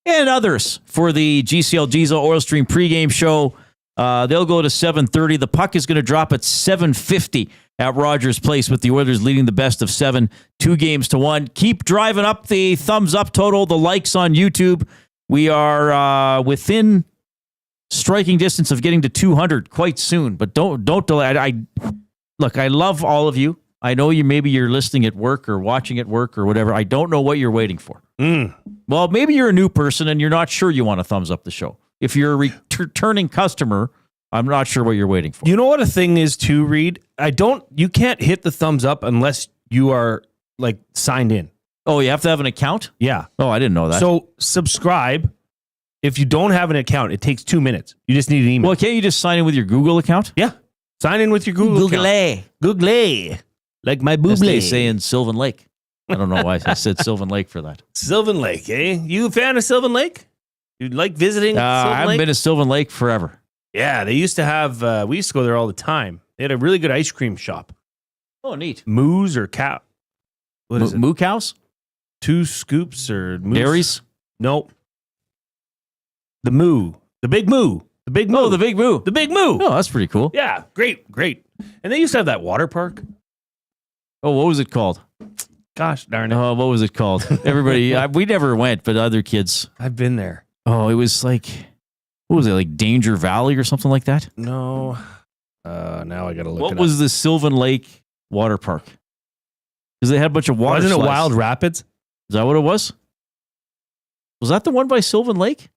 [SPEAKER 3] and others for the GCL Diesel Oil Stream pregame show. They'll go to 7:30. The puck is going to drop at 7:50 at Rogers Place with the Oilers leading the best of 7, 2-1. Keep driving up the thumbs up total, the likes on YouTube. We are within striking distance of getting to 200 quite soon, but don't delay. Look, I love all of you. I know you're listening at work or watching at work or whatever. I don't know what you're waiting for. Well, maybe you're a new person and you're not sure you want to thumbs up the show. If you're a returning customer, I'm not sure what you're waiting for.
[SPEAKER 2] You know what a thing is too, Reid? You can't hit the thumbs up unless you are like signed in.
[SPEAKER 3] Oh, you have to have an account?
[SPEAKER 2] Yeah.
[SPEAKER 3] Oh, I didn't know that.
[SPEAKER 2] So subscribe. If you don't have an account, it takes 2 minutes. You just need an email.
[SPEAKER 3] Well, can't you just sign in with your Google account?
[SPEAKER 2] Yeah. Sign in with your Google account. Google. Like my booble.
[SPEAKER 3] As they say in Sylvan Lake. I don't know why I said Sylvan Lake for that.
[SPEAKER 2] Sylvan Lake, eh? You a fan of Sylvan Lake? You like visiting Sylvan
[SPEAKER 3] I haven't
[SPEAKER 2] Lake?
[SPEAKER 3] been to Sylvan Lake forever.
[SPEAKER 2] Yeah, they used to have, we used to go there all the time. They had a really good ice cream shop.
[SPEAKER 3] Oh, neat.
[SPEAKER 2] Moose or cow. What is it?
[SPEAKER 3] Moo cows?
[SPEAKER 2] 2 scoops or moose?
[SPEAKER 3] Dairies?
[SPEAKER 2] Nope. The Moo. The Big Moo. The Big Moo.
[SPEAKER 3] Oh, the Big Moo.
[SPEAKER 2] The Big Moo.
[SPEAKER 3] Oh, that's pretty cool.
[SPEAKER 2] Yeah, great. And they used to have that water park.
[SPEAKER 3] Oh, what was it called?
[SPEAKER 2] Gosh darn it.
[SPEAKER 3] Oh, what was it called? Everybody, we never went, but other kids.
[SPEAKER 2] I've been there.
[SPEAKER 3] Oh, it was like, what was it, like Danger Valley or something like that?
[SPEAKER 2] No. Now I got to look it up.
[SPEAKER 3] What was the Sylvan Lake water park? Because they had a bunch of water
[SPEAKER 2] Wasn't
[SPEAKER 3] slides.
[SPEAKER 2] it Wild Rapids?
[SPEAKER 3] Is that what it was? Was that the one by Sylvan Lake?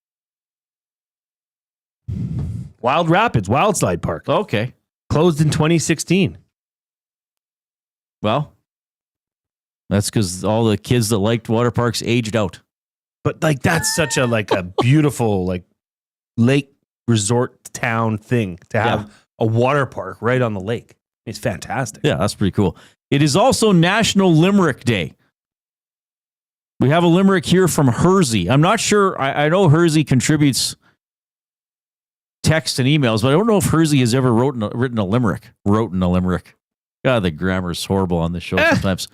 [SPEAKER 2] Wild Rapids, Wild Slide Park.
[SPEAKER 3] Okay.
[SPEAKER 2] Closed in 2016.
[SPEAKER 3] Well, that's because all the kids that liked water parks aged out.
[SPEAKER 2] But like that's such a beautiful lake resort town thing to have a water park right on the lake. It's fantastic.
[SPEAKER 3] Yeah, that's pretty cool. It is also National Limerick Day. We have a limerick here from Hersey. I'm not sure. I know Hersey contributes text and emails, but I don't know if Hersey has ever written a limerick. Wrote in a limerick. God, the grammar is horrible on this show sometimes.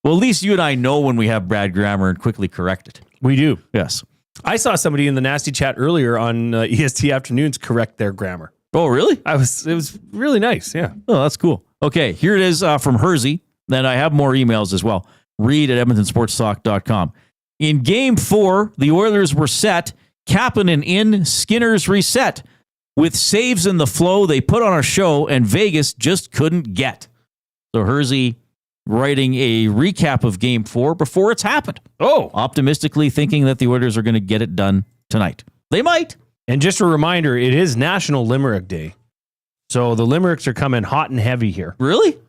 [SPEAKER 3] Well, at least you and I know when we have bad grammar and quickly correct it.
[SPEAKER 2] We do.
[SPEAKER 3] Yes.
[SPEAKER 2] I saw somebody in the nasty chat earlier on EST Afternoons correct their grammar.
[SPEAKER 3] Oh, really?
[SPEAKER 2] It was really nice. Yeah.
[SPEAKER 3] Oh, that's cool. Okay, here it is from Hersey. Then I have more emails as well. Reid at EdmontonSportsTalk.com. In Game 4, the Oilers were set. Kapanen in, Skinner's reset. With saves in the flow, they put on a show, and Vegas just couldn't get. So Hersey writing a recap of Game 4 before it's happened.
[SPEAKER 2] Oh.
[SPEAKER 3] Optimistically thinking that the Oilers are going to get it done tonight. They might.
[SPEAKER 2] And just a reminder, it is National Limerick Day. So the limericks are coming hot and heavy here.
[SPEAKER 3] Really?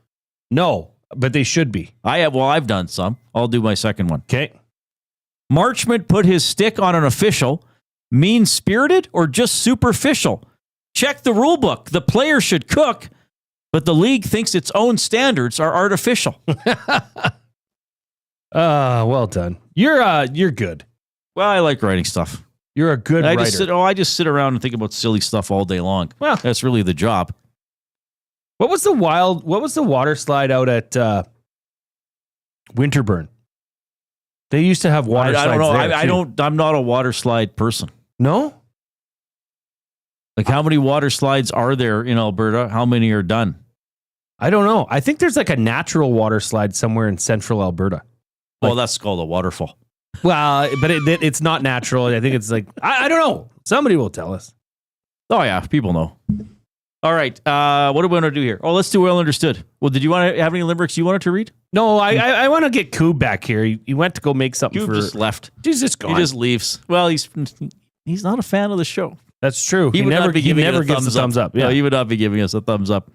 [SPEAKER 2] No, but they should be.
[SPEAKER 3] I've done some. I'll do my second one.
[SPEAKER 2] Okay.
[SPEAKER 3] Marchment put his stick on an official. Mean-spirited or just superficial? Check the rule book. The player should cook, but the league thinks its own standards are artificial.
[SPEAKER 2] Well done. You're good.
[SPEAKER 3] Well, I like writing stuff.
[SPEAKER 2] You're a good writer.
[SPEAKER 3] I just sit around and think about silly stuff all day long. Well, that's really the job.
[SPEAKER 2] What was the water slide out at Winterburn? They used to have water slides.
[SPEAKER 3] I don't know. I'm not a water slide person.
[SPEAKER 2] No?
[SPEAKER 3] Like how many water slides are there in Alberta? How many are done?
[SPEAKER 2] I don't know. I think there's like a natural water slide somewhere in central Alberta.
[SPEAKER 3] Well, that's called a waterfall.
[SPEAKER 2] Well, but it's not natural. I think it's like, I don't know. Somebody will tell us.
[SPEAKER 3] Oh, yeah. People know. All right. What do we want to do here? Oh, let's do Well Understood. Well, did you want to have any limericks you wanted to read?
[SPEAKER 2] No, I want to get Coob back here. He went to go make something
[SPEAKER 3] Coob just left.
[SPEAKER 2] He's just gone.
[SPEAKER 3] He just leaves. Well, he's not a fan of the show.
[SPEAKER 2] That's true.
[SPEAKER 3] He never gives a thumbs up. Yeah. No, he would not be giving us a thumbs up.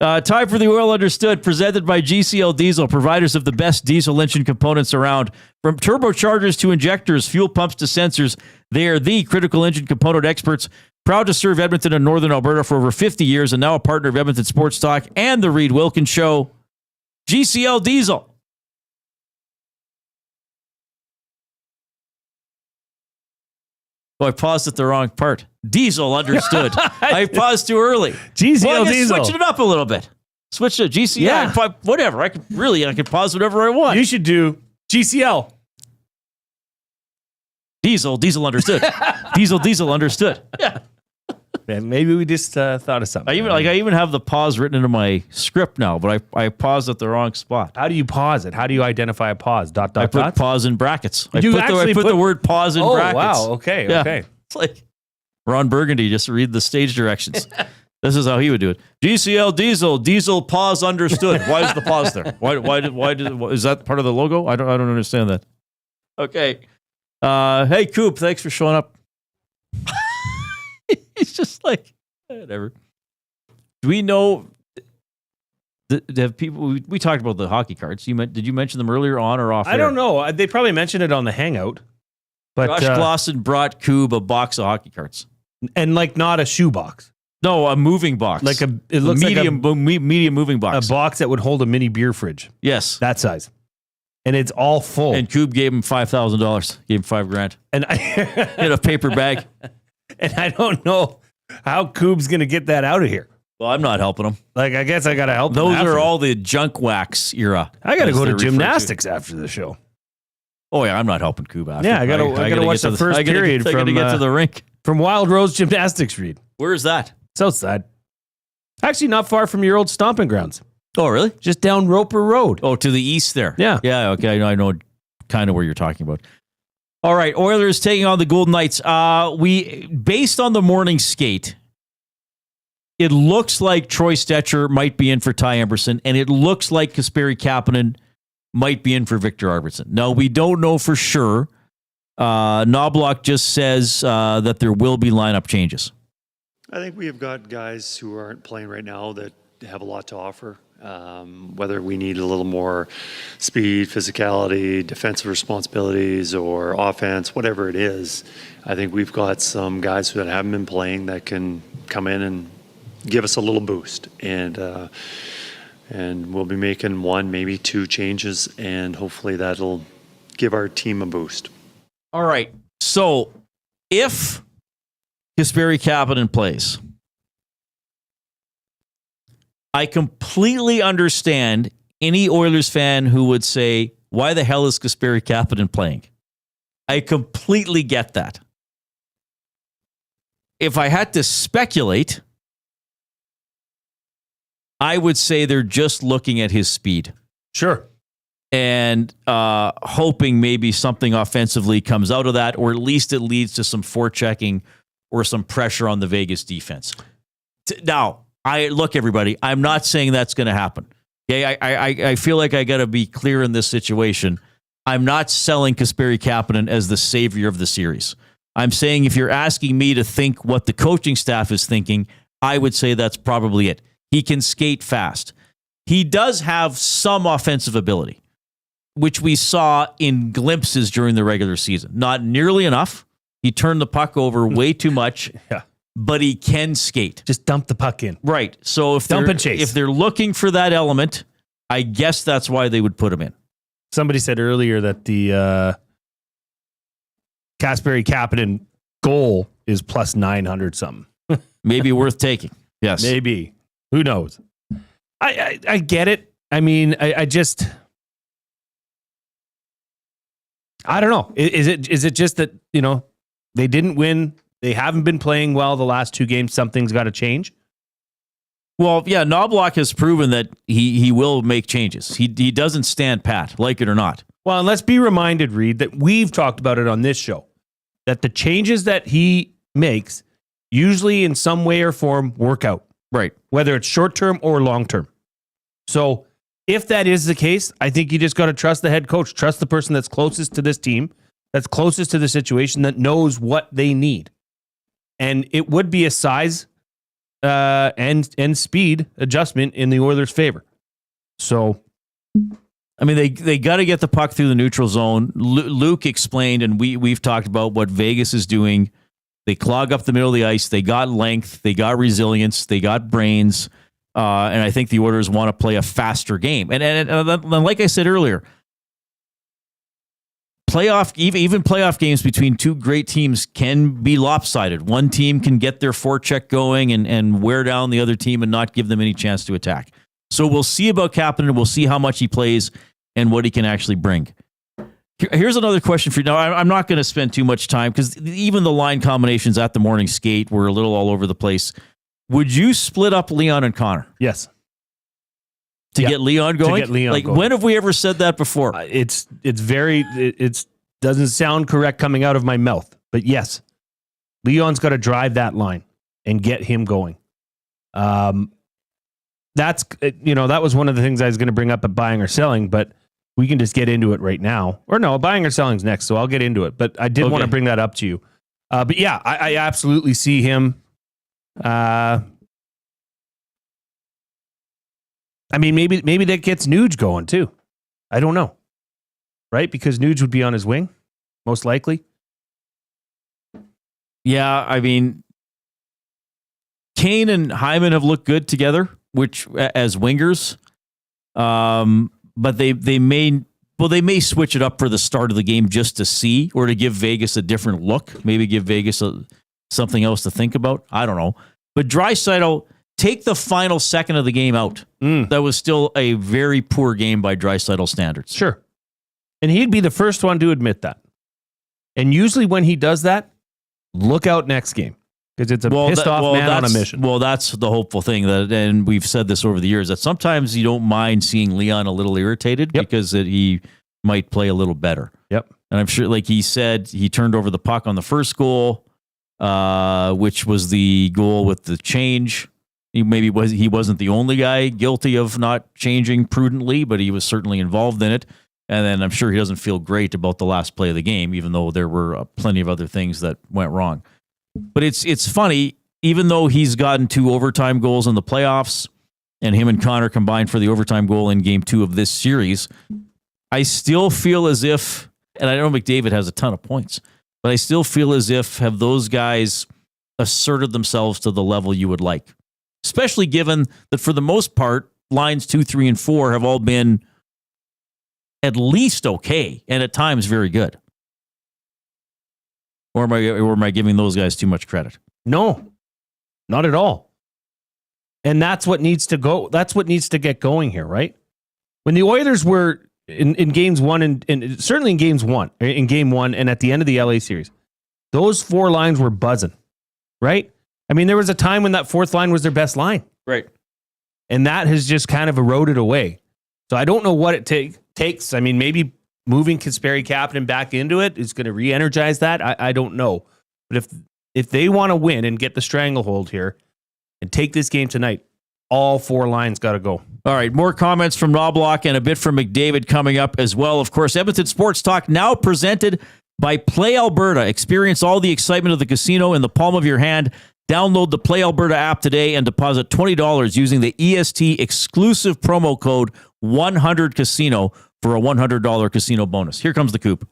[SPEAKER 3] Time for the Well Understood, presented by GCL Diesel, providers of the best diesel engine components around. From turbochargers to injectors, fuel pumps to sensors, they are the critical engine component experts. Proud to serve Edmonton and Northern Alberta for over 50 years and now a partner of Edmonton Sports Talk and the Reid Wilkins Show. GCL Diesel. Oh, I paused at the wrong part. Diesel understood. I paused too early.
[SPEAKER 2] GCL Diesel.
[SPEAKER 3] Switching it up a little bit. Switch to GCL.
[SPEAKER 2] Yeah.
[SPEAKER 3] Whatever. I can pause whatever I want.
[SPEAKER 2] You should do GCL.
[SPEAKER 3] Diesel understood. Diesel understood. Yeah.
[SPEAKER 2] Man, maybe we just thought of something.
[SPEAKER 3] I even have the pause written into my script now, but I paused at the wrong spot.
[SPEAKER 2] How do you pause it? How do you identify a pause? Dot.
[SPEAKER 3] I put pause in brackets. I
[SPEAKER 2] put
[SPEAKER 3] the word pause in brackets.
[SPEAKER 2] Oh, wow. Okay.
[SPEAKER 3] Yeah.
[SPEAKER 2] Okay.
[SPEAKER 3] It's like Ron Burgundy, just read the stage directions. This is how he would do it. GCL Diesel pause understood. Why is the pause there? Why is that part of the logo? I don't understand that. Okay. Hey, Coop, thanks for showing up. He's just like, whatever. Do we know? Have people? We talked about the hockey cards. Did you mention them earlier on or off?
[SPEAKER 2] I don't know. They probably mentioned it on the Hangout. But
[SPEAKER 3] Josh Glosson brought Coob a box of hockey cards,
[SPEAKER 2] and like not a shoe box.
[SPEAKER 3] No, a moving box.
[SPEAKER 2] It looks
[SPEAKER 3] medium moving box.
[SPEAKER 2] A box that would hold a mini beer fridge.
[SPEAKER 3] Yes,
[SPEAKER 2] that size. And it's all full.
[SPEAKER 3] And Coob gave him $5,000. Gave him $5,000. And in a paper bag.
[SPEAKER 2] And I don't know how Coob's going to get that out of here.
[SPEAKER 3] Well, I'm not helping him.
[SPEAKER 2] Like, I guess I got to help him.
[SPEAKER 3] Those are all the junk wax era.
[SPEAKER 2] I got to go to gymnastics after the show.
[SPEAKER 3] Oh, yeah, I'm not helping Coob after.
[SPEAKER 2] Yeah, I got to watch the first period
[SPEAKER 3] from to get to the rink.
[SPEAKER 2] From Wild Rose Gymnastics, Reid.
[SPEAKER 3] Where is that?
[SPEAKER 2] It's outside. Actually, not far from your old stomping grounds.
[SPEAKER 3] Oh, really?
[SPEAKER 2] Just down Roper Road.
[SPEAKER 3] Oh, to the east there.
[SPEAKER 2] Yeah.
[SPEAKER 3] Yeah, okay. I know kind of where you're talking about. All right, Oilers taking on the Golden Knights. Based on the morning skate, It looks like Troy Stetcher might be in for Ty Emberson, and it looks like Kasperi Kapanen might be in for Victor Arvidsson. No, we don't know for sure. Knoblauch just says that there will be lineup changes.
[SPEAKER 21] I think we have got guys who aren't playing right now that have a lot to offer. Whether we need a little more speed, physicality, defensive responsibilities, or offense, whatever it is, I think we've got some guys that haven't been playing that can come in and give us a little boost. And we'll be making one, maybe two changes, and hopefully that'll give our team a boost.
[SPEAKER 3] All right. So if Kasperi Kapanen plays, I completely understand any Oilers fan who would say, why the hell is Kasperi Kapanen playing? I completely get that. If I had to speculate, I would say they're just looking at his speed.
[SPEAKER 2] Sure.
[SPEAKER 3] And hoping maybe something offensively comes out of that, or at least it leads to some forechecking or some pressure on the Vegas defense. Now, look, everybody, I'm not saying that's going to happen. Okay, I feel like I got to be clear in this situation. I'm not selling Kasperi Kapanen as the savior of the series. I'm saying if you're asking me to think what the coaching staff is thinking, I would say that's probably it. He can skate fast. He does have some offensive ability, which we saw in glimpses during the regular season. Not nearly enough. He turned the puck over way too much.
[SPEAKER 2] Yeah.
[SPEAKER 3] But he can skate.
[SPEAKER 2] Just dump the puck in.
[SPEAKER 3] Right. So if
[SPEAKER 2] Dump and chase.
[SPEAKER 3] if they're looking for that element, I guess that's why they would put him in.
[SPEAKER 2] Somebody said earlier that the Kasperi Kapanen goal is plus 900 something.
[SPEAKER 3] Maybe worth taking. Yes.
[SPEAKER 2] Maybe. Who knows? I get it. I mean, I just... I don't know. Is it just that, they didn't win? They haven't been playing well the last two games. Something's got to change.
[SPEAKER 3] Well, yeah, Knoblauch has proven that he will make changes. He doesn't stand pat, like it or not.
[SPEAKER 2] Well, and let's be reminded, Reid, that we've talked about it on this show, that the changes that he makes usually in some way or form work out.
[SPEAKER 3] Right.
[SPEAKER 2] Whether it's short-term or long-term. So if that is the case, I think you just got to trust the head coach, trust the person that's closest to this team, that's closest to the situation, that knows what they need. And it would be a size and speed adjustment in the Oilers' favor. So,
[SPEAKER 3] I mean, they got to get the puck through the neutral zone. Luke explained, and we've talked about what Vegas is doing. They clog up the middle of the ice. They got length. They got resilience. They got brains. And I think the Oilers want to play a faster game. And like I said earlier, even playoff games between two great teams can be lopsided. One team can get their forecheck going and wear down the other team and not give them any chance to attack. So we'll see about Kapanen. We'll see how much he plays and what he can actually bring. Here's another question for you. Now, I'm not going to spend too much time because even the line combinations at the morning skate were a little all over the place. Would you split up Leon and Connor?
[SPEAKER 2] Yes.
[SPEAKER 3] To get Leon going?
[SPEAKER 2] To get Leon going.
[SPEAKER 3] When have we ever said that before?
[SPEAKER 2] It doesn't sound correct coming out of my mouth, but yes, Leon's got to drive that line and get him going. That was one of the things I was going to bring up at buying or selling, but we can just get into it right now. Or no, buying or selling is next, so I'll get into it. But I did want to bring that up to you. But yeah, I absolutely see him. I mean, maybe that gets Nuge going too. I don't know. Right? Because Nuge would be on his wing, most likely.
[SPEAKER 3] Yeah, I mean, Kane and Hyman have looked good together, which as wingers. But they may switch it up for the start of the game just to see, or to give Vegas a different look. Maybe give Vegas something else to think about. I don't know. But Draisaitl, take the final second of the game out. That was still a very poor game by Draisaitl standards.
[SPEAKER 2] Sure. And he'd be the first one to admit that. And usually when he does that, look out next game. Because it's a pissed off man on a mission.
[SPEAKER 3] Well, that's the hopeful thing, and we've said this over the years, that sometimes you don't mind seeing Leon a little irritated because he might play a little better.
[SPEAKER 2] Yep.
[SPEAKER 3] And I'm sure, like he said, he turned over the puck on the first goal, which was the goal with the change. He wasn't the only guy guilty of not changing prudently, but he was certainly involved in it. And then I'm sure he doesn't feel great about the last play of the game, even though there were plenty of other things that went wrong. But it's funny, even though he's gotten 2 overtime goals in the playoffs, and him and Connor combined for the overtime goal in Game 2 of this series, I still feel as if, and I know McDavid has a ton of points, but I still feel as if have those guys asserted themselves to the level you would like, especially given that for the most part, lines 2, 3, and 4 have all been at least okay, and at times very good. Or am I giving those guys too much credit?
[SPEAKER 2] No, not at all. And that's what needs to go. That's what needs to get going here, right? When the Oilers were in games 1 and certainly in game 1 and at the end of the LA series, those 4 lines were buzzing, right? I mean, there was a time when that 4th line was their best line.
[SPEAKER 3] Right.
[SPEAKER 2] And that has just kind of eroded away. So I don't know what it takes. I mean, maybe moving Kasperi Kapanen back into it is going to re-energize that. I don't know. But if they want to win and get the stranglehold here and take this game tonight, all 4 lines got to go.
[SPEAKER 3] All right, more comments from Knoblauch and a bit from McDavid coming up as well. Of course, Edmonton Sports Talk now presented by Play Alberta. Experience all the excitement of the casino in the palm of your hand. Download the Play Alberta app today and deposit $20 using the EST exclusive promo code 100casino for a $100 casino bonus. Here comes the Coop.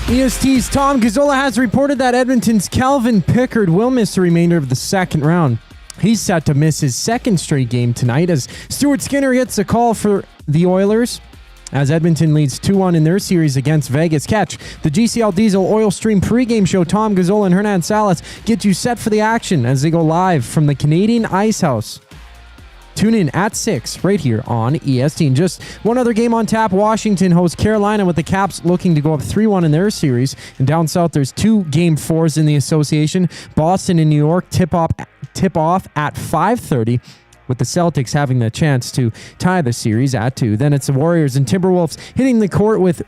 [SPEAKER 5] EST's Tom Gazzola has reported that Edmonton's Calvin Pickard will miss the remainder of the second round. He's set to miss his 2nd straight game tonight as Stuart Skinner gets a call for the Oilers as Edmonton leads 2-1 in their series against Vegas. Catch the GCL Diesel Oil Stream pregame show. Tom Gazzola and Hernan Salas get you set for the action as they go live from the Canadian Ice House. Tune in at 6 right here on EST. And just one other game on tap. Washington hosts Carolina with the Caps looking to go up 3-1 in their series. And down south, there's 2 Game 4s in the association. Boston and New York tip off at 5:30, with the Celtics having the chance to tie the series at 2. Then it's the Warriors and Timberwolves hitting the court with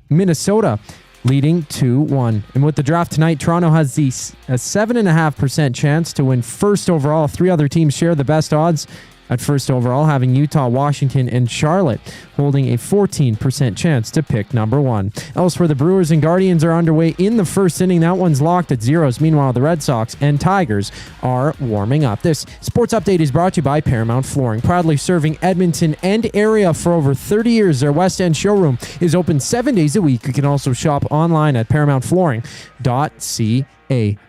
[SPEAKER 5] Minnesota leading 2-1. And with the draft tonight, Toronto has a 7.5% chance to win first overall. 3 other teams share the best odds at first overall, having Utah, Washington, and Charlotte holding a 14% chance to pick number 1. Elsewhere, the Brewers and Guardians are underway in the first inning. That one's locked at 0s. Meanwhile, the Red Sox and Tigers are warming up. This sports update is brought to you by Paramount Flooring, proudly serving Edmonton and area for over 30 years. Their West End showroom is open 7 days a week. You can also shop online at ParamountFlooring.ca.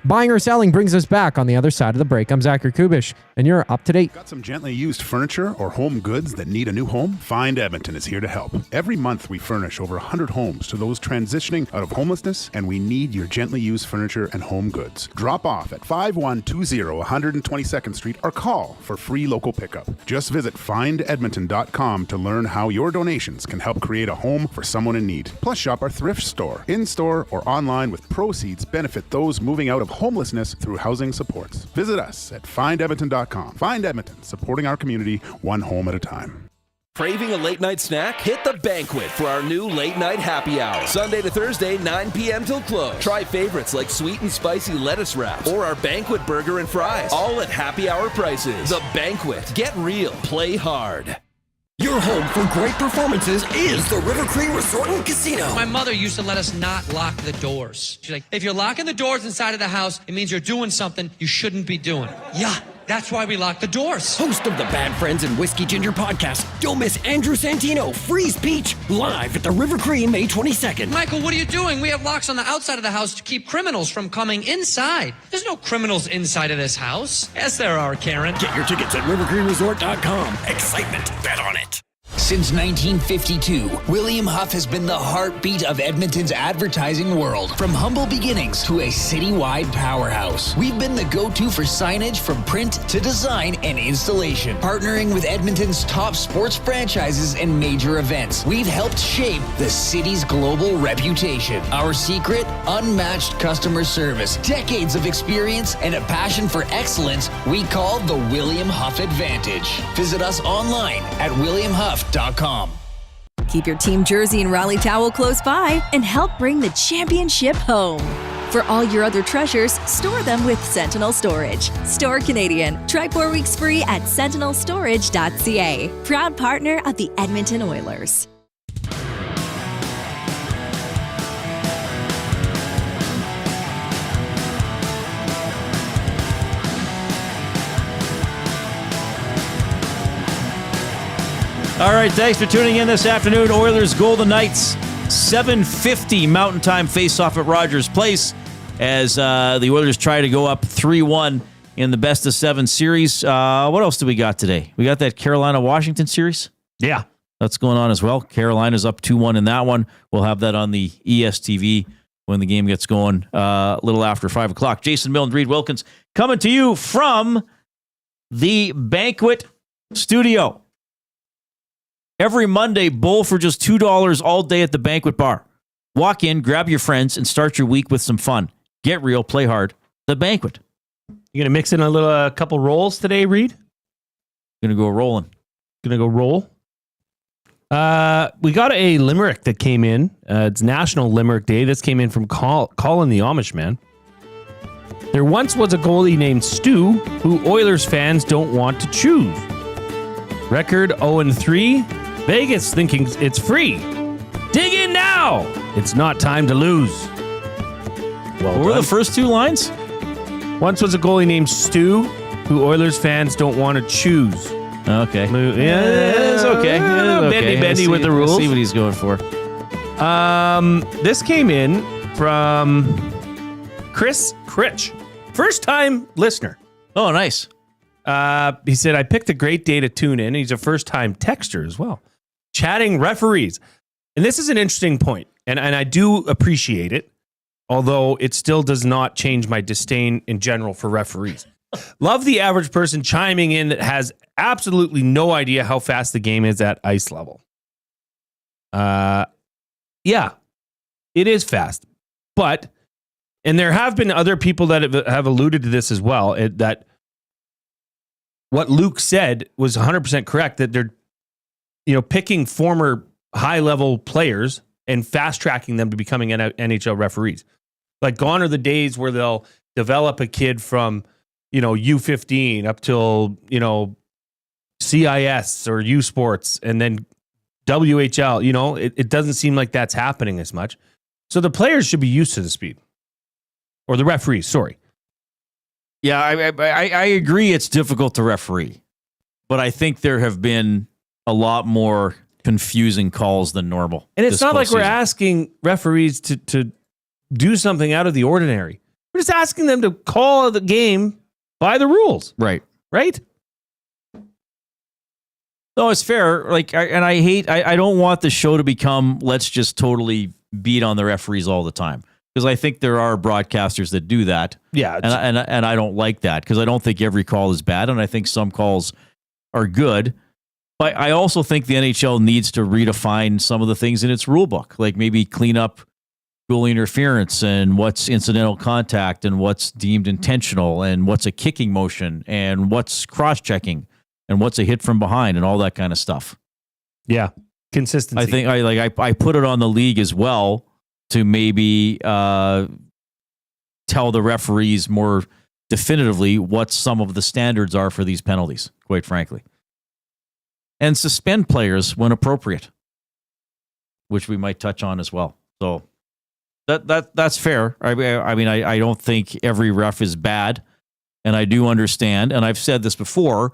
[SPEAKER 5] Buying or selling brings us back on the other side of the break. I'm Zachary Kubish, and you're up to date.
[SPEAKER 8] Got some gently used furniture or home goods that need a new home? Find Edmonton is here to help. Every month we furnish over 100 homes to those transitioning out of homelessness, and we need your gently used furniture and home goods. Drop off at 5120 122nd Street or call for free local pickup. Just visit findedmonton.com to learn how your donations can help create a home for someone in need. Plus shop our thrift store, in-store or online, with proceeds benefit those moving out of homelessness through housing supports. Visit us at findedmonton.com. Find Edmonton, supporting our community one home at a time.
[SPEAKER 1] Craving a late night snack? Hit the Banquet for our new late night happy hour. Sunday to Thursday, 9 p.m. till close. Try favorites like sweet and spicy lettuce wraps or our Banquet burger and fries, all at happy hour prices. The Banquet. Get real. Play hard.
[SPEAKER 16] Your home for great performances is the River Cree Resort and Casino.
[SPEAKER 17] My mother used to let us not lock the doors. She's like, if you're locking the doors inside of the house, it means you're doing something you shouldn't be doing. Yeah, that's why we lock the doors.
[SPEAKER 16] Host of the Bad Friends and Whiskey Ginger podcast, don't miss Andrew Santino, Freeze Peach, live at the River Cree May 22nd.
[SPEAKER 17] Michael, what are you doing? We have locks on the outside of the house to keep criminals from coming inside. There's no criminals inside of this house. Yes, there are, Karen.
[SPEAKER 16] Get your tickets at rivercreeresort.com. Excitement, bet on it.
[SPEAKER 9] Since 1952, William Huff has been the heartbeat of Edmonton's advertising world. From humble beginnings to a citywide powerhouse, we've been the go-to for signage from print to design and installation. Partnering with Edmonton's top sports franchises and major events, we've helped shape the city's global reputation. Our secret? Unmatched customer service, decades of experience, and a passion for excellence we call the William Huff Advantage. Visit us online at williamhuff.com.
[SPEAKER 12] Keep your team jersey and rally towel close by and help bring the championship home. For all your other treasures, store them with Sentinel Storage. Store Canadian. Try 4 weeks free at sentinelstorage.ca. Proud partner of the Edmonton Oilers.
[SPEAKER 3] All right, thanks for tuning in this afternoon. Oilers Golden Knights, 7:50 Mountain Time face-off at Rogers Place as the Oilers try to go up 3-1 in the best-of-7 series. What else do we got today? We got that Carolina-Washington series?
[SPEAKER 2] Yeah.
[SPEAKER 3] That's going on as well. Carolina's up 2-1 in that one. We'll have that on the ESTV when the game gets going a little after 5 o'clock. Jason Milne and Reid Wilkins coming to you from the Banquet Studio. Every Monday, bowl for just $2 all day at the Banquet Bar. Walk in, grab your friends, and start your week with some fun. Get real, play hard. The Banquet.
[SPEAKER 2] You gonna mix in a couple rolls today, Reid?
[SPEAKER 3] Gonna go rolling.
[SPEAKER 2] Gonna go roll. We got a limerick that came in. It's National Limerick Day. This came in from Colin the Amish Man. There once was a goalie named Stu who Oilers fans don't want to choose. Record 0-3. Vegas thinking it's free. Dig in now. It's not time to lose.
[SPEAKER 3] What were the first two lines?
[SPEAKER 2] Once was a goalie named Stu who Oilers fans don't want to choose.
[SPEAKER 3] Okay.
[SPEAKER 2] Yeah, it's okay. Bendy with the rules.
[SPEAKER 3] Let's see what he's going for.
[SPEAKER 2] This came in from Chris Critch. First time listener.
[SPEAKER 3] Oh, nice.
[SPEAKER 2] He said, I picked a great day to tune in. He's a first time texter as well. Chatting referees. And this is an interesting point, and I do appreciate it, although it still does not change my disdain in general for referees. Love the average person chiming in that has absolutely no idea how fast the game is at ice level. Yeah, it is fast. But, and there have been other people that have alluded to this as well, that what Luke said was 100% correct, that they're, picking former high-level players and fast-tracking them to becoming NHL referees. Like, gone are the days where they'll develop a kid from, U15 up till, CIS or U Sports and then WHL. It doesn't seem like that's happening as much. So the players should be used to the speed. Or the referees, sorry.
[SPEAKER 3] Yeah, I agree it's difficult to referee. But I think there have been a lot more confusing calls than normal.
[SPEAKER 2] And it's not like we're asking referees to do something out of the ordinary. We're just asking them to call the game by the rules.
[SPEAKER 3] Right.
[SPEAKER 2] Right?
[SPEAKER 3] No, it's fair. I don't want the show to become, let's just totally beat on the referees all the time. Because I think there are broadcasters that do that.
[SPEAKER 2] Yeah.
[SPEAKER 3] And I don't like that because I don't think every call is bad. And I think some calls are good. But I also think the NHL needs to redefine some of the things in its rule book, like maybe clean up goalie interference and what's incidental contact and what's deemed intentional and what's a kicking motion and what's cross-checking and what's a hit from behind and all that kind of stuff.
[SPEAKER 2] Yeah, consistency.
[SPEAKER 3] I think I put it on the league as well to maybe tell the referees more definitively what some of the standards are for these penalties, quite frankly. And suspend players when appropriate, which we might touch on as well. So that's fair. I mean, I don't think every ref is bad, and I do understand, and I've said this before,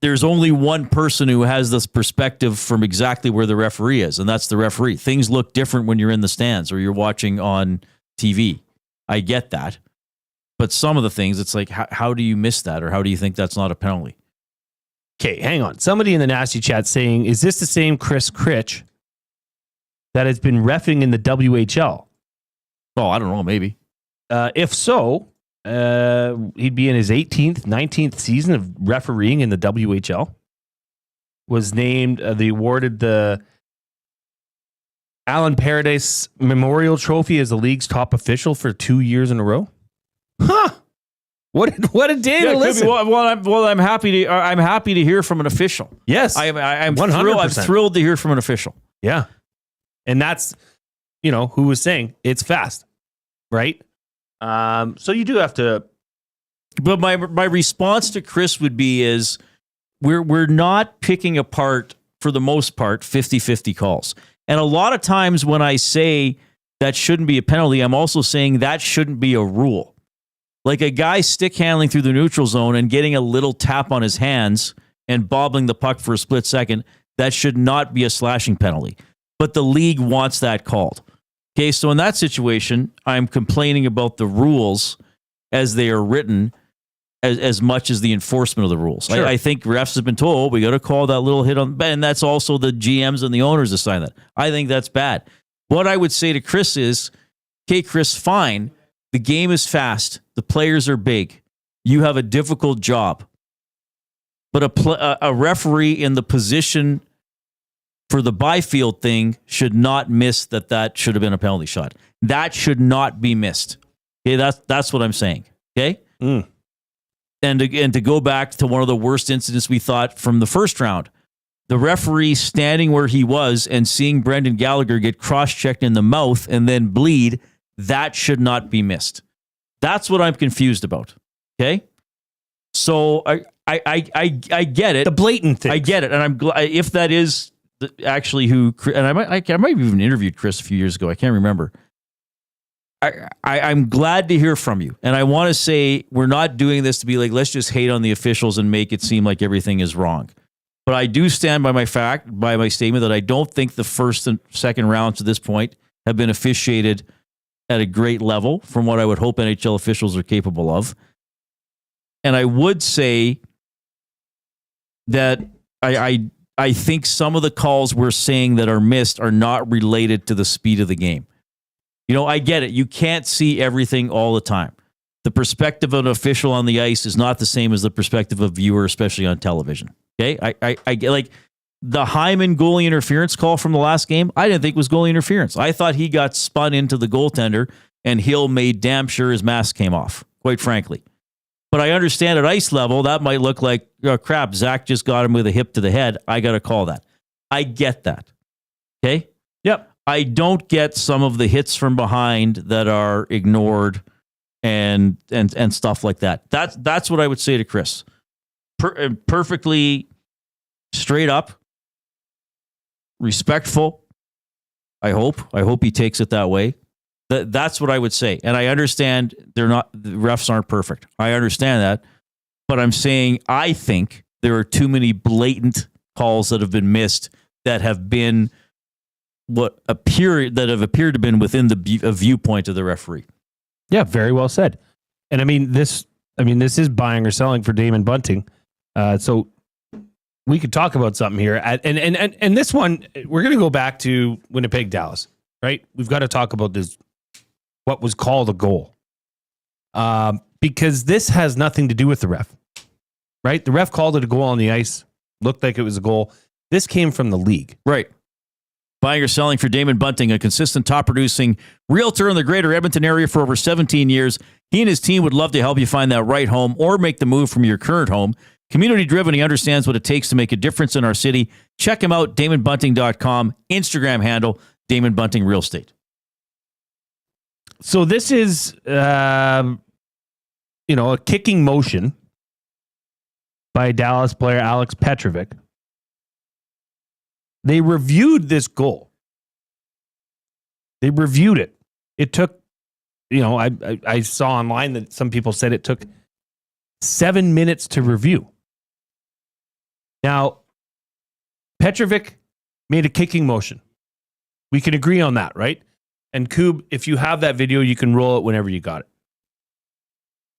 [SPEAKER 3] there's only one person who has this perspective from exactly where the referee is, and that's the referee. Things look different when you're in the stands or you're watching on TV. I get that. But some of the things, it's like, how do you miss that, or how do you think that's not a penalty?
[SPEAKER 2] Okay, hang on. Somebody in the nasty chat saying, is this the same Chris Critch that has been reffing in the WHL?
[SPEAKER 3] Oh, I don't know, maybe.
[SPEAKER 2] If so, he'd be in his 18th, 19th season of refereeing in the WHL. Was named, awarded the Alan Paradise Memorial Trophy as the league's top official for 2 years in a row. Huh. What a day to listen.
[SPEAKER 3] I'm happy to hear from an official.
[SPEAKER 2] Yes.
[SPEAKER 3] I'm
[SPEAKER 2] 100%.
[SPEAKER 3] thrilled. I'm thrilled to hear from an official.
[SPEAKER 2] Yeah. And that's, who was saying it's fast. Right? So you do have to.
[SPEAKER 3] But my response to Chris would be is we're not picking apart, for the most part, 50-50 calls. And a lot of times when I say that shouldn't be a penalty, I'm also saying that shouldn't be a rule. Like a guy stick handling through the neutral zone and getting a little tap on his hands and bobbling the puck for a split second, that should not be a slashing penalty. But the league wants that called. Okay, so in that situation, I'm complaining about the rules as they are written as much as the enforcement of the rules.
[SPEAKER 2] Sure.
[SPEAKER 3] I think refs have been told, we got to call that little hit on, and that's also the GMs and the owners assign that. I think that's bad. What I would say to Chris is, okay, Chris, fine. The game is fast. The players are big. You have a difficult job. But a referee in the position for the Byfield thing should not miss that should have been a penalty shot. That should not be missed. Okay, that's what I'm saying. Okay? And to go back to one of the worst incidents we thought from the first round, the referee standing where he was and seeing Brendan Gallagher get cross-checked in the mouth and then bleed, that should not be missed. That's what I'm confused about. Okay? So I get it.
[SPEAKER 2] The blatant thing.
[SPEAKER 3] I get it. And I'm glad if that is actually who, and I might have even interviewed Chris a few years ago. I can't remember. I'm glad to hear from you. And I want to say we're not doing this to be like, let's just hate on the officials and make it seem like everything is wrong. But I do stand by my statement that I don't think the first and second rounds to this point have been officiated at a great level from what I would hope NHL officials are capable of. And I would say that I think some of the calls we're saying that are missed are not related to the speed of the game. I get it. You can't see everything all the time. The perspective of an official on the ice is not the same as the perspective of a viewer, especially on television. Okay? I get, like, the Hyman goalie interference call from the last game, I didn't think was goalie interference. I thought he got spun into the goaltender and Hill made damn sure his mask came off, quite frankly. But I understand at ice level, that might look like, oh, crap, Zach just got him with a hip to the head. I got to call that. I get that. Okay?
[SPEAKER 2] Yep.
[SPEAKER 3] I don't get some of the hits from behind that are ignored and stuff like that. That's what I would say to Chris. Perfectly straight up, respectful. I hope he takes it that way. That's what I would say. And I understand the refs aren't perfect. I understand that. But I'm saying I think there are too many blatant calls that have been missed that have been appeared to have been within the viewpoint of the referee.
[SPEAKER 2] Yeah, very well said. And this is buying or selling for Damon Bunting. So we could talk about something here. And this one, we're going to go back to Winnipeg, Dallas, right? We've got to talk about this, what was called a goal. Because this has nothing to do with the ref, right? The ref called it a goal on the ice. Looked like it was a goal. This came from the league.
[SPEAKER 3] Right. Buying or selling for Damon Bunting, a consistent top-producing realtor in the greater Edmonton area for over 17 years. He and his team would love to help you find that right home or make the move from your current home. Community-driven, he understands what it takes to make a difference in our city. Check him out, DamonBunting.com, Instagram handle, Damon Bunting Real Estate.
[SPEAKER 2] So this is, a kicking motion by Dallas player Alex Petrovic. They reviewed this goal. They reviewed it. It took, I saw online that some people said it took 7 minutes to review. Now, Petrovic made a kicking motion. We can agree on that, right? And Koob, if you have that video, you can roll it whenever you got it.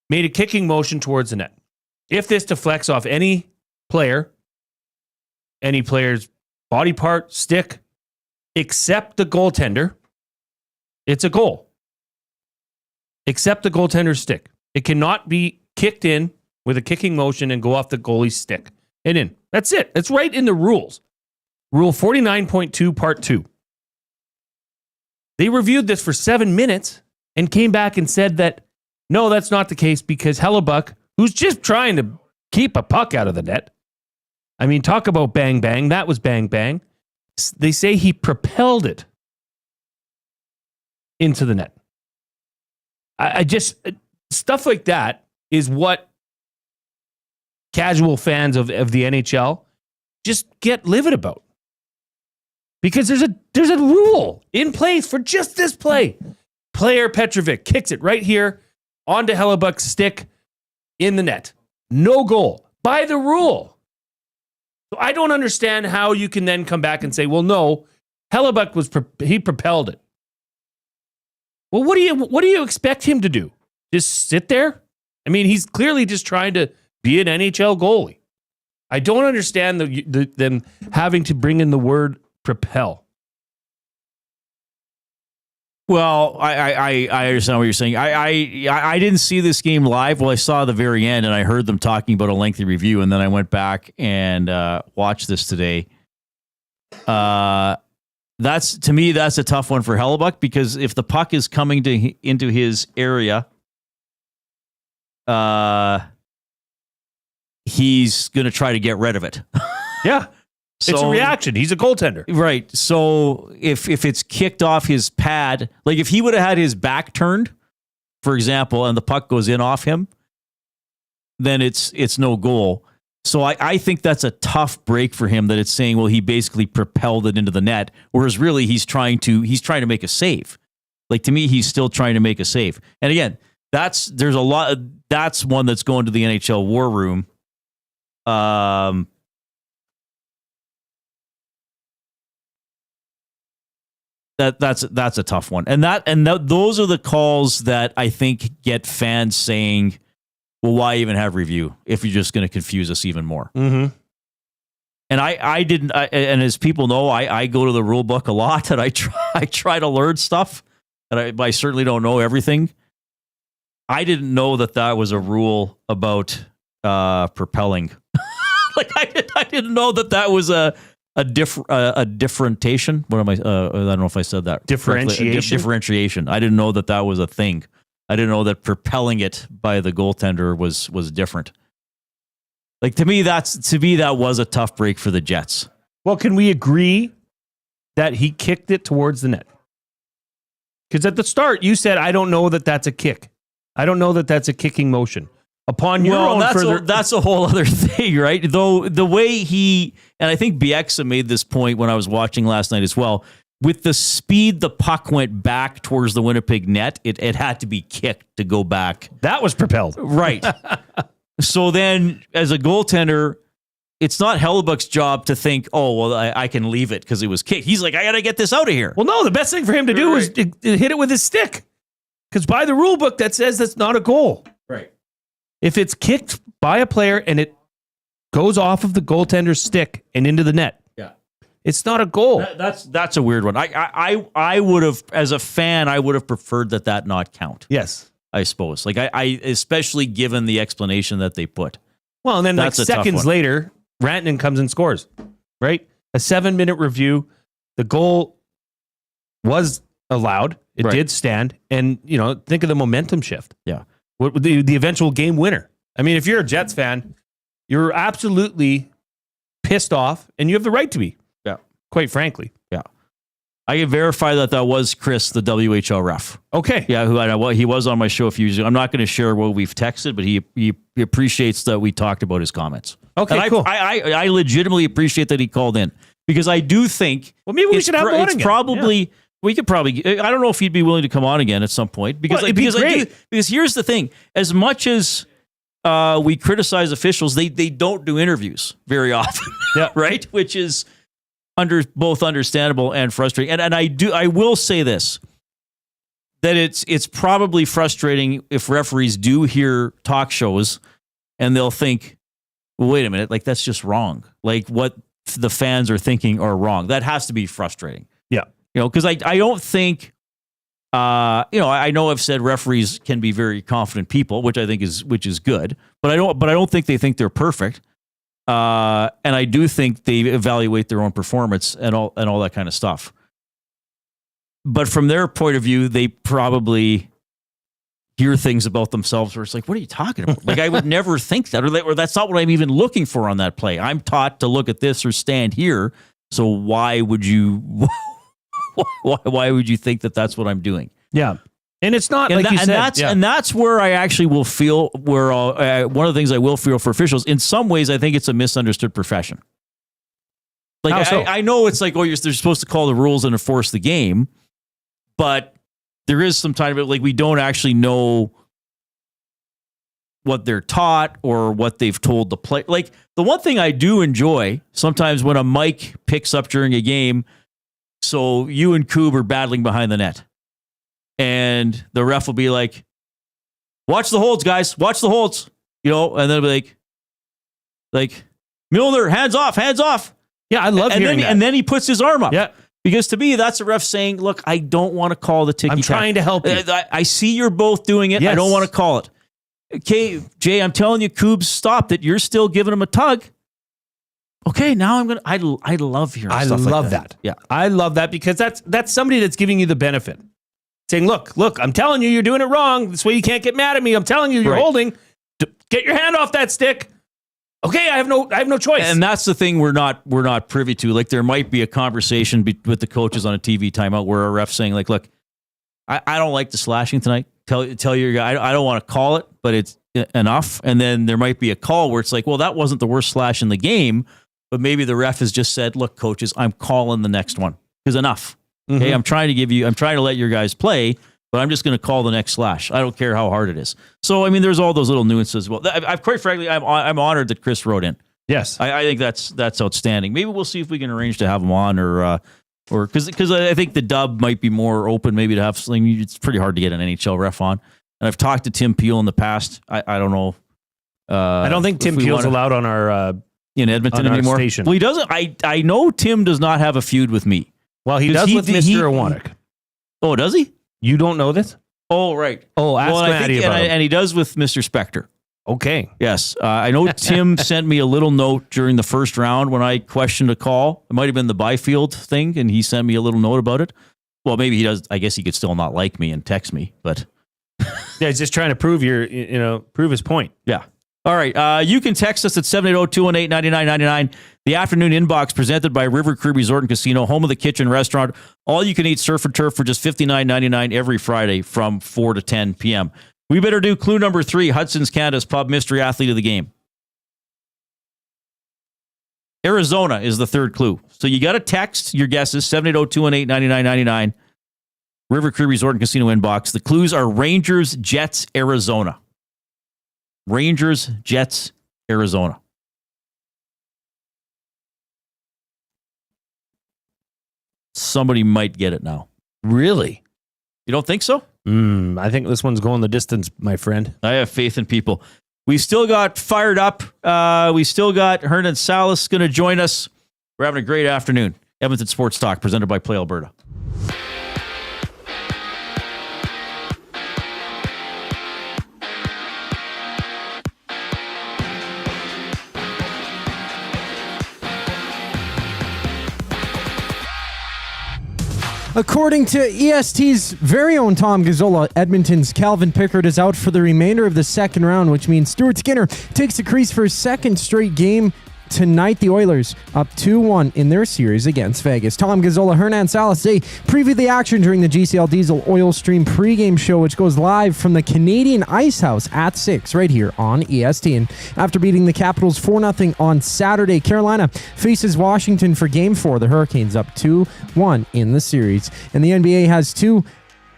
[SPEAKER 2] Made a kicking motion towards the net. If this deflects off any player any player's body part, stick, except the goaltender, it's a goal. Except the goaltender's stick. It cannot be kicked in with a kicking motion and go off the goalie's stick and in. That's it. That's right in the rules. Rule 49.2, Part 2. They reviewed this for 7 minutes and came back and said that, no, that's not the case because Hellebuyck, who's just trying to keep a puck out of the net. I mean, talk about bang, bang. That was bang, bang. They say he propelled it into the net. I just, stuff like that is what casual fans of the NHL just get livid about. Because there's a rule in place for just this play. Player Petrovic kicks it right here onto Hellebuyck's stick in the net. No goal. By the rule. So I don't understand how you can then come back and say, well, no, Hellebuyck he propelled it. Well, what do you expect him to do? Just sit there? I mean, he's clearly just trying to be an NHL goalie. I don't understand them having to bring in the word propel.
[SPEAKER 3] Well, I understand what you're saying. I didn't see this game live. Well, I saw the very end, and I heard them talking about a lengthy review, and then I went back and watched this today. To me, that's a tough one for Hellebuyck, because if the puck is coming into his area, he's going to try to get rid of it.
[SPEAKER 2] Yeah. It's a reaction. He's a goaltender.
[SPEAKER 3] Right. So if it's kicked off his pad, like if he would have had his back turned, for example, and the puck goes in off him, then it's no goal. So I think that's a tough break for him, that it's saying, well, he basically propelled it into the net, whereas really he's trying to make a save. Like, to me, he's still trying to make a save. And again, that's one that's going to the NHL war room. That's a tough one. And those are the calls that I think get fans saying, well, why even have review if you're just going to confuse us even more?
[SPEAKER 2] Mm-hmm.
[SPEAKER 3] And and as people know, I go to the rule book a lot, and I try to learn stuff, and I certainly don't know everything. I didn't know that was a rule about propelling. Like I didn't know that was a differentiation. What am I? I don't know if I said that.
[SPEAKER 2] Differentiation.
[SPEAKER 3] Differentiation. I didn't know that was a thing. I didn't know that propelling it by the goaltender was different. Like, to me, that was a tough break for the Jets.
[SPEAKER 2] Well, can we agree that he kicked it towards the net? Because at the start, you said, I don't know that that's a kick. I don't know that that's a kicking motion. Upon your own
[SPEAKER 3] that's a whole other thing, right? Though the way and I think Bieksa made this point when I was watching last night as well, with the speed the puck went back towards the Winnipeg net, it had to be kicked to go back.
[SPEAKER 2] That was propelled.
[SPEAKER 3] Right. So then, as a goaltender, it's not Hellebuck's job to think, oh, well, I can leave it because it was kicked. He's like, I got to get this out of here.
[SPEAKER 2] Well, no, the best thing for him to do is to hit it with his stick. Because by the rule book, that says that's not a goal.
[SPEAKER 3] Right.
[SPEAKER 2] If it's kicked by a player and it goes off of the goaltender's stick and into the net, it's not a goal.
[SPEAKER 3] That's a weird one. I would have, as a fan, I would have preferred that not count.
[SPEAKER 2] Yes.
[SPEAKER 3] I suppose. Like, I especially given the explanation that they put.
[SPEAKER 2] Well, and then like seconds later, Rantanen comes and scores, right? A 7-minute review. The goal was allowed. It did stand. And, think of the momentum shift.
[SPEAKER 3] Yeah.
[SPEAKER 2] The eventual game winner. I mean, if you're a Jets fan, you're absolutely pissed off, and you have the right to be.
[SPEAKER 3] Yeah.
[SPEAKER 2] Quite frankly.
[SPEAKER 3] Yeah. I can verify that was Chris, the WHL ref.
[SPEAKER 2] Okay.
[SPEAKER 3] Yeah, he was on my show a few years ago. I'm not going to share what we've texted, but he appreciates that we talked about his comments.
[SPEAKER 2] Okay,
[SPEAKER 3] and
[SPEAKER 2] cool.
[SPEAKER 3] I legitimately appreciate that he called in, because I do think...
[SPEAKER 2] Well, maybe we should have him on again.
[SPEAKER 3] Probably... Yeah. We could probably... I don't know if he'd be willing to come on again at some point. Because because here's the thing. As much as we criticize officials, they don't do interviews very often.
[SPEAKER 2] Yeah.
[SPEAKER 3] Right? Which is both understandable and frustrating. And I will say this, that it's probably frustrating if referees do hear talk shows and they'll think, well, wait a minute, like, that's just wrong. Like, what the fans are thinking are wrong. That has to be frustrating.
[SPEAKER 2] Yeah.
[SPEAKER 3] Because I don't think, I know I've said referees can be very confident people, which I think is good, but I don't think they think they're perfect. And I do think they evaluate their own performance and all that kind of stuff. But from their point of view, they probably hear things about themselves where it's like, what are you talking about? Like, I would never think that, or that's not what I'm even looking for on that play. I'm taught to look at this or stand here. So why would you think that that's what I'm doing?
[SPEAKER 2] Yeah. And it's not like you said.
[SPEAKER 3] And that's where I actually will feel one of the things I will feel for officials, in some ways, I think it's a misunderstood profession. Like,
[SPEAKER 2] How so?
[SPEAKER 3] I know it's like, they're supposed to call the rules and enforce the game, but there is some time of it, like, we don't actually know what they're taught or what they've told the play. Like, the one thing I do enjoy sometimes when a mic picks up during a game, so you and Coob are battling behind the net, and the ref will be like, watch the holds, guys, watch the holds, and then it'll be like, Milne, hands off.
[SPEAKER 2] Yeah, I love hearing that.
[SPEAKER 3] And then he puts his arm up.
[SPEAKER 2] Yeah.
[SPEAKER 3] Because to me, that's a ref saying, look, I don't want to call the ticky-tack.
[SPEAKER 2] I'm trying to help you.
[SPEAKER 3] I see you're both doing it.
[SPEAKER 2] Yes.
[SPEAKER 3] I don't want to call it. Okay, Jay, I'm telling you, Coobs stopped it. You're still giving him a tug. Okay, now I love hearing stuff like that. I love that.
[SPEAKER 2] Yeah. I love that because that's somebody that's giving you the benefit. Saying, look, I'm telling you, you're doing it wrong. This way you can't get mad at me. I'm telling you, you're holding. Get your hand off that stick. Okay, I have no choice.
[SPEAKER 3] And that's the thing we're not privy to. Like, there might be a conversation with the coaches on a TV timeout where a ref's saying, like, look, I don't like the slashing tonight. Tell your guy, I don't want to call it, but it's enough. And then there might be a call where it's like, well, that wasn't the worst slash in the game, but maybe the ref has just said, look, coaches, I'm calling the next one because enough. Okay, I'm trying to let your guys play, but I'm just going to call the next slash. I don't care how hard it is. So, I mean, there's all those little nuances. Well, I've quite frankly, I'm honored that Kris wrote in.
[SPEAKER 2] Yes,
[SPEAKER 3] I think that's outstanding. Maybe we'll see if we can arrange to have him on, or because I think the dub might be more open. Maybe to have something. It's pretty hard to get an NHL ref on. And I've talked to Tim Peel in the past. I don't know.
[SPEAKER 2] I don't think Tim Peel's allowed on our
[SPEAKER 3] in Edmonton
[SPEAKER 2] on our
[SPEAKER 3] anymore.
[SPEAKER 2] station.
[SPEAKER 3] Well, he doesn't. I know Tim does not have a feud with me.
[SPEAKER 2] Well, he does with Mr. Iwanek.
[SPEAKER 3] Oh, does he?
[SPEAKER 2] You don't know this?
[SPEAKER 3] Oh, right.
[SPEAKER 2] Oh, ask Maddie about him.
[SPEAKER 3] And he does with Mr. Spector.
[SPEAKER 2] Okay.
[SPEAKER 3] Yes. I know Tim sent me a little note during the first round when I questioned a call. It might have been the Byfield thing, and he sent me a little note about it. Well, maybe he does. I guess he could still not like me and text me, but
[SPEAKER 2] yeah, he's just trying to prove prove his point.
[SPEAKER 3] Yeah. All right. You can text us at 780-218-9999. The afternoon inbox presented by River Cree Resort and Casino, home of the kitchen restaurant. All you can eat surf and turf for just $59.99 every Friday from 4 to 10 p.m. We better do clue number 3, Hudson's Canada's Pub Mystery Athlete of the Game. Arizona is the third clue. So you got to text your guesses, 780-218-9999. River Cree Resort and Casino inbox. The clues are Rangers, Jets, Arizona. Rangers, Jets, Arizona. Somebody might get it now.
[SPEAKER 2] Really?
[SPEAKER 3] You don't think so?
[SPEAKER 2] I think this one's going the distance, my friend.
[SPEAKER 3] I have faith in people. We still got fired up. We still got Hernan Salas going to join us. We're having a great afternoon. Edmonton Sports Talk presented by Play Alberta.
[SPEAKER 5] According to EST's very own Tom Gazzola, Edmonton's Calvin Pickard is out for the remainder of the second round, which means Stuart Skinner takes the crease for his second straight game tonight. The Oilers up 2-1 in their series against Vegas. Tom Gazzola, Hernan Salas, they preview the action during the GCL Diesel Oil Stream pregame show, which goes live from the Canadian Ice House at 6 right here on EST. And after beating the Capitals 4-0 on Saturday, Carolina faces Washington for Game 4. The Hurricanes up 2-1 in the series. And the NBA has 2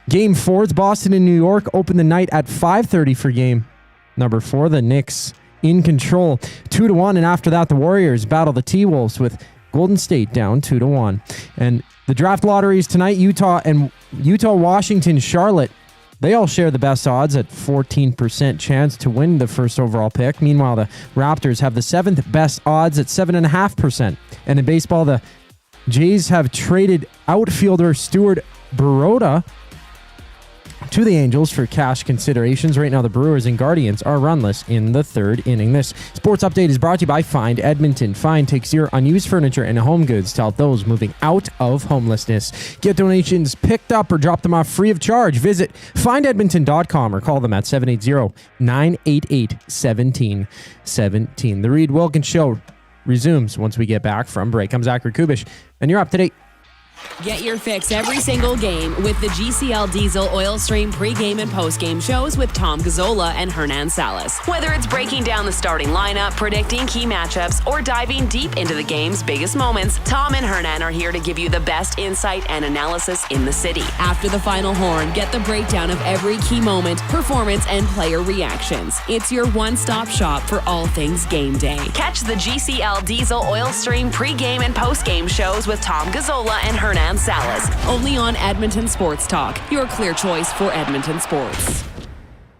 [SPEAKER 5] Game 4s. Boston and New York open the night at 5:30 for Game number 4. The Knicks in control 2-1, and after that the Warriors battle the T-Wolves with Golden State down 2-1. And the draft lottery is tonight. Utah, Washington, Charlotte They all share the best odds at 14% chance to win the first overall pick. Meanwhile, the Raptors have the 7th best odds at 7.5%. And in baseball, the Jays have traded outfielder Stuart Skinner to the Angels for cash considerations. Right now, the Brewers and Guardians are runless in the 3rd inning. This sports update is brought to you by Find Edmonton. Find takes your unused furniture and home goods to help those moving out of homelessness. Get donations picked up or drop them off free of charge. Visit findedmonton.com or call them at 780-988-1717. The Reid Wilkins Show resumes once we get back from break. I'm Zachary Kubish, and you're up to date.
[SPEAKER 6] Get your fix every single game with the GCL Diesel Oil Stream pregame and postgame shows with Tom Gazzola and Hernan Salas. Whether it's breaking down the starting lineup, predicting key matchups, or diving deep into the game's biggest moments, Tom and Hernan are here to give you the best insight and analysis in the city. After the final horn, get the breakdown of every key moment, performance, and player reactions. It's your one-stop shop for all things game day. Catch the GCL Diesel Oil Stream pregame and postgame shows with Tom Gazzola and Hernan Salas, only on Edmonton Sports Talk, your clear choice for Edmonton sports.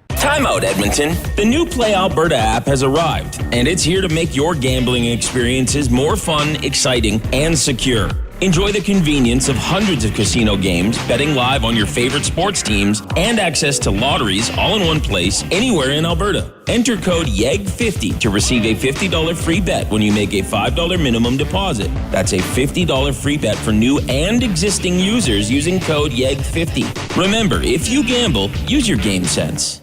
[SPEAKER 11] Timeout Edmonton. The new Play Alberta app has arrived, and it's here to make your gambling experiences more fun, exciting, and secure. Enjoy the convenience of hundreds of casino games, betting live on your favorite sports teams, and access to lotteries all in one place, anywhere in Alberta. Enter code YEG50 to receive a $50 free bet when you make a $5 minimum deposit. That's a $50 free bet for new and existing users using code YEG50. Remember, if you gamble, use your game sense.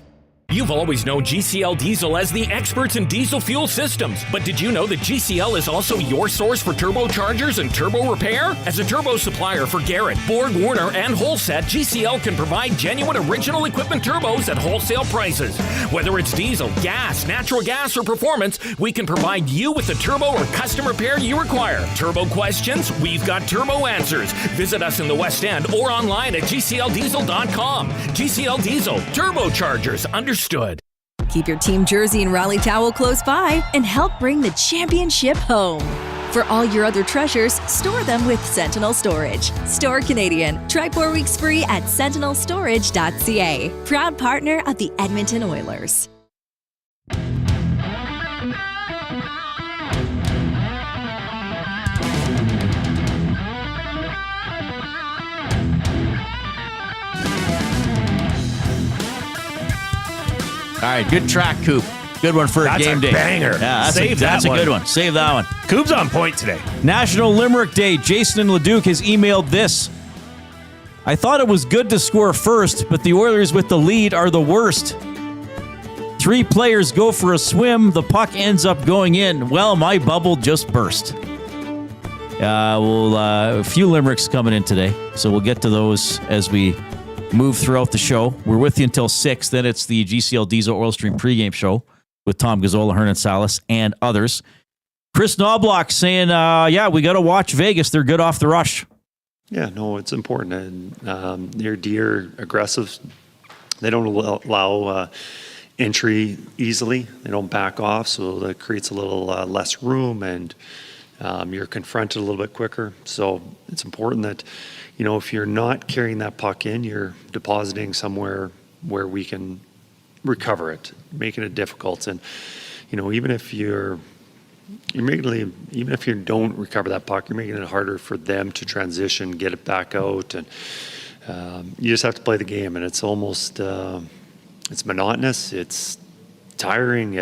[SPEAKER 10] You've always known GCL Diesel as the experts in diesel fuel systems, but did you know that GCL is also your source for turbochargers and turbo repair? As a turbo supplier for Garrett, Borg Warner, and Holset, GCL can provide genuine original equipment turbos at wholesale prices. Whether it's diesel, gas, natural gas, or performance, we can provide you with the turbo or custom repair you require. Turbo questions? We've got turbo answers. Visit us in the West End or online at gcldiesel.com. GCL Diesel, turbochargers, understood.
[SPEAKER 12] Keep your team jersey and rally towel close by and help bring the championship home. For all your other treasures, store them with Sentinel Storage. Store Canadian. Try 4 weeks free at sentinelstorage.ca. Proud partner of the Edmonton Oilers.
[SPEAKER 3] All right, good track, Coop. Good one for a game day.
[SPEAKER 2] Banger.
[SPEAKER 3] Yeah,
[SPEAKER 2] Save
[SPEAKER 3] that's
[SPEAKER 2] that
[SPEAKER 3] a good
[SPEAKER 2] one.
[SPEAKER 3] one. Save that one.
[SPEAKER 2] Coop's on point today.
[SPEAKER 3] National Limerick Day. Jason and Leduc has emailed this. I thought it was good to score first, but the Oilers with the lead are the worst. 3 players go for a swim. The puck ends up going in. Well, my bubble just burst. A few limericks coming in today, so we'll get to those as we move throughout the show. We're with you until 6. Then it's the GCL Diesel Oil Stream pregame show with Tom Gazzola, Hernan Salas, and others. Kris Knoblauch saying, we got to watch Vegas. They're good off the rush.
[SPEAKER 21] Yeah, no, it's important. And they're deer aggressive. They don't allow entry easily. They don't back off, so that creates a little less room, and you're confronted a little bit quicker. So it's important that, if you're not carrying that puck in, you're depositing somewhere where we can recover it, making it difficult. And, even if you don't recover that puck, you're making it harder for them to transition, get it back out. And you just have to play the game. And it's almost, it's monotonous. It's tiring.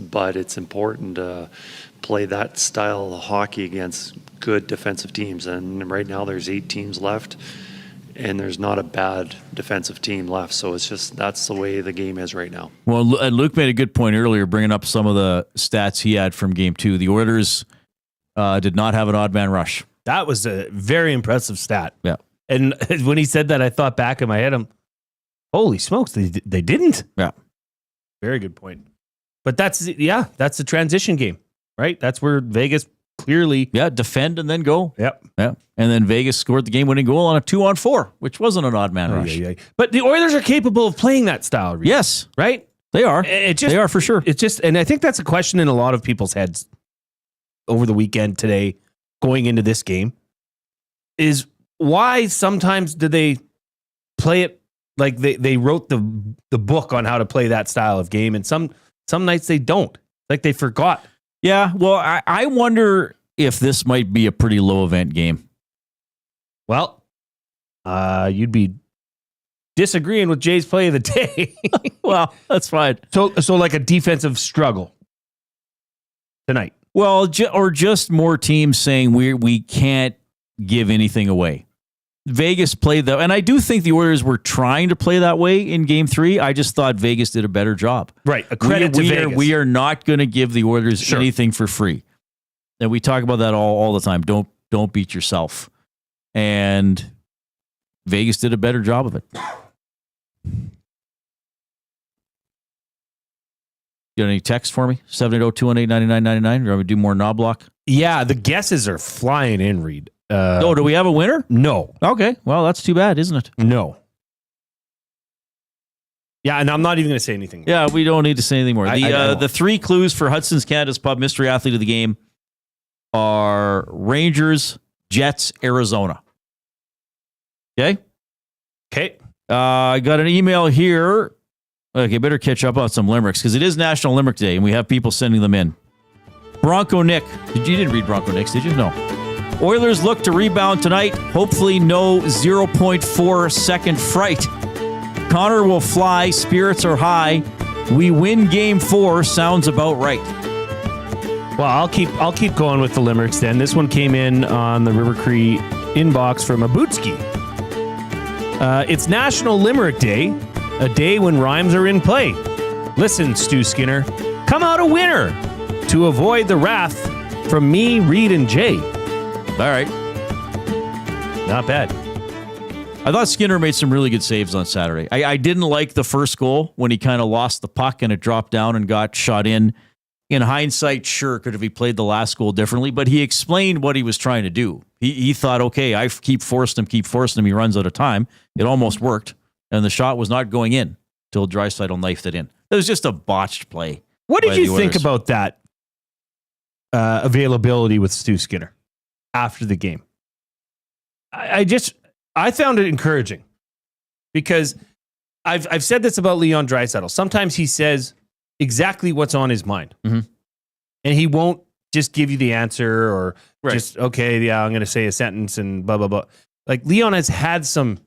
[SPEAKER 21] But it's important to play that style of hockey against good defensive teams. And right now there's 8 teams left, and there's not a bad defensive team left. So it's just, that's the way the game is right now.
[SPEAKER 3] Well, Luke made a good point earlier, bringing up some of the stats he had from game 2. The Oilers did not have an odd man rush.
[SPEAKER 2] That was a very impressive stat.
[SPEAKER 3] Yeah.
[SPEAKER 2] And when he said that, I thought back in my head, holy smokes, they didn't.
[SPEAKER 3] Yeah.
[SPEAKER 2] Very good point. But that's the transition game, right? That's where Vegas clearly
[SPEAKER 3] defend and then go.
[SPEAKER 2] Yep.
[SPEAKER 3] And then Vegas scored the game-winning goal on a 2-on-4, which wasn't an odd man rush.
[SPEAKER 2] Yeah. But the Oilers are capable of playing that style.
[SPEAKER 3] Yes.
[SPEAKER 2] Right?
[SPEAKER 3] They are.
[SPEAKER 2] They are for sure. It's just, and I think that's a question in a lot of people's heads over the weekend today, going into this game, is why sometimes do they play it Like they wrote the book on how to play that style of game, and some nights they don't. Like they forgot.
[SPEAKER 3] Yeah, well, I wonder if this might be a pretty low event game.
[SPEAKER 2] Well, you'd be disagreeing with Jay's play of the day.
[SPEAKER 3] Well, that's fine.
[SPEAKER 2] So like a defensive struggle tonight.
[SPEAKER 3] Well, or just more teams saying we can't give anything away. Vegas played that, and I do think the Oilers were trying to play that way in Game 3. I just thought Vegas did a better job.
[SPEAKER 2] Right, a credit to Vegas.
[SPEAKER 3] We are not going to give the Oilers anything for free, and we talk about that all the time. Don't beat yourself, and Vegas did a better job of it. You got any text for me? 780-218-9999. You want me to do more Knoblauch?
[SPEAKER 2] Yeah, the guesses are flying in, Reid.
[SPEAKER 3] Do we have a winner?
[SPEAKER 2] No.
[SPEAKER 3] Okay. Well, that's too bad, isn't it?
[SPEAKER 2] No. Yeah, and I'm not even going to say anything more.
[SPEAKER 3] Yeah, we don't need to say anything more. The 3 clues for Hudson's Canada's Pub Mystery Athlete of the Game are Rangers, Jets, Arizona. Okay?
[SPEAKER 2] Okay.
[SPEAKER 3] I got an email here. Okay, better catch up on some limericks because it is National Limerick Day, and we have people sending them in. Bronco Nick. You didn't read Bronco Nick's, did you? No. Oilers look to rebound tonight. Hopefully no 0.4 second fright. Connor will fly. Spirits are high. We win Game 4. Sounds about right.
[SPEAKER 2] Well, I'll keep going with the limericks then. This one came in on the River Cree inbox from Abutski. It's National Limerick Day, a day when rhymes are in play. Listen, Stu Skinner, come out a winner to avoid the wrath from me, Reid, and Jay.
[SPEAKER 3] All right.
[SPEAKER 2] Not bad.
[SPEAKER 3] I thought Skinner made some really good saves on Saturday. I didn't like the first goal when he kind of lost the puck and it dropped down and got shot in. In hindsight, sure, could have he played the last goal differently, but he explained what he was trying to do. He thought, okay, I keep forcing him. He runs out of time. It almost worked, and the shot was not going in until Draisaitl knifed it in. It was just a botched play.
[SPEAKER 2] What did you think about that availability with Stu Skinner after the game? I found it encouraging because I've said this about Leon Draisaitl. Sometimes he says exactly what's on his mind, and he won't just give you the answer or just, okay, yeah, I'm going to say a sentence and blah, blah, blah. Like Leon has had some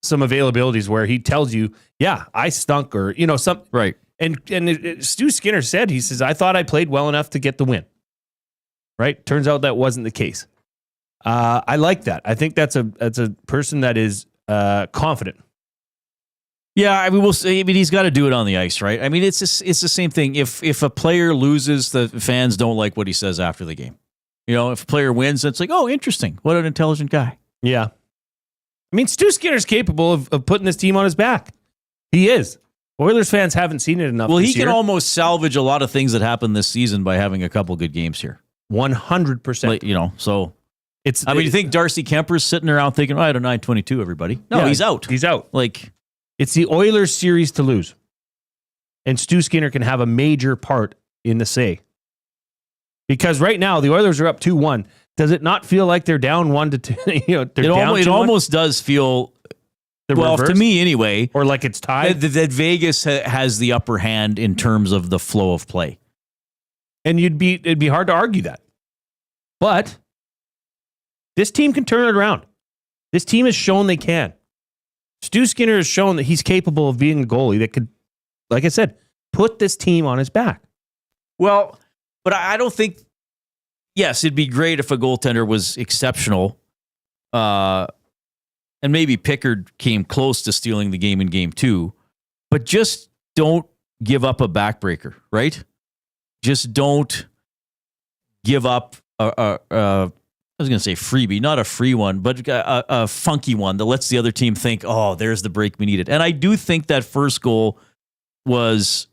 [SPEAKER 2] availabilities where he tells you, yeah, I stunk or, some.
[SPEAKER 3] Right.
[SPEAKER 2] And Stu Skinner said, he says, I thought I played well enough to get the win. Right. Turns out that wasn't the case. I like that. I think that's a person that is confident.
[SPEAKER 3] Yeah, I mean, we'll see. I mean, he's got to do it on the ice, right? I mean, it's the same thing. If a player loses, the fans don't like what he says after the game. If a player wins, it's like, oh, interesting. What an intelligent guy.
[SPEAKER 2] Yeah. I mean, Stu Skinner's capable of putting this team on his back. He is. Oilers fans haven't seen it enough.
[SPEAKER 3] Well, he can almost salvage a lot of things that happened this season by having a couple good games here.
[SPEAKER 2] 100%.
[SPEAKER 3] So I mean, you think Darcy Kemper's sitting around thinking, I had a 922, everybody. No, he's out.
[SPEAKER 2] He's out.
[SPEAKER 3] Like,
[SPEAKER 2] it's the Oilers series to lose. And Stu Skinner can have a major part in the say. Because right now, the Oilers are up 2-1. Does it not feel like they're down 1-2?
[SPEAKER 3] It almost does feel,
[SPEAKER 2] reverse?
[SPEAKER 3] To me anyway.
[SPEAKER 2] Or like it's tied.
[SPEAKER 3] That Vegas has the upper hand in terms of the flow of play.
[SPEAKER 2] And it'd be hard to argue that. But this team can turn it around. This team has shown they can. Stu Skinner has shown that he's capable of being a goalie that could, like I said, put this team on his back.
[SPEAKER 3] Well, but I don't think, yes, it'd be great if a goaltender was exceptional. And maybe Pickard came close to stealing the game in Game 2. But just don't give up a backbreaker, right? Just don't give up I was going to say freebie, not a free one, but a funky one that lets the other team think, oh, there's the break we needed. And I do think that first goal was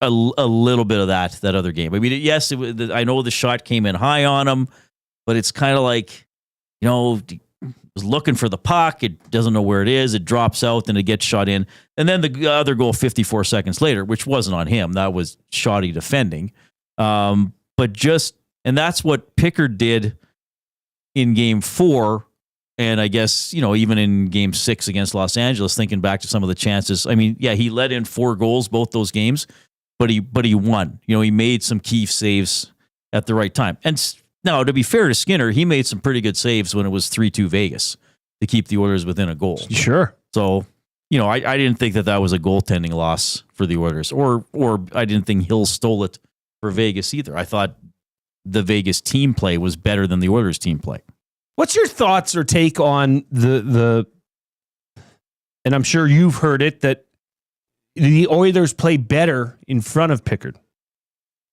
[SPEAKER 3] a little bit of that other game. I mean, yes, I know the shot came in high on him, but it's kind of like, was looking for the puck. It doesn't know where it is. It drops out, then it gets shot in. And then the other goal 54 seconds later, which wasn't on him. That was shoddy defending. And that's what Pickard did in Game 4 And I guess, even in game 6 against Los Angeles, thinking back to some of the chances, I mean, yeah, he let in 4 goals both those games, but he won. He made some key saves at the right time. And now, to be fair to Skinner, he made some pretty good saves when it was 3-2 Vegas to keep the Oilers within a goal.
[SPEAKER 2] Sure.
[SPEAKER 3] So, I didn't think that was a goaltending loss for the Oilers, or I didn't think Hill stole it for Vegas either. I thought the Vegas team play was better than the Oilers team play.
[SPEAKER 2] What's your thoughts or take on the and I'm sure you've heard it, that the Oilers play better in front of Pickard?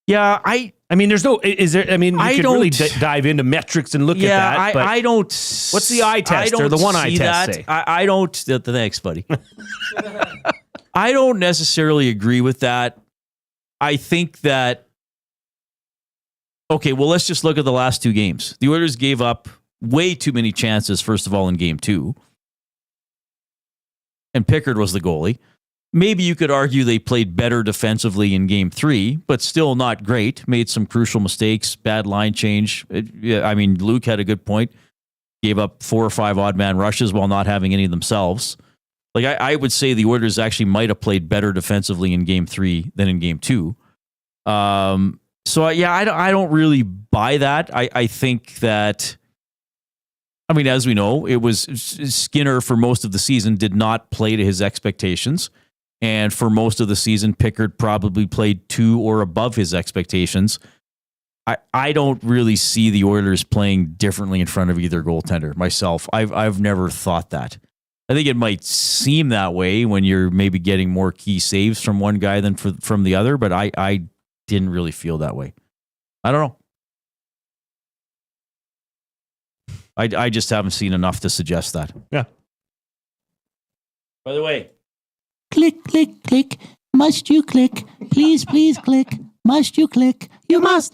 [SPEAKER 3] Yeah,
[SPEAKER 2] I mean, there's no, is there, I mean, you could really dive into metrics and look at that. But
[SPEAKER 3] I don't.
[SPEAKER 2] What's the eye test or the one eye test say?
[SPEAKER 3] I don't, thanks, buddy. I don't necessarily agree with that. I think that, okay, well, let's just look at the last 2 games. The Oilers gave up way too many chances, first of all, in game 2. And Pickard was the goalie. Maybe you could argue they played better defensively in game 3, but still not great. Made some crucial mistakes, bad line change. Luke had a good point. Gave up 4 or 5 odd man rushes while not having any themselves. Like, I would say the Oilers actually might have played better defensively in game 3 than in game 2. So I don't really buy that. I think that, as we know, it was Skinner for most of the season did not play to his expectations. And for most of the season, Pickard probably played to or above his expectations. I don't really see the Oilers playing differently in front of either goaltender myself. I've never thought that. I think it might seem that way when you're maybe getting more key saves from one guy than from the other, but I didn't really feel that way. I don't know. I just haven't seen enough to suggest that.
[SPEAKER 2] Yeah.
[SPEAKER 3] By the way.
[SPEAKER 4] Click, click, click. Must you click? Please, please click. Must you click? You must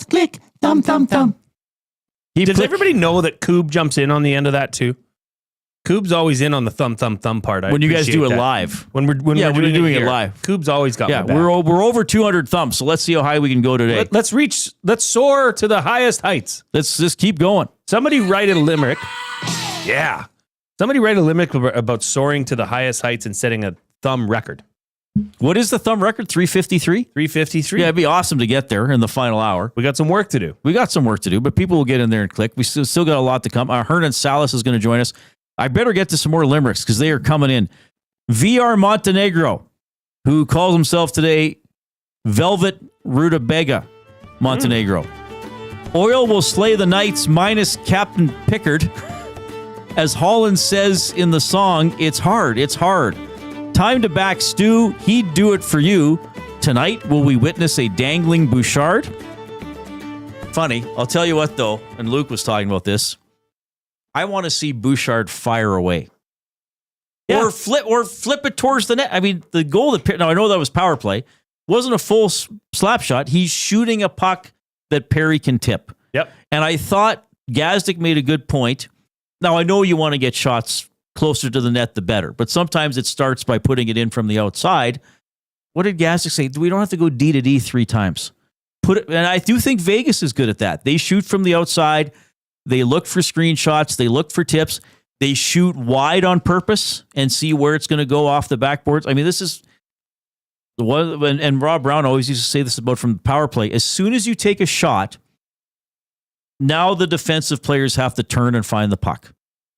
[SPEAKER 4] click. Thumb, thumb, thumb.
[SPEAKER 2] Does everybody know that Coob jumps in on the end of that too? Coob's always in on the thumb, thumb, thumb part.
[SPEAKER 3] When you guys do it live.
[SPEAKER 2] When we're doing it live. Coob's always got my back.
[SPEAKER 3] We're over 200 thumbs, so let's see how high we can go today.
[SPEAKER 2] Let's soar to the highest heights.
[SPEAKER 3] Let's just keep going.
[SPEAKER 2] Somebody write a limerick. Yeah. Somebody write a limerick about soaring to the highest heights and setting a thumb record.
[SPEAKER 3] What is the thumb record? 353?
[SPEAKER 2] 353.
[SPEAKER 3] Yeah, it'd be awesome to get there in the final hour.
[SPEAKER 2] We got some work to do.
[SPEAKER 3] But people will get in there and click. We still got a lot to come. Hernan Salas is going to join us. I better get to some more limericks because they are coming in. VR Montenegro, who calls himself today Velvet Rutabaga Montenegro. Oil will slay the Knights minus Captain Pickard. As Holland says in the song, it's hard. Time to back Stu. He'd do it for you. Tonight, will we witness a dangling Bouchard? Funny. I'll tell you what, though, and Luke was talking about this. I want to see Bouchard fire away. Yeah. Or flip it towards the net. The goal that now I know that was power play. Wasn't a full slap shot. He's shooting a puck that Perry can tip.
[SPEAKER 2] Yep.
[SPEAKER 3] And I thought Gazdic made a good point. Now, I know you want to get shots closer to the net, the better. But sometimes it starts by putting it in from the outside. What did Gazdic say? We don't have to go D to D 3 times. And I do think Vegas is good at that. They shoot from the outside. They look for screenshots. They look for tips. They shoot wide on purpose and see where it's going to go off the backboards. This is the one, and Rob Brown always used to say this about from the power play. As soon as you take a shot, now the defensive players have to turn and find the puck.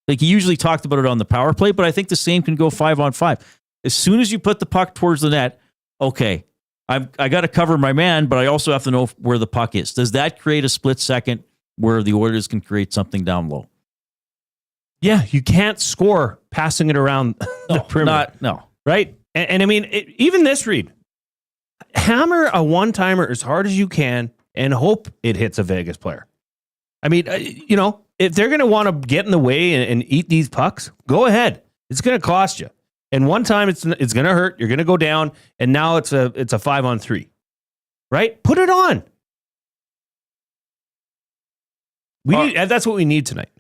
[SPEAKER 3] Like, he usually talked about it on the power play, but I think the same can go 5-on-5. As soon as you put the puck towards the net, okay, I got to cover my man, but I also have to know where the puck is. Does that create a split second where the Oilers can create something down low?
[SPEAKER 2] Yeah, you can't score passing it around the perimeter. Right? And even this, Reid, hammer a one-timer as hard as you can and hope it hits a Vegas player. If they're going to want to get in the way and eat these pucks, go ahead. It's going to cost you. And one time it's going to hurt. You're going to go down, and now it's a 5-on-3. Right? Put it on. That's what we need tonight.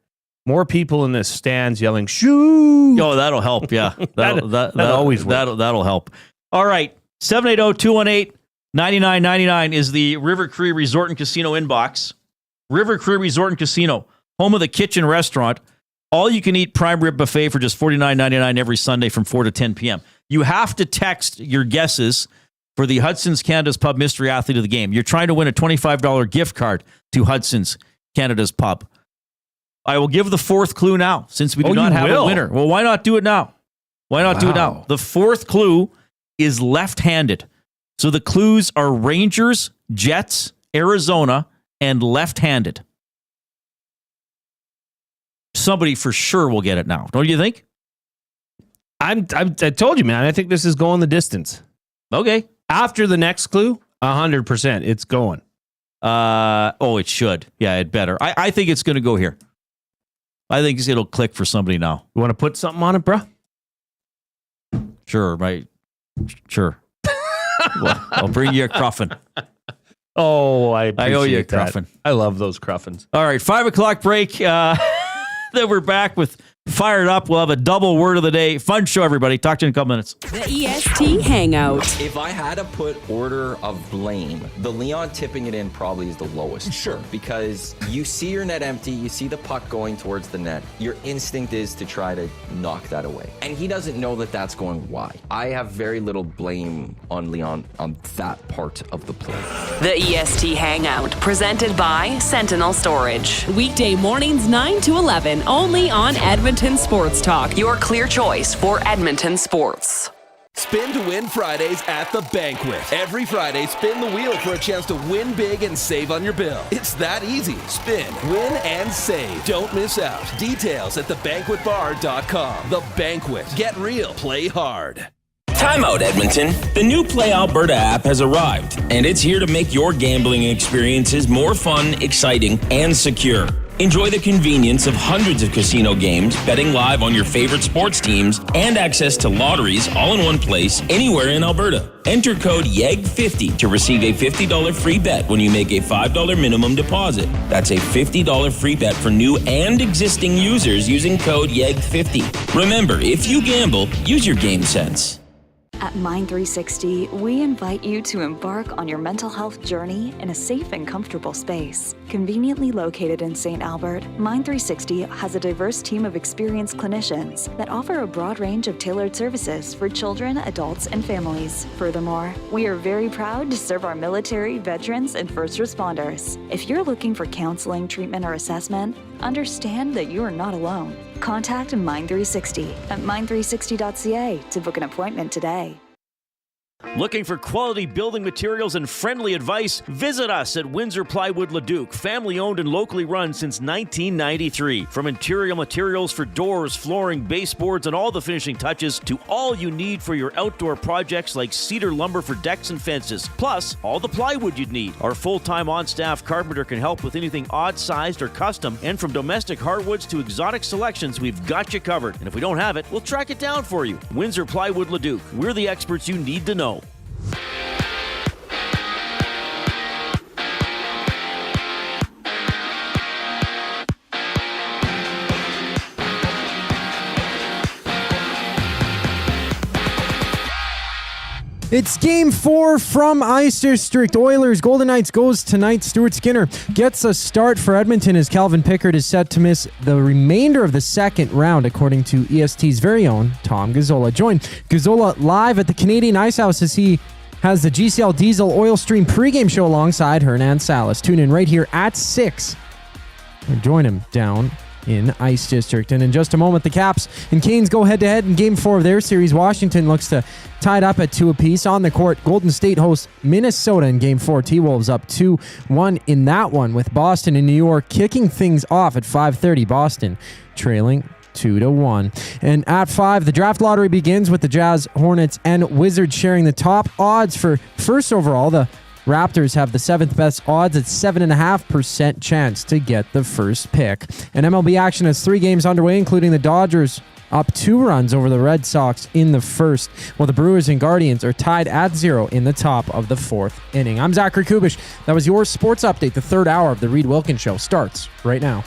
[SPEAKER 2] More people in the stands yelling, "Shoo!"
[SPEAKER 3] Oh, that'll help. Yeah, that'll
[SPEAKER 2] always work.
[SPEAKER 3] That'll help. All right, 780-218-9999 is the River Cree Resort and Casino inbox. River Cree Resort and Casino, home of the Kitchen Restaurant. All you can eat prime rib buffet for just $49.99 every Sunday from 4 to 10 p.m. You have to text your guesses for the Hudson's Canada's Pub Mystery Athlete of the Game. You're trying to win a $25 gift card to Hudson's Canada's Pub. I will give the fourth clue now, since we do not have a winner. Well, why not do it now? Why not do it now? The fourth clue is left-handed. So the clues are Rangers, Jets, Arizona, and left-handed. Somebody for sure will get it now. Don't you think?
[SPEAKER 2] I told you, man. I think this is going the distance.
[SPEAKER 3] Okay.
[SPEAKER 2] After the next clue, 100%. It's going.
[SPEAKER 3] It should. Yeah, it better. I think it's going to go here. I think it'll click for somebody now.
[SPEAKER 2] You want to put something on it, bro?
[SPEAKER 3] Sure, right. Sure. Well, I'll bring you a cruffin.
[SPEAKER 2] Oh, I
[SPEAKER 3] owe you a
[SPEAKER 2] that.
[SPEAKER 3] cruffin.
[SPEAKER 2] I love those cruffins.
[SPEAKER 3] All right, 5 o'clock break. Then we're back with Fired Up. We'll have a double word of the day. Fun show, everybody. Talk to you in a couple minutes.
[SPEAKER 6] The EST Hangout.
[SPEAKER 13] If I had to put order of blame, the Leon tipping it in probably is the lowest. Sure. Because you see your net empty, you see the puck going towards the net. Your instinct is to try to knock that away. And he doesn't know that that's going wide. I have very little blame on Leon on that part of the play.
[SPEAKER 6] The EST Hangout, presented by Sentinel Storage. Weekday mornings 9 to 11, only on Edmonton Sports Talk, your clear choice for Edmonton sports.
[SPEAKER 1] Spin to win Fridays at the Banquet. Every Friday, spin the wheel for a chance to win big and save on your bill. It's that easy. Spin, win, and save. Don't miss out. Details at thebanquetbar.com. The Banquet. Get real. Play hard.
[SPEAKER 11] Timeout, Edmonton. The new Play Alberta app has arrived, and it's here to make your gambling experiences more fun, exciting, and secure. Enjoy the convenience of hundreds of casino games, betting live on your favorite sports teams, and access to lotteries all in one place, anywhere in Alberta. Enter code YEG50 to receive a $50 free bet when you make a $5 minimum deposit. That's a $50 free bet for new and existing users using code YEG50. Remember, if you gamble, use your game sense.
[SPEAKER 22] At Mind360, we invite you to embark on your mental health journey in a safe and comfortable space. Conveniently located in St. Albert, Mind360 has a diverse team of experienced clinicians that offer a broad range of tailored services for children, adults, and families. Furthermore, we are very proud to serve our military, veterans, and first responders. If you're looking for counseling, treatment, or assessment, understand that you are not alone. Contact Mind360 at mind360.ca to book an appointment today.
[SPEAKER 3] Looking for quality building materials and friendly advice? Visit us at Windsor Plywood Leduc, family owned and locally run since 1993. From interior materials for doors, flooring, baseboards, and all the finishing touches to all you need for your outdoor projects like cedar lumber for decks and fences, plus all the plywood you'd need. Our full-time on-staff carpenter can help with anything odd-sized or custom, and from domestic hardwoods to exotic selections, we've got you covered. And if we don't have it, we'll track it down for you. Windsor Plywood Leduc. We're the experts you need to know.
[SPEAKER 5] It's Game 4 from Ice District. Oilers, Golden Knights goes tonight. Stuart Skinner gets a start for Edmonton as Calvin Pickard is set to miss the remainder of the second round, according to EST's very own Tom Gazzola. Join Gazzola live at the Canadian Ice House as he has the GCL Diesel Oil Stream pregame show alongside Hernan Salas. Tune in right here at 6. Or join him down in Ice District. And in just a moment, the Caps and Canes go head-to-head in Game 4 of their series. Washington looks to tie it up at 2 apiece. On the court, Golden State hosts Minnesota in Game 4. T-Wolves up 2-1 in that one, with Boston and New York kicking things off at 5:30. Boston trailing 2-1. And at 5, the draft lottery begins with the Jazz, Hornets, and Wizards sharing the top odds for first overall. The Raptors have the 7th best odds at 7.5% chance to get the first pick. And MLB action has 3 games underway, including the Dodgers up 2 runs over the Red Sox in the first, while the Brewers and Guardians are tied at 0 in the top of the 4th inning. I'm Zachary Kubish. That was your sports update. The third hour of the Reid Wilkins Show starts right now.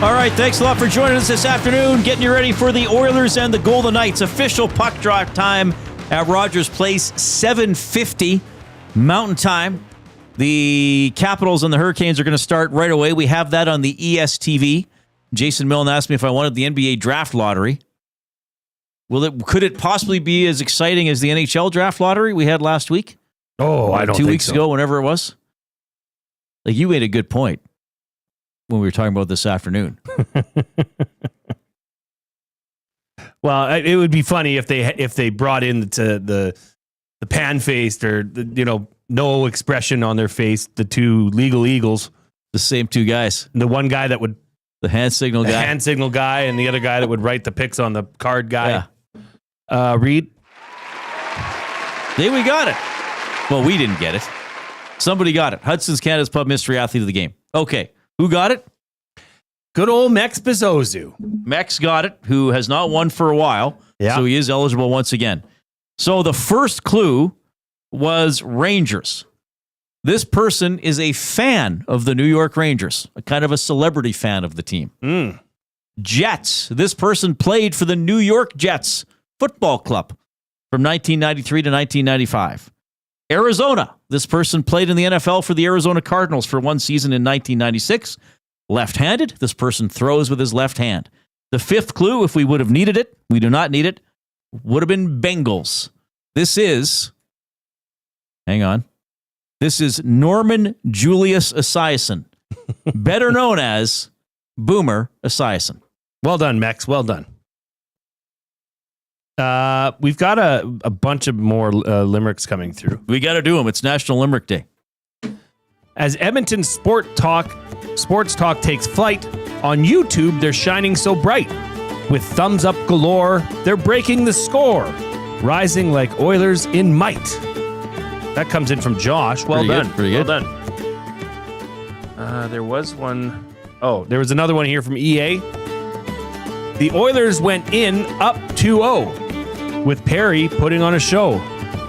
[SPEAKER 3] All right, thanks a lot for joining us this afternoon. Getting you ready for the Oilers and the Golden Knights. Official puck drop time at Rogers Place, 7:50 Mountain Time. The Capitals and the Hurricanes are going to start right away. We have that on the ESTV. Jason Milne asked me if I wanted the NBA draft lottery. Could it possibly be as exciting as the NHL draft lottery we had last week?
[SPEAKER 2] Oh, I don't think so.
[SPEAKER 3] 2 weeks ago, whenever it was. Like, you made a good point when we were talking about this afternoon.
[SPEAKER 2] Well, it would be funny if they brought in the pan-faced or no expression on their face, the two legal eagles,
[SPEAKER 3] the same two guys,
[SPEAKER 2] the one guy that would
[SPEAKER 3] the hand signal
[SPEAKER 2] guy, and the other guy that would write the picks on the card guy. Yeah. Reid.
[SPEAKER 3] There we got it. Well, we didn't get it. Somebody got it. Hudson's Canada's Pub Mystery Athlete of the Game. Okay, who got it?
[SPEAKER 2] Good old Mex Bezozu.
[SPEAKER 3] Mex got it, who has not won for a while.
[SPEAKER 2] Yeah.
[SPEAKER 3] So he is eligible once again. So the first clue was Rangers. This person is a fan of the New York Rangers, a kind of a celebrity fan of the team. Jets. This person played for the New York Jets Football Club from 1993 to 1995. Arizona. This person played in the NFL for the Arizona Cardinals for one season in 1996. Left-handed. This person throws with his left hand. The fifth clue, if we would have needed it, we do not need it, would have been Bengals. This is, hang on, this is Norman Julius Esiason, better known as Boomer Esiason.
[SPEAKER 2] Well done, Mex. Well done. We've got a bunch of more limericks coming through.
[SPEAKER 3] We got to do them. It's National Limerick Day.
[SPEAKER 2] As Edmonton Sports Talk takes flight, on YouTube, they're shining so bright. With thumbs up galore, they're breaking the score, rising like Oilers in might. That comes in from Josh. Well done.
[SPEAKER 3] Pretty good.
[SPEAKER 2] Well done. There was one. Oh, there was another one here from EA. The Oilers went in up 2-0, with Perry putting on a show.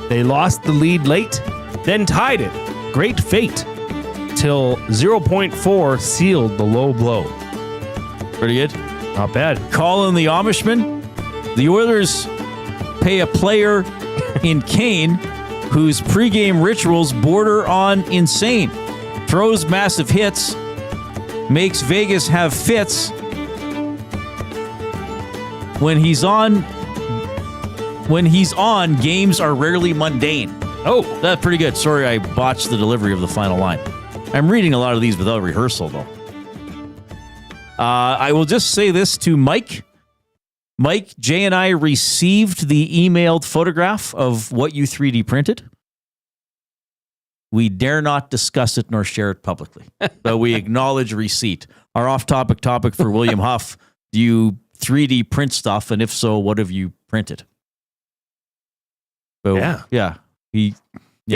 [SPEAKER 2] They lost the lead late, then tied it. Great fate. Till 0.4 sealed the low blow.
[SPEAKER 3] Pretty good.
[SPEAKER 2] Not bad.
[SPEAKER 3] Colin the Amishman. The Oilers pay a player in Kane whose pregame rituals border on insane. Throws massive hits. Makes Vegas have fits. When he's on, games are rarely mundane. Oh, that's pretty good. Sorry, I botched the delivery of the final line. I'm reading a lot of these without rehearsal, though. I will just say this to Mike. Mike, Jay and I received the emailed photograph of what you 3D printed. We dare not discuss it nor share it publicly, but we acknowledge receipt. Our off-topic topic for William Huff, do you 3D print stuff, and if so, what have you printed? So, yeah. He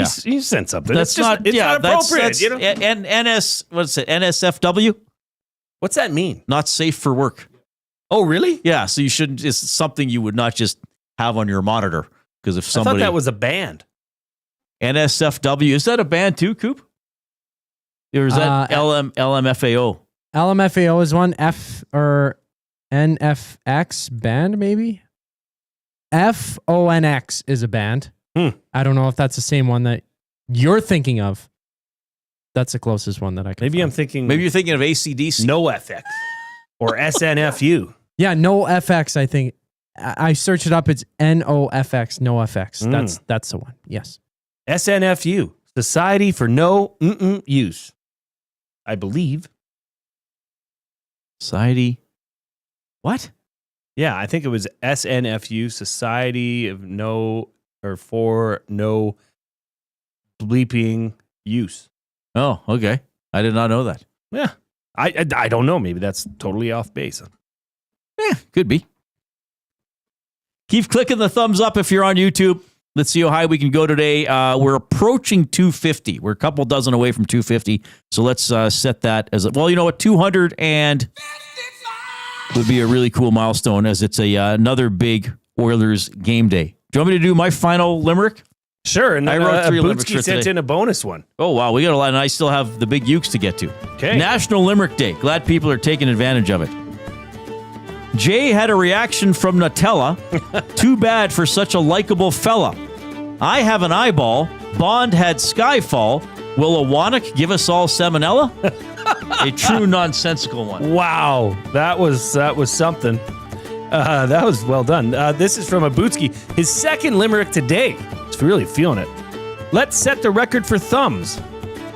[SPEAKER 2] sent something.
[SPEAKER 3] That's
[SPEAKER 2] it's not appropriate.
[SPEAKER 3] That's what's it? NSFW?
[SPEAKER 2] What's that mean?
[SPEAKER 3] Not safe for work.
[SPEAKER 2] Oh, really?
[SPEAKER 3] Yeah. So you shouldn't. It's something you would not just have on your monitor, because if somebody,
[SPEAKER 2] I thought that was a band.
[SPEAKER 3] NSFW, is that a band too, Coop? Or is that LMFAO?
[SPEAKER 5] LMFAO is one. F or NFX band maybe. FONX is a band. I don't know if that's the same one that you're thinking of. That's the closest one that I can
[SPEAKER 2] Maybe
[SPEAKER 5] find.
[SPEAKER 2] I'm thinking...
[SPEAKER 3] Maybe you're thinking of AC/DC.
[SPEAKER 2] No FX. Or SNFU.
[SPEAKER 5] Yeah, no FX, I think. I searched it up. It's NOFX, no FX. That's the one. Yes.
[SPEAKER 2] SNFU. Society for No Use. I believe.
[SPEAKER 3] Society. What?
[SPEAKER 2] Yeah, I think it was SNFU, Society of No... or for no bleeping use.
[SPEAKER 3] Oh, okay. I did not know that.
[SPEAKER 2] Yeah. I don't know. Maybe that's totally off base.
[SPEAKER 3] Yeah, could be. Keep clicking the thumbs up if you're on YouTube. Let's see how high we can go today. We're approaching 250. We're a couple dozen away from 250. So let's set that as a... Well, you know what? 200 and would be a really cool milestone, as it's another big Oilers game day. Do you want me to do my final limerick?
[SPEAKER 2] Sure, and
[SPEAKER 3] I
[SPEAKER 2] then,
[SPEAKER 3] wrote 3 limericks
[SPEAKER 2] Bootsky
[SPEAKER 3] for
[SPEAKER 2] sent
[SPEAKER 3] today.
[SPEAKER 2] in a bonus one.
[SPEAKER 3] Oh, wow. We got a lot, and I still have the big ukes to get to.
[SPEAKER 2] Okay.
[SPEAKER 3] National Limerick Day. Glad people are taking advantage of it. Jay had a reaction from Nutella. Too bad for such a likable fella. I have an eyeball. Bond had Skyfall. Will a Wannock give us all salmonella? A true nonsensical one.
[SPEAKER 2] Wow, that was something. That was well done. This is from a Bootsky. His second limerick today. He's really feeling it. Let's set the record for thumbs.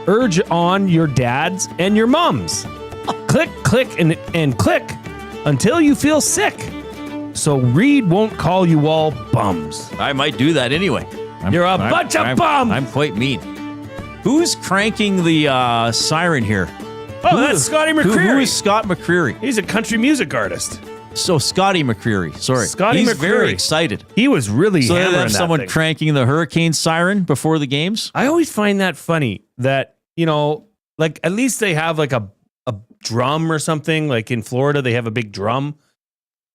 [SPEAKER 2] Urge on your dads and your mums. Click, click, and click until you feel sick. So Reid won't call you all bums.
[SPEAKER 3] I might do that anyway.
[SPEAKER 2] You're a bunch of bums.
[SPEAKER 3] I'm quite mean. Who's cranking the siren here?
[SPEAKER 2] Oh, that's Scotty McCreery.
[SPEAKER 3] Who is Scott McCreery?
[SPEAKER 2] He's a country music artist.
[SPEAKER 3] So Scotty McCreery. Sorry.
[SPEAKER 2] Scotty
[SPEAKER 3] He's
[SPEAKER 2] McCreery.
[SPEAKER 3] very excited.
[SPEAKER 2] He was really
[SPEAKER 3] So they
[SPEAKER 2] hammering
[SPEAKER 3] have
[SPEAKER 2] that
[SPEAKER 3] someone
[SPEAKER 2] thing.
[SPEAKER 3] cranking the hurricane siren before the games?
[SPEAKER 2] I always find that funny that, like at least they have like a drum or something. Like in Florida, they have a big drum.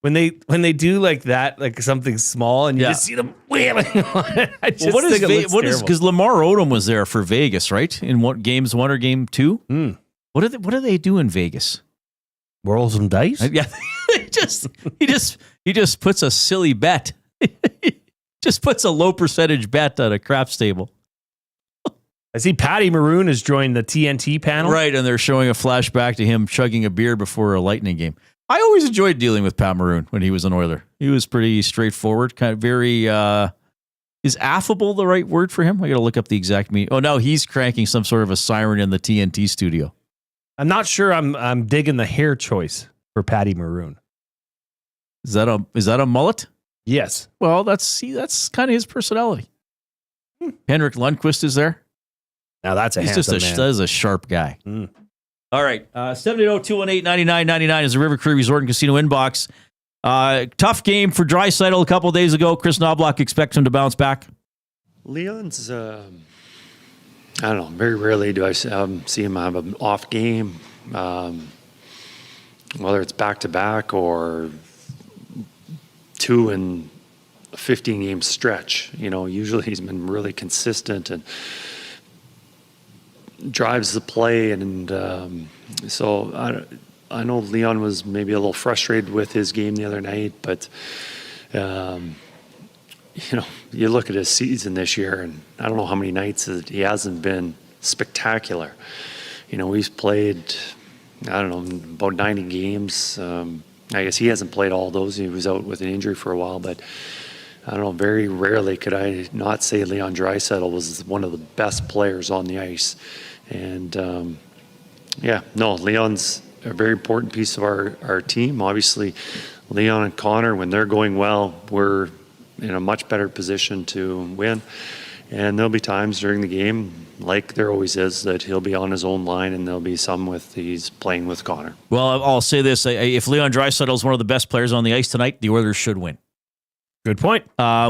[SPEAKER 2] When they do like that, like something small, and you just see them wailing on it. I just think it looks terrible.
[SPEAKER 3] Because Lamar Odom was there for Vegas, right? In what games 1 or game 2? What do they do in Vegas?
[SPEAKER 2] Roll some dice?
[SPEAKER 3] Yeah. he just puts a silly bet. Just puts a low percentage bet at a craps table.
[SPEAKER 2] I see Patty Maroon has joined the TNT panel.
[SPEAKER 3] Right, and they're showing a flashback to him chugging a beer before a Lightning game. I always enjoyed dealing with Pat Maroon when he was an Oiler. He was pretty straightforward, kind of very, is affable the right word for him? I got to look up the exact meaning. Oh, no, he's cranking some sort of a siren in the TNT studio.
[SPEAKER 2] I'm not sure I'm digging the hair choice for Patty Maroon.
[SPEAKER 3] Is that a mullet?
[SPEAKER 2] Yes.
[SPEAKER 3] Well, that's kind of his personality. Henrik Lundqvist is there.
[SPEAKER 2] Now that's
[SPEAKER 3] He's just
[SPEAKER 2] handsome man.
[SPEAKER 3] that is a sharp guy. All right. 780-218-9999 is the River Cree Resort and Casino inbox. Tough game for Draisaitl a couple of days ago. Kris Knoblauch expects him to bounce back.
[SPEAKER 21] Leon's, I don't know, very rarely do I see him have an off game, whether it's back-to-back or 2 in a 15-game stretch. Usually he's been really consistent and drives the play, and so I know Leon was maybe a little frustrated with his game the other night, but you look at his season this year, and I don't know how many nights that he hasn't been spectacular. He's played, I don't know, about 90 games. I guess he hasn't played all those. He was out with an injury for a while, but I don't know, very rarely could I not say Leon Draisaitl was one of the best players on the ice. And Leon's a very important piece of our team. Obviously, Leon and Connor, when they're going well, we're in a much better position to win. And there'll be times during the game, like there always is, that he'll be on his own line, and there'll be some he's playing with Connor.
[SPEAKER 3] Well, I'll say this. If Leon Draisaitl is one of the best players on the ice tonight, the Oilers should win.
[SPEAKER 2] Good point.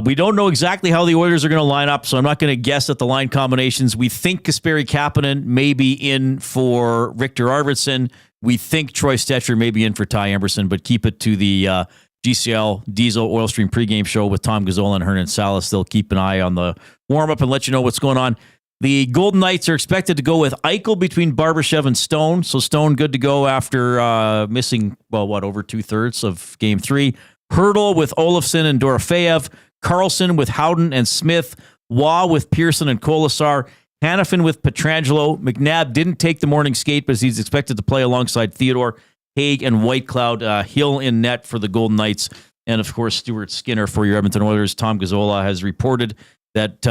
[SPEAKER 3] We don't know exactly how the Oilers are going to line up, so I'm not going to guess at the line combinations. We think Kasperi Kapanen may be in for Victor Arvidsson. We think Troy Stetcher may be in for Ty Emberson, but keep it to the GCL Diesel Oil Stream pregame show with Tom Gazzola and Hernan Salas. They'll keep an eye on the warm-up and let you know what's going on. The Golden Knights are expected to go with Eichel between Barbashev and Stone. So Stone good to go after missing, over 2/3 of Game 3. Hurdle with Olofsson and Dorofeev. Carlson with Howden and Smith. Waugh with Pearson and Kolasar. Hannafin with Pietrangelo. McNabb didn't take the morning skate, but he's expected to play alongside Theodore, Haig, and Whitecloud. Hill in net for the Golden Knights. And, of course, Stuart Skinner for your Edmonton Oilers. Tom Gazzola has reported that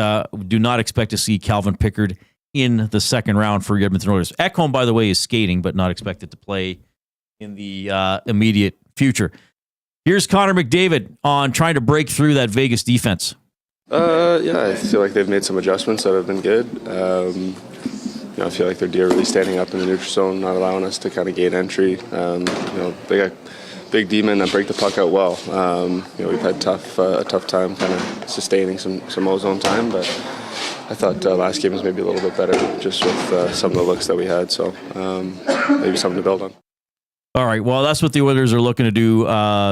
[SPEAKER 3] do not expect to see Calvin Pickard in the second round for your Edmonton Oilers. Ekholm, by the way, is skating, but not expected to play in the immediate future. Here's Connor McDavid on trying to break through that Vegas defense.
[SPEAKER 14] I feel like they've made some adjustments that have been good. I feel like their D are really standing up in the neutral zone, not allowing us to kind of gain entry. They got big D-men that break the puck out well. We've had a tough time kind of sustaining some ozone time, but I thought last game was maybe a little bit better just with some of the looks that we had. So maybe something to build on.
[SPEAKER 3] All right, well, that's what the Oilers are looking to do,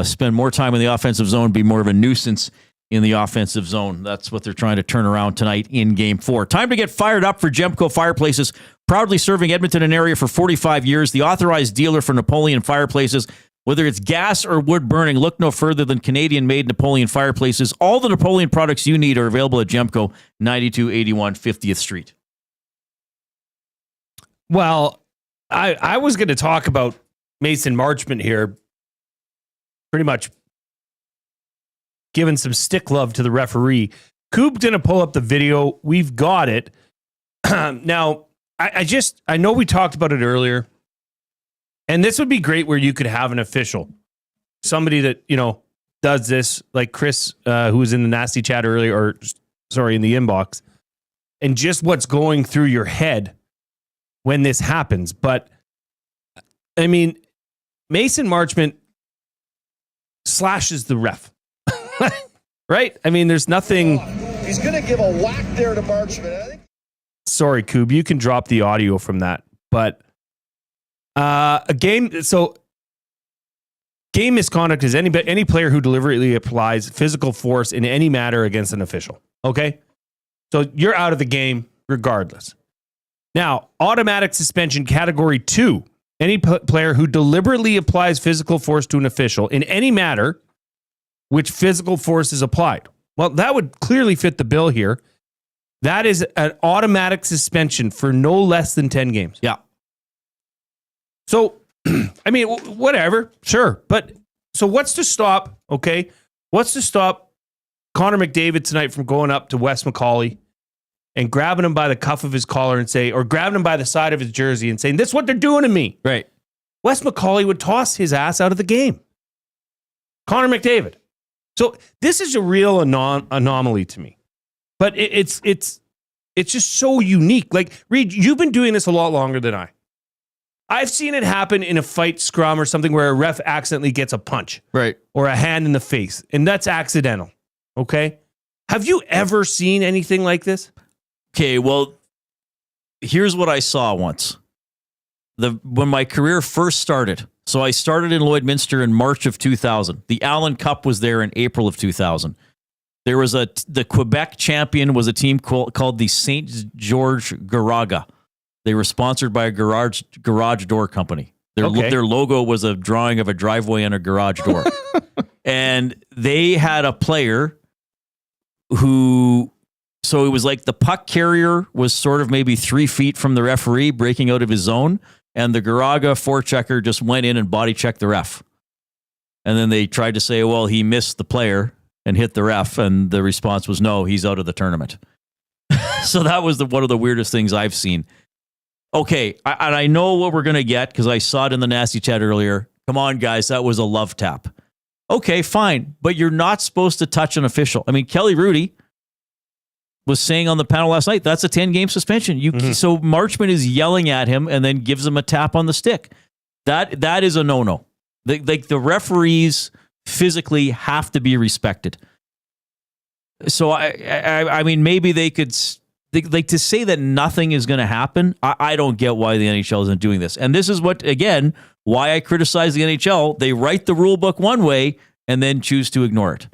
[SPEAKER 3] spend more time in the offensive zone, be more of a nuisance in the offensive zone. That's what they're trying to turn around tonight in Game 4. Time to get fired up for Gemco Fireplaces, proudly serving Edmonton and area for 45 years. The authorized dealer for Napoleon Fireplaces. Whether it's gas or wood burning, look no further than Canadian-made Napoleon Fireplaces. All the Napoleon products you need are available at Gemco, 9281 50th Street.
[SPEAKER 2] Well, I was going to talk about Mason Marchment here, pretty much giving some stick love to the referee. Coop didn't pull up the video. We've got it. Now, I know we talked about it earlier, and this would be great where you could have an official, somebody that, does this, like Chris, who was in the nasty chat earlier, in the inbox, and just what's going through your head when this happens. But, I mean, Mason Marchment slashes the ref. Right? I mean, there's nothing.
[SPEAKER 7] He's going to give a whack there to Marchment. I think.
[SPEAKER 2] Sorry, Coob, you can drop the audio from that. But game misconduct is any player who deliberately applies physical force in any matter against an official. Okay? So you're out of the game regardless. Now, automatic suspension category 2. Any player who deliberately applies physical force to an official in any matter which physical force is applied. Well, that would clearly fit the bill here. That is an automatic suspension for no less than 10 games.
[SPEAKER 3] Yeah.
[SPEAKER 2] So, I mean, whatever. Sure. But so what's to stop, okay? What's to stop Connor McDavid tonight from going up to Wes McCauley and grabbing him by the cuff of his collar or grabbing him by the side of his jersey and saying, "This is what they're doing to me."
[SPEAKER 3] Right.
[SPEAKER 2] Wes McCauley would toss his ass out of the game. Connor McDavid. So this is a real anomaly to me. But it's just so unique. Like, Reid, you've been doing this a lot longer than I. I've seen it happen in a fight scrum or something where a ref accidentally gets a punch.
[SPEAKER 3] Right.
[SPEAKER 2] Or a hand in the face. And that's accidental. Okay? Have you ever seen anything like this?
[SPEAKER 3] Okay, well, here's what I saw once. When my career first started, so I started in Lloydminster in March of 2000. The Allen Cup was there in April of 2000. There was the Quebec champion was a team called the St. George Garaga. They were sponsored by a garage door company. Their logo was a drawing of a driveway and a garage door. And they had a player so it was like the puck carrier was sort of maybe 3 feet from the referee breaking out of his zone, and the Garaga forechecker just went in and body checked the ref. And then they tried to say, well, he missed the player and hit the ref, and the response was, no, he's out of the tournament. So that was one of the weirdest things I've seen. Okay, I know what we're going to get because I saw it in the nasty chat earlier. Come on, guys, that was a love tap. Okay, fine, but you're not supposed to touch an official. I mean, Kelly Rudy was saying on the panel last night, that's a 10-game suspension. So Marchment is yelling at him and then gives him a tap on the stick. That is a no-no. The referees physically have to be respected. So I mean, maybe they could to say that nothing is going to happen. I don't get why the NHL isn't doing this. And this is why I criticize the NHL. They write the rule book one way and then choose to ignore it.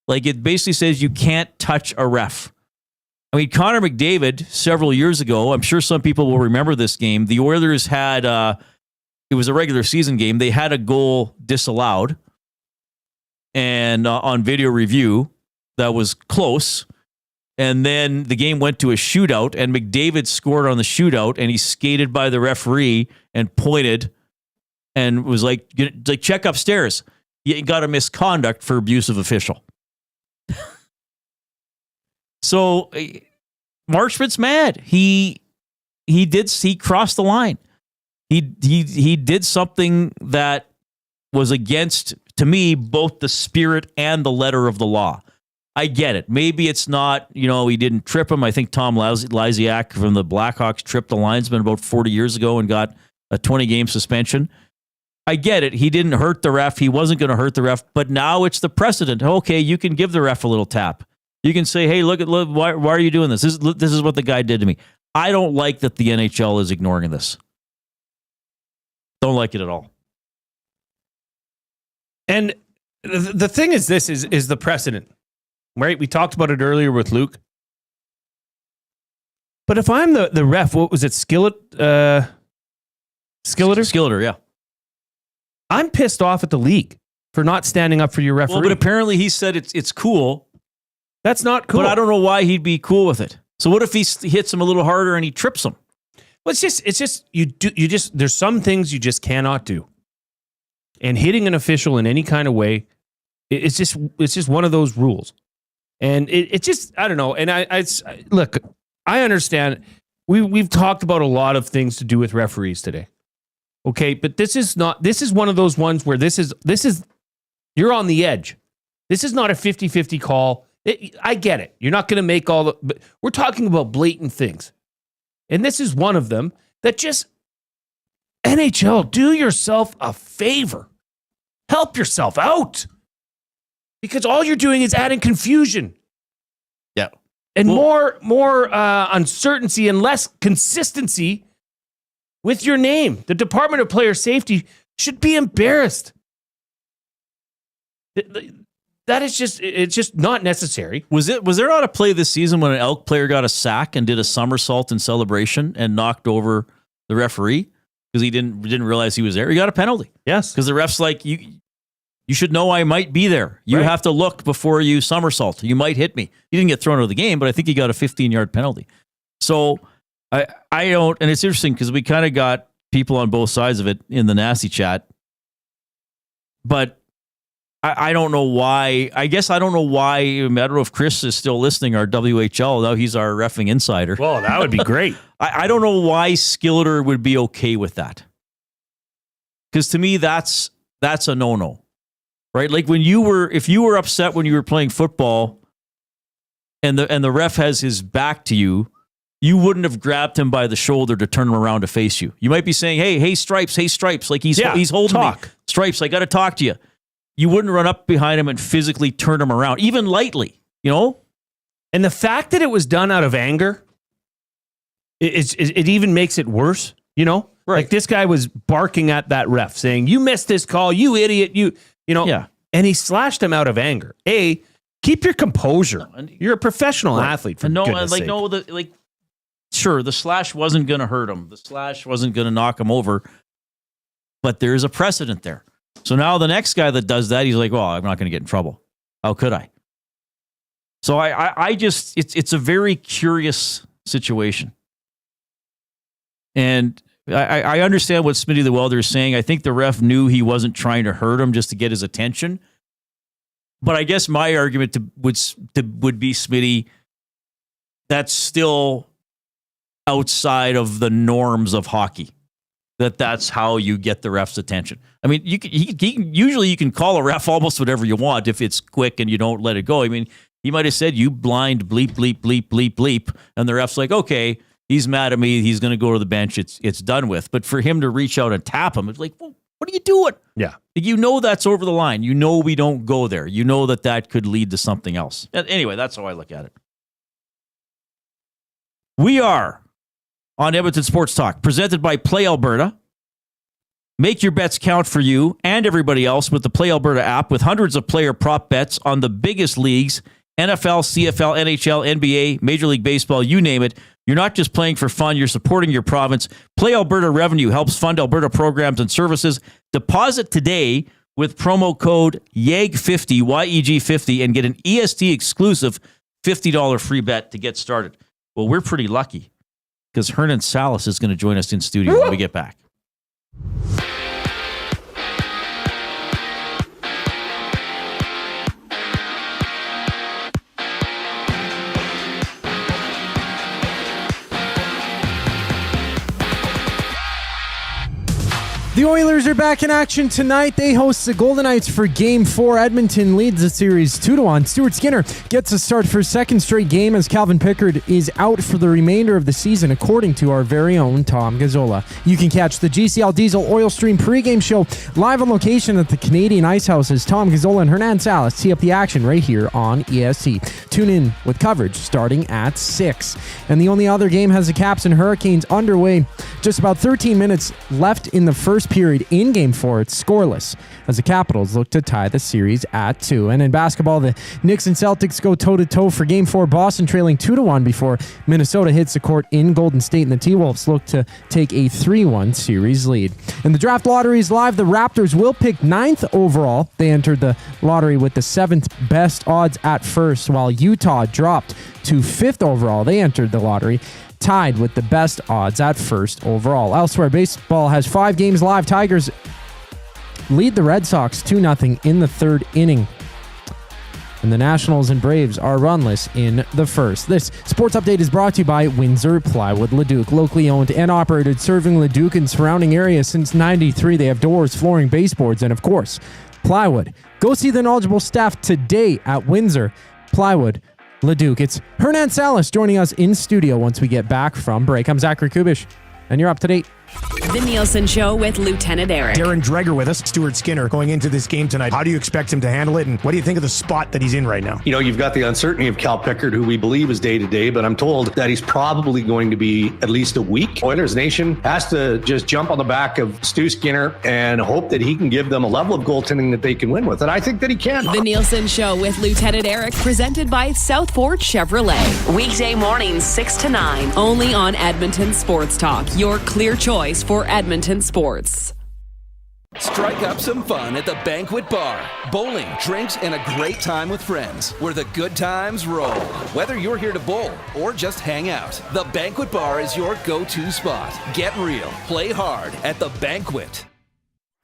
[SPEAKER 3] Like, it basically says you can't touch a ref. I mean, Connor McDavid, several years ago, I'm sure some people will remember this game. The Oilers had, it was a regular season game. They had a goal disallowed. And on video review, that was close. And then the game went to a shootout, and McDavid scored on the shootout, and he skated by the referee and pointed and was like check upstairs. You got a misconduct for abusive official. So Marchment's mad. He crossed the line. He did something that was against, to me, both the spirit and the letter of the law. I get it. Maybe it's not, he didn't trip him. I think Tom Lysiak from the Blackhawks tripped the linesman about 40 years ago and got a 20-game suspension. I get it. He didn't hurt the ref. He wasn't going to hurt the ref. But now it's the precedent. Okay, you can give the ref a little tap. You can say, hey, look, why are you doing this? This is what the guy did to me. I don't like that the NHL is ignoring this. Don't like it at all.
[SPEAKER 2] And the thing is, this is the precedent. right? We talked about it earlier with Luke. But if I'm the ref, what was it, Skilleter?
[SPEAKER 3] Skilleter, yeah.
[SPEAKER 2] I'm pissed off at the league for not standing up for your referee.
[SPEAKER 3] Well, but apparently he said it's cool.
[SPEAKER 2] That's not cool.
[SPEAKER 3] But I don't know why he'd be cool with it. So what if he hits him a little harder and he trips him?
[SPEAKER 2] Well, it's just there's some things you just cannot do. And hitting an official in any kind of way, it's just one of those rules. And it just, I don't know. And look, I understand. We've talked about a lot of things to do with referees today. Okay, but this is one of those ones where this is you're on the edge. This is not a 50-50 call. I get it. You're not going to make but we're talking about blatant things. And this is one of them that just, NHL, do yourself a favor. Help yourself out. Because all you're doing is adding confusion.
[SPEAKER 3] Yeah.
[SPEAKER 2] And more uncertainty and less consistency with your name. The Department of Player Safety should be embarrassed. That is it's just not necessary.
[SPEAKER 3] Was there not a play this season when an Elk player got a sack and did a somersault in celebration and knocked over the referee because he didn't realize he was there? He got a penalty.
[SPEAKER 2] Yes.
[SPEAKER 3] Because the ref's like, you should know I might be there. You have to look before you somersault. You might hit me. He didn't get thrown out of the game, but I think he got a 15-yard penalty. So I don't, and it's interesting because we kind of got people on both sides of it in the nasty chat, but I don't know why. I guess I don't know why. I don't know if Kris is still listening, our WHL. Now he's our reffing insider.
[SPEAKER 2] Well, that would be great.
[SPEAKER 3] I don't know why Skilleter would be okay with that. Because to me, that's a no-no, right? Like if you were upset when you were playing football, and the ref has his back to you, you wouldn't have grabbed him by the shoulder to turn him around to face you. You might be saying, "Hey, Stripes, like he's holding me. Stripes, I got to talk to you." You wouldn't run up behind him and physically turn him around, even lightly, you know?
[SPEAKER 2] And the fact that it was done out of anger, it even makes it worse, you know?
[SPEAKER 3] Right.
[SPEAKER 2] Like this guy was barking at that ref saying, "You missed this call, you idiot, you know?"
[SPEAKER 3] Yeah.
[SPEAKER 2] And he slashed him out of anger. Keep your composure. You're a professional athlete, for goodness sake.
[SPEAKER 3] Sure, the slash wasn't going to hurt him. The slash wasn't going to knock him over. But there's a precedent there. So now the next guy that does that, he's like, well, I'm not going to get in trouble. How could I? So I just, it's a very curious situation. And I understand what Smitty the Welder is saying. I think the ref knew he wasn't trying to hurt him just to get his attention. But I guess my argument would be, Smitty, that's still outside of the norms of hockey. That's how you get the ref's attention. I mean, usually you can call a ref almost whatever you want if it's quick and you don't let it go. I mean, he might have said, "You blind bleep, bleep, bleep, bleep, bleep." And the ref's like, okay, he's mad at me. He's going to go to the bench. It's done with. But for him to reach out and tap him, it's like, well, what are you doing?
[SPEAKER 2] Yeah.
[SPEAKER 3] You know that's over the line. You know we don't go there. You know that could lead to something else. Anyway, that's how I look at it. We are on Edmonton Sports Talk, presented by Play Alberta. Make your bets count for you and everybody else with the Play Alberta app, with hundreds of player prop bets on the biggest leagues: NFL, CFL, NHL, NBA, Major League Baseball, you name it. You're not just playing for fun, you're supporting your province. Play Alberta revenue helps fund Alberta programs and services. Deposit today with promo code YEG50, YEG50, and get an EST exclusive $50 free bet to get started. Well, we're pretty lucky because Hernan Salas is going to join us in studio when we get back.
[SPEAKER 5] The Oilers are back in action tonight. They host the Golden Knights for Game 4. Edmonton leads the series 2-1. Stuart Skinner gets a start for a second straight game as Calvin Pickard is out for the remainder of the season, according to our very own Tom Gazzola. You can catch the GCL Diesel Oil Stream pregame show live on location at the Canadian Ice House as Tom Gazzola and Hernan Salas tee up the action right here on ESC. Tune in with coverage starting at 6. And the only other game has the Caps and Hurricanes underway Just about 13 minutes left in the first period in Game 4. It's scoreless as the Capitals look to tie the series at 2. And in basketball, the Knicks and Celtics go toe-to-toe for Game 4. Boston trailing 2-1 before Minnesota hits the court in Golden State, and the T-Wolves look to take a 3-1 series lead. And the draft lottery is live. The Raptors will pick 9th overall. They entered the lottery with the 7th best odds at first, while Utah dropped to 5th overall. They entered the lottery tied with the best odds at first overall. Elsewhere, baseball has 5 games live. Tigers lead the Red Sox 2-0 in the 3rd inning. And the Nationals and Braves are runless in the first. This sports update is brought to you by Windsor Plywood Leduc, locally owned and operated, serving Leduc and surrounding areas since '93. They have doors, flooring, baseboards, and of course, plywood. Go see the knowledgeable staff today at Windsor Plywood Leduc. It's Hernan Salas joining us in studio once we get back from break. I'm Zachary Kubish, and you're up to date.
[SPEAKER 6] The Nielsen Show with Lieutenant Eric.
[SPEAKER 15] Darren Dreger with us. Stuart Skinner going into this game tonight. How do you expect him to handle it, and what do you think of the spot that he's in right now?
[SPEAKER 18] You know, you've got the uncertainty of Cal Pickard, who we believe is day-to-day, but I'm told that he's probably going to be at least a week. Oilers Nation has to just jump on the back of Stu Skinner and hope that he can give them a level of goaltending that they can win with, and I think that he can.
[SPEAKER 6] The Nielsen Show with Lieutenant Eric, presented by South Fort Chevrolet. Weekday mornings 6 to 9, only on Edmonton Sports Talk, your clear choice for Edmonton sports.
[SPEAKER 1] Strike up some fun at the Banquet Bar. Bowling, drinks, and a great time with friends where the good times roll. Whether you're here to bowl or just hang out, the Banquet Bar is your go-to spot. Get real, play hard at the Banquet.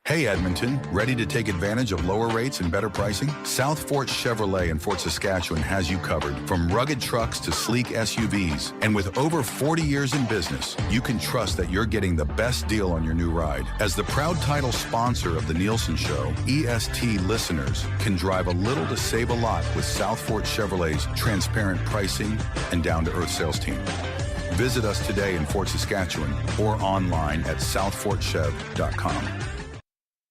[SPEAKER 23] Hey Edmonton, ready to take advantage of lower rates and better pricing? South Fort Chevrolet in Fort Saskatchewan has you covered. From rugged trucks to sleek SUVs. And with over 40 years in business, you can trust that you're getting the best deal on your new ride. As the proud title sponsor of the Nielsen Show, EST listeners can drive a little to save a lot with South Fort Chevrolet's transparent pricing and down-to-earth sales team. Visit us today in Fort Saskatchewan or online at southfortchev.com.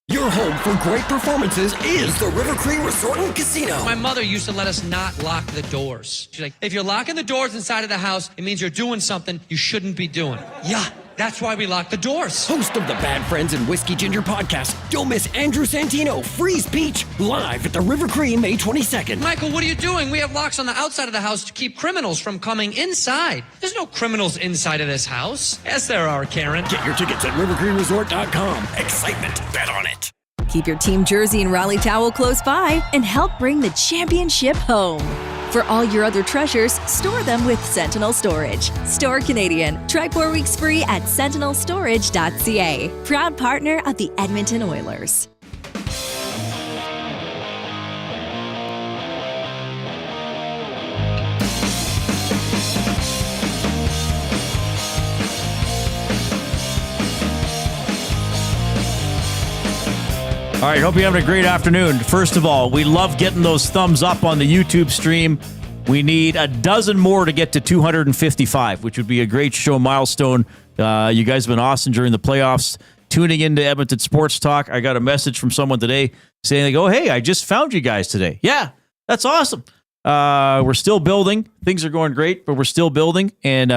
[SPEAKER 16] Your home for great performances is the River Cree Resort and Casino.
[SPEAKER 17] My mother used to let us not lock the doors. She's like, if you're locking the doors inside of the house, it means you're doing something you shouldn't be doing. Yeah, that's why we lock the doors.
[SPEAKER 16] Host of the Bad Friends and Whiskey Ginger podcast, don't miss Andrew Santino, Freeze Peach, live at the River Cree May 22nd.
[SPEAKER 17] Michael, what are you doing? We have locks on the outside of the house to keep criminals from coming inside. There's no criminals inside of this house. Yes, there are, Karen.
[SPEAKER 16] Get your tickets at rivercreeresort.com. Excitement, bet on it.
[SPEAKER 12] Keep your team jersey and rally towel close by and help bring the championship home. For all your other treasures, store them with Sentinel Storage. Store Canadian. Try 4 weeks free at sentinelstorage.ca. Proud partner of the Edmonton Oilers.
[SPEAKER 3] All right, hope you're having a great afternoon. First of all, we love getting those thumbs up on the YouTube stream. We need a dozen more to get to 255, which would be a great show milestone. You guys have been awesome during the playoffs. Tuning into Edmonton Sports Talk. I got a message from someone today saying, oh, hey, I just found you guys today. Yeah, that's awesome. We're still building. Things are going great, but we're still building. And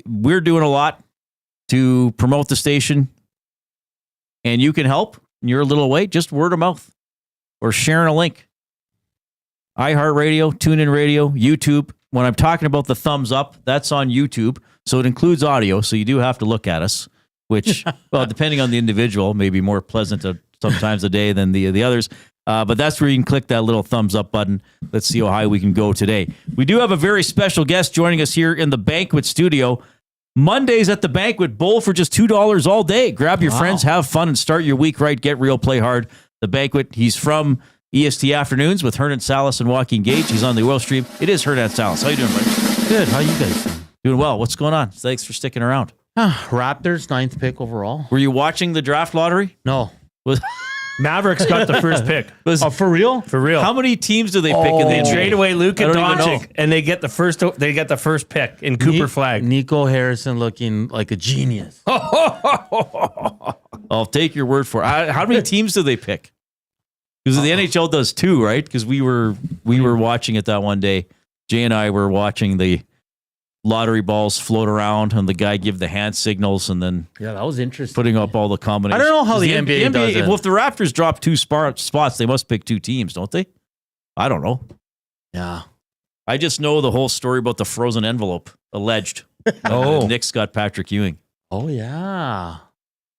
[SPEAKER 3] we're doing a lot to promote the station. And you can help. You're a little away, just word of mouth or sharing a link. iHeartRadio, TuneIn Radio, YouTube. When I'm talking about the thumbs up, that's on YouTube. So it includes audio. So you do have to look at us, which, well, depending on the individual, may be more pleasant sometimes a day than the others. But that's where you can click that little thumbs up button. Let's see how high we can go today. We do have a very special guest joining us here in the Banquet Studio. Mondays at the Banquet, bowl for just $2 all day. Grab your friends, have fun, and start your week right. Get real, play hard. The Banquet, he's from EST Afternoons with Hernan Salas and Joaquin Gage. He's on the oil stream. It is Hernan Salas. How you doing, buddy?
[SPEAKER 24] Good. How you guys doing?
[SPEAKER 3] Doing well. What's going on? Thanks for sticking around.
[SPEAKER 24] Raptors, 9th pick overall.
[SPEAKER 3] Were you watching the draft lottery?
[SPEAKER 24] No.
[SPEAKER 2] Mavericks got the first pick.
[SPEAKER 24] For real?
[SPEAKER 2] For real.
[SPEAKER 3] How many teams do they pick? And
[SPEAKER 2] they trade away Luka Doncic, and they get the first. They get the first pick in Cooper Flag.
[SPEAKER 24] Nico Harrison looking like a genius.
[SPEAKER 3] I'll take your word for it. How many teams do they pick? Because the NHL does too, right? Because we were watching it that one day. Jay and I were watching the lottery balls float around and the guy give the hand signals and then
[SPEAKER 24] that was interesting.
[SPEAKER 3] Putting up all the combinations.
[SPEAKER 24] I don't know how the NBA does it.
[SPEAKER 3] Well, if the Raptors drop 2 spots, they must pick 2 teams, don't they? I don't know.
[SPEAKER 24] Yeah.
[SPEAKER 3] I just know the whole story about the frozen envelope, alleged.
[SPEAKER 2] Oh.
[SPEAKER 3] Knicks got Patrick Ewing.
[SPEAKER 24] Oh, yeah.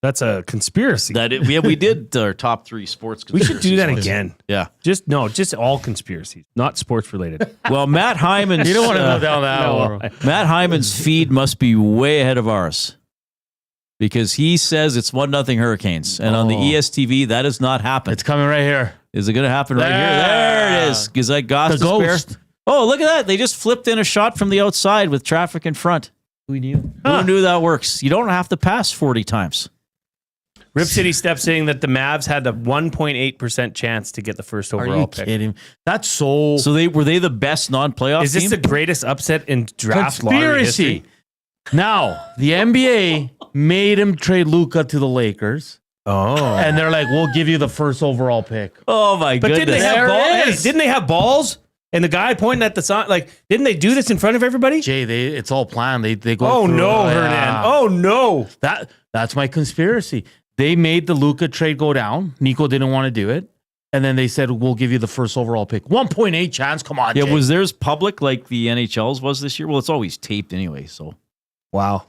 [SPEAKER 2] That's a conspiracy.
[SPEAKER 3] We did our top 3 sports
[SPEAKER 2] We
[SPEAKER 3] conspiracies.
[SPEAKER 2] should do that again.
[SPEAKER 3] Yeah.
[SPEAKER 2] Just all conspiracies, not sports related.
[SPEAKER 3] Well, Matt Hyman's...
[SPEAKER 24] You don't want to go down that
[SPEAKER 2] No.
[SPEAKER 24] one.
[SPEAKER 3] Matt Hyman's feed must be way ahead of ours because he says it's 1-0 Hurricanes. And on the ESTV, that has not happened.
[SPEAKER 24] It's coming right here.
[SPEAKER 3] Is it going to happen right here? There it is. Is that Goss
[SPEAKER 24] The ghost.
[SPEAKER 3] Oh, look at that. They just flipped in a shot from the outside with traffic in front.
[SPEAKER 24] Who knew?
[SPEAKER 3] Who knew that works? You don't have to pass 40 times.
[SPEAKER 2] Rip City Step saying that the Mavs had a 1.8% chance to get the first
[SPEAKER 24] Are
[SPEAKER 2] overall
[SPEAKER 24] you
[SPEAKER 2] pick.
[SPEAKER 24] kidding? That's so...
[SPEAKER 3] So were they the best non-playoff
[SPEAKER 2] Is this
[SPEAKER 3] team?
[SPEAKER 2] the greatest upset in draft lottery
[SPEAKER 24] Conspiracy.
[SPEAKER 2] history?
[SPEAKER 24] Now, the NBA made him trade Luka to the Lakers.
[SPEAKER 2] Oh.
[SPEAKER 24] And they're like, we'll give you the first overall pick.
[SPEAKER 3] Oh, my
[SPEAKER 2] But
[SPEAKER 3] goodness.
[SPEAKER 2] didn't they have
[SPEAKER 24] There
[SPEAKER 2] balls?
[SPEAKER 24] it
[SPEAKER 2] Hey,
[SPEAKER 24] is.
[SPEAKER 2] didn't they have balls? And the guy pointing at the sign, didn't they do this in front of everybody?
[SPEAKER 24] Jay, it's all planned. They go.
[SPEAKER 2] Oh
[SPEAKER 24] through,
[SPEAKER 2] no,
[SPEAKER 24] yeah.
[SPEAKER 2] Hernan! Oh no!
[SPEAKER 24] That's my conspiracy. They made the Luka trade go down. Nico didn't want to do it, and then they said we'll give you the first overall pick. 1.8 chance. Come on,
[SPEAKER 3] Yeah,
[SPEAKER 24] Jay.
[SPEAKER 3] was theirs public like the NHL's was this year? Well, it's always taped anyway, so.
[SPEAKER 2] Wow.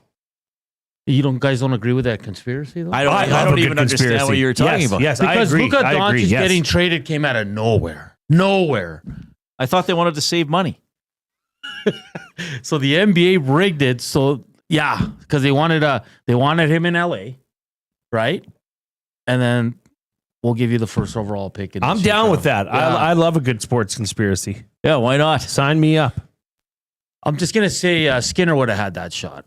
[SPEAKER 24] You guys don't agree with that conspiracy though?
[SPEAKER 3] I don't even understand what you were talking about.
[SPEAKER 2] Yes,
[SPEAKER 24] because
[SPEAKER 2] I agree.
[SPEAKER 24] Luka
[SPEAKER 2] I agree,
[SPEAKER 24] Doncic
[SPEAKER 2] yes.
[SPEAKER 24] getting traded came out of nowhere. Nowhere.
[SPEAKER 3] I thought they wanted to save money.
[SPEAKER 24] So the NBA rigged it. So yeah, because they wanted him in LA, right? And then we'll give you the first overall pick.
[SPEAKER 2] I'm down with that.
[SPEAKER 24] Yeah.
[SPEAKER 2] I love a good sports conspiracy.
[SPEAKER 3] Yeah, why not?
[SPEAKER 2] Sign me up.
[SPEAKER 24] I'm just gonna say Skinner would have had that shot.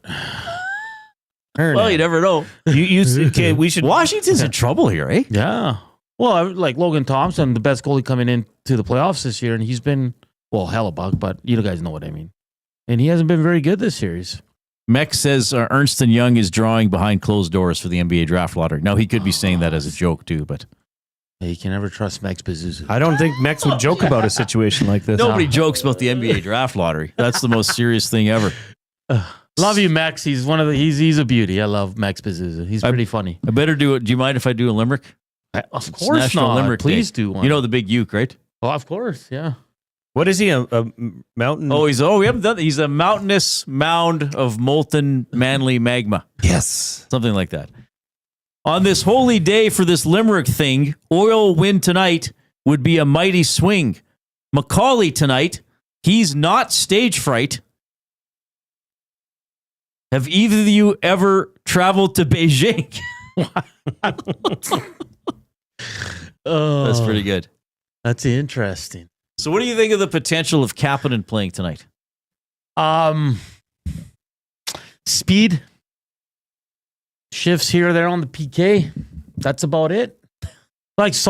[SPEAKER 3] Well, you never know.
[SPEAKER 2] Okay, we should.
[SPEAKER 3] Washington's in trouble here, eh?
[SPEAKER 24] Yeah. Well, like Logan Thompson, the best goalie coming into the playoffs this year, and he's been, well, Hellebuck, but you guys know what I mean. And he hasn't been very good this series.
[SPEAKER 3] Mex says Ernst & Young is drawing behind closed doors for the NBA draft lottery. Now, he could be saying that as a joke, too, but...
[SPEAKER 24] Hey, you can never trust Mex Pazuzu.
[SPEAKER 2] I don't think Mex would joke about a situation like this.
[SPEAKER 3] Nobody jokes about the NBA draft lottery. That's the most serious thing ever.
[SPEAKER 24] Love you, Mex. He's he's a beauty. I love Mex Pazuzu. He's pretty funny.
[SPEAKER 3] I better do it. Do you mind if I do a limerick?
[SPEAKER 24] Of
[SPEAKER 3] It's
[SPEAKER 24] course
[SPEAKER 3] National
[SPEAKER 24] not.
[SPEAKER 3] Limerick
[SPEAKER 24] Please
[SPEAKER 3] Day.
[SPEAKER 24] do one.
[SPEAKER 3] You know the big uke, right?
[SPEAKER 24] Oh, of course, yeah.
[SPEAKER 2] What is he? A mountain?
[SPEAKER 3] We haven't done that. He's a mountainous mound of molten manly magma.
[SPEAKER 2] Yes.
[SPEAKER 3] Something like that. On this holy day for this Limerick thing, Oil win tonight would be a mighty swing. Macaulay tonight, he's not stage fright. Have either of you ever traveled to Beijing?
[SPEAKER 24] Oh,
[SPEAKER 3] That's pretty good.
[SPEAKER 24] That's interesting.
[SPEAKER 3] So what do you think of the potential of Kapanen playing tonight?
[SPEAKER 24] Speed. Shifts here or there on the PK. That's about it. He's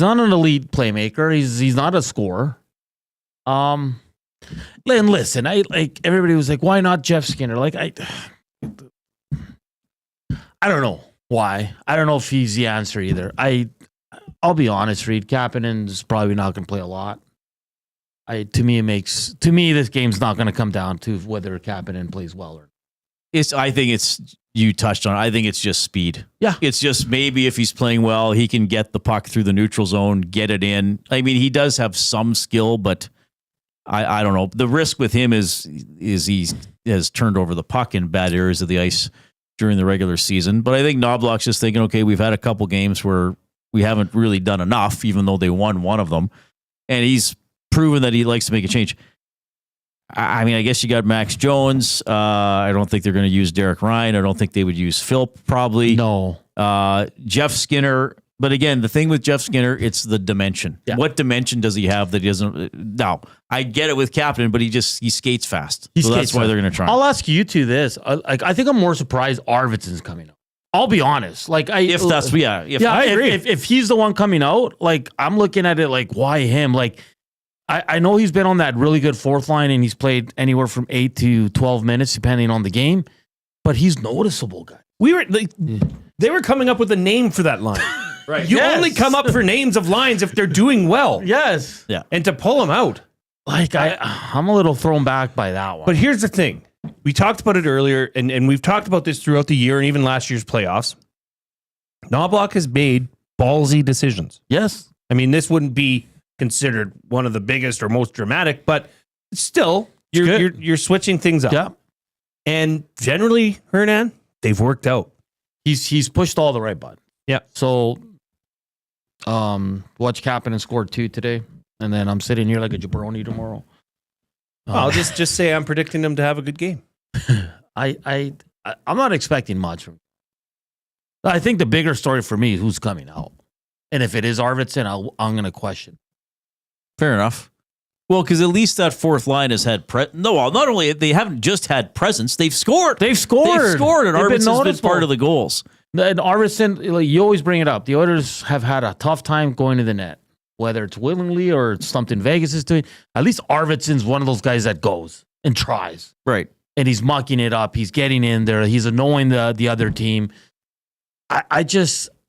[SPEAKER 24] not an elite playmaker. He's not a scorer. And listen, everybody was like, why not Jeff Skinner? I don't know why. I don't know if he's the answer either. I'll be honest, Reid. Kapanen's probably not going to play a lot. To me, this game's not going to come down to whether Kapanen plays well or not.
[SPEAKER 3] I think it's, you touched on it. I think it's just speed.
[SPEAKER 24] Yeah.
[SPEAKER 3] It's just maybe if he's playing well, he can get the puck through the neutral zone, get it in. I mean, he does have some skill, but I don't know. The risk with him is he has turned over the puck in bad areas of the ice during the regular season. But I think Knoblauch's just thinking, okay, we've had a couple games where we haven't really done enough, even though they won one of them. And he's proven that he likes to make a change. I mean, I guess you got Max Jones. I don't think they're going to use Derek Ryan. I don't think they would use Philp, probably.
[SPEAKER 24] No.
[SPEAKER 3] Jeff Skinner. But again, the thing with Jeff Skinner, it's the dimension. Yeah. What dimension does he have that he doesn't? Now, I get it with Captain, but he skates fast. That's why they're going to try.
[SPEAKER 24] I'll ask you two this. I think I'm more surprised Arvidsson's coming out. I'll be honest. I agree. If he's the one coming out, I'm looking at it why him? I know he's been on that really good fourth line and he's played anywhere from 8 to 12 minutes depending on the game, but he's noticeable, guy.
[SPEAKER 2] They were coming up with a name for that line. Right. You only come up for names of lines if they're doing well.
[SPEAKER 24] Yes.
[SPEAKER 3] Yeah.
[SPEAKER 2] And to pull them out.
[SPEAKER 24] Like I'm a little thrown back by that one.
[SPEAKER 2] But here's the thing. We talked about it earlier, and we've talked about this throughout the year and even last year's playoffs. Knoblauch has made ballsy decisions.
[SPEAKER 24] Yes.
[SPEAKER 2] I mean, this wouldn't be considered one of the biggest or most dramatic, but still, you're switching things up.
[SPEAKER 24] Yeah.
[SPEAKER 2] And generally, Hernan, they've worked out.
[SPEAKER 24] He's pushed all the right buttons.
[SPEAKER 2] Yeah.
[SPEAKER 24] So, watch Kapanen scored 2 today, and then I'm sitting here like a jabroni tomorrow.
[SPEAKER 2] I'll just say I'm predicting them to have a good game.
[SPEAKER 24] I'm not expecting much from. I think the bigger story for me is who's coming out, and if it is Arvidsson, I'm going to question.
[SPEAKER 3] Fair enough. Well, because at least that fourth line has had not only they haven't just had presence, they've scored. And Arvidsson's been part of the goals.
[SPEAKER 24] And Arvidsson, like, you always bring it up. The Oilers have had a tough time going to the net, whether it's willingly or it's something Vegas is doing. At least Arvidsson's one of those guys that goes and tries.
[SPEAKER 3] Right.
[SPEAKER 24] And he's mucking it up. He's getting in there. He's annoying the other team.